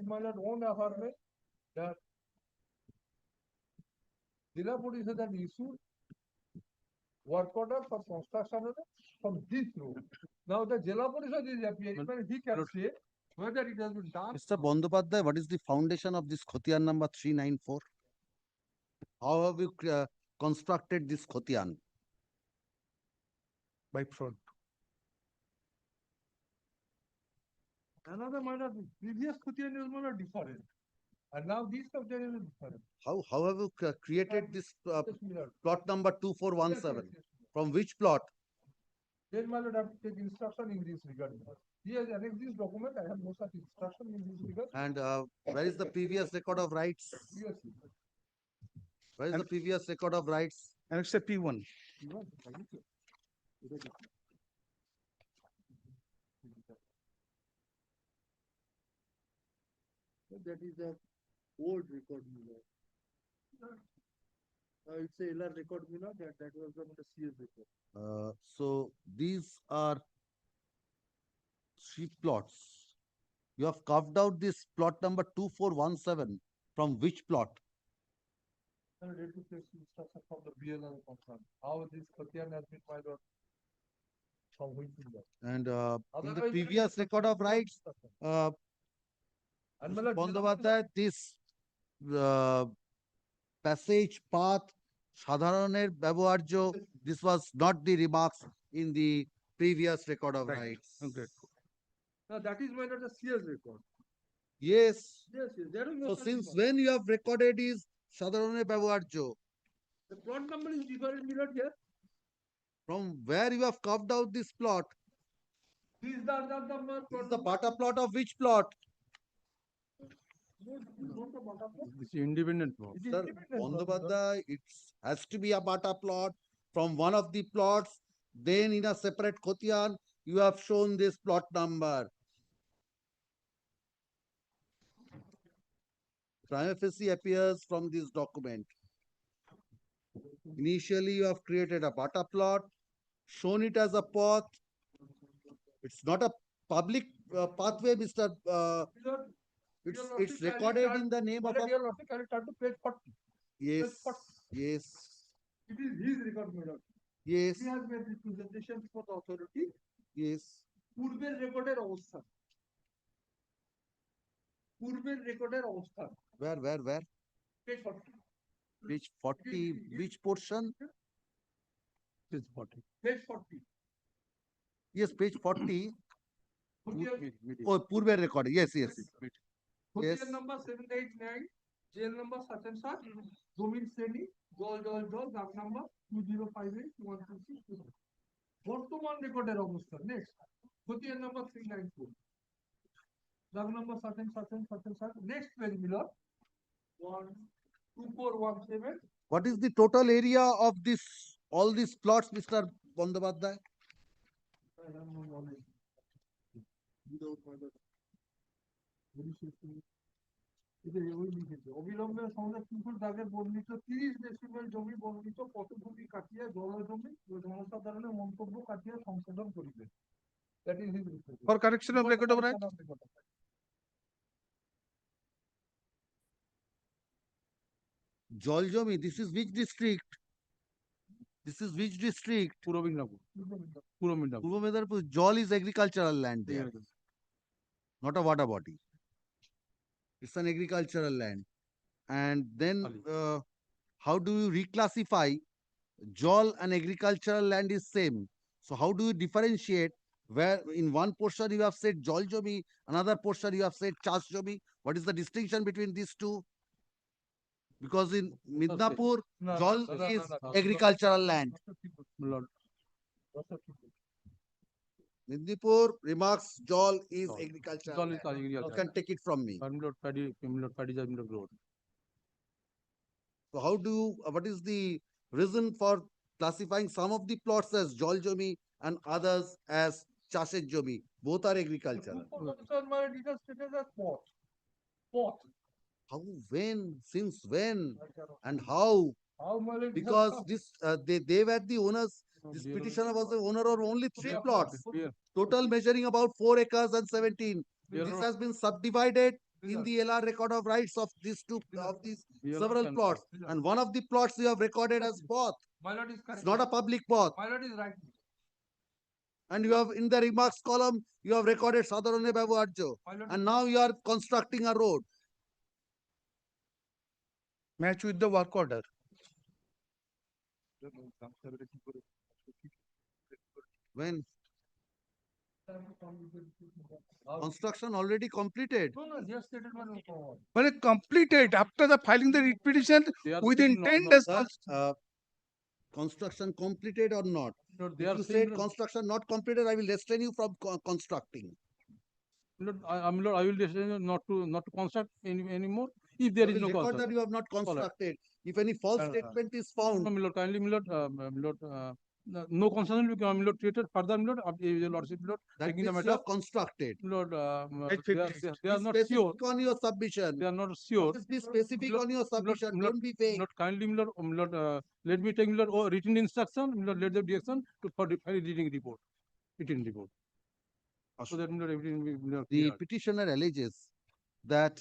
own affirmation that Jilla Police has issued work order for construction from this road. Now the Jilla Police is appearing, but he can say whether it has been done. Mr. Bandopadhyay, what is the foundation of this Khotiyan number 394? How have you constructed this Khotiyan? By fraud. Another matter, previous quotidian is more different. And now this quotidian is different. How have you created this plot number 2417? From which plot? Then my lord, I have to take instruction in this regard. He has annexed this document. I have no such instruction in this regard. And where is the previous record of rights? Yes. Where is the previous record of rights? Annexure P1. That is a old record, it's a LR record, that was the CS record. So these are 3 plots. You have carved out this plot number 2417. From which plot? I read to take instruction from the BLR concern. How this quotidian has been filed out from which finger. And in the previous record of rights, Mr. Bandopadhyay, this passage path, সাধারণের ব্যবহার্য, this was not the remarks in the previous record of rights. Okay. Now that is my the CS record. Yes. Yes, yes. There is no So such since record. when you have recorded is সাধারণের ব্যবহার্য? The plot number is different, here. From where you have carved out this plot? This is the number. This is the Bata plot of which plot? This is independent plot. Sir, Bandopadhyay, it has to be a Bata plot from one of the plots. Then in a separate Khotiyan, you have shown this plot number. Prima facie appears from this document. Initially, you have created a Bata plot, shown it as a path. It's not a public pathway, Mr. It's recorded in the name of a. Turn to page 40. Yes, yes. It is his record, my lord. Yes, He has made representations for the authority. yes. পূর্বের রেকর্ডের অবস্থান পূর্বের রেকর্ডের অবস্থান Where? page 40 Page 40, which portion? Page 40. page 40 Yes, page 40. খতিয়ান Oh, Purve record. Yes. খতিয়ান number 789 জেল number such and such জমির শ্রেণী জল দাগ নাম্বার 20581262 বর্তমান রেকর্ডের অবস্থান নেক্সট খতিয়ান নাম্বার 394 দাগ number such and such next page মিলর 12417 What is the total area of this, all these plots, Mr. Bandyopadhyay? অবিলম্বে সংরক্ষণ দাগের বর্ণিত 30 ডেসিমেল জমি বর্ণিত পটভূমি কাটিয়া জমি জনসাধারণের মন্তব্য কাটিয়া সংশোধন করিবে। That is his request. For correction of record of right. Jal Jami, this is which district? This is which district? Purva Midnapur. Purva Midnapur. Jal is agricultural land there, not a water body. It's an agricultural land. And then how do you reclassify Jal and agricultural land is same? So how do you differentiate where in one portion you have said Jal Jami, another portion you have said Chas Jami? What is the distinction between these two? Because in Midnapur, Jal is agricultural land. Midnapur remarks Jal is agricultural land. You can take it from me. So how do you, what is the reason for classifying some of the plots as Jal Jami and others as Chased Jami? Both are agricultural. How, when, since when, and how? Because this, they were the owners. This petitioner was the owner of only 3 plots, total measuring about 4 acres and 17. This has been subdivided in the LR record of rights of these several plots, and one of the plots you have recorded as both. It's not a public both. My lord is right. And you have in the remarks column you have recorded Sadharane Babuarjo, and now you are constructing a road. Match with the work order. When? Construction already completed. No, just stated one forward. When it completed after the filing the writ petition within 10 days. Construction completed or not? No, If you said construction not completed, I will restrain you from constructing. I will decide not to construct anymore if there is no record that you have not constructed. If any false statement is found. No, my lord, kindly, my lord, no construction will be treated further, my lord, your lordship, my lord, That taking the means matter. you have constructed. Lord, Be they are not specific sure. on your submission. They are not sure. Just be specific on your submission. Don't be vague. Lord, kindly, my lord, let me take my lord written instruction, my lord, let the direction to for the reading report, written report. So that my lord, everything will be The petitioner alleges that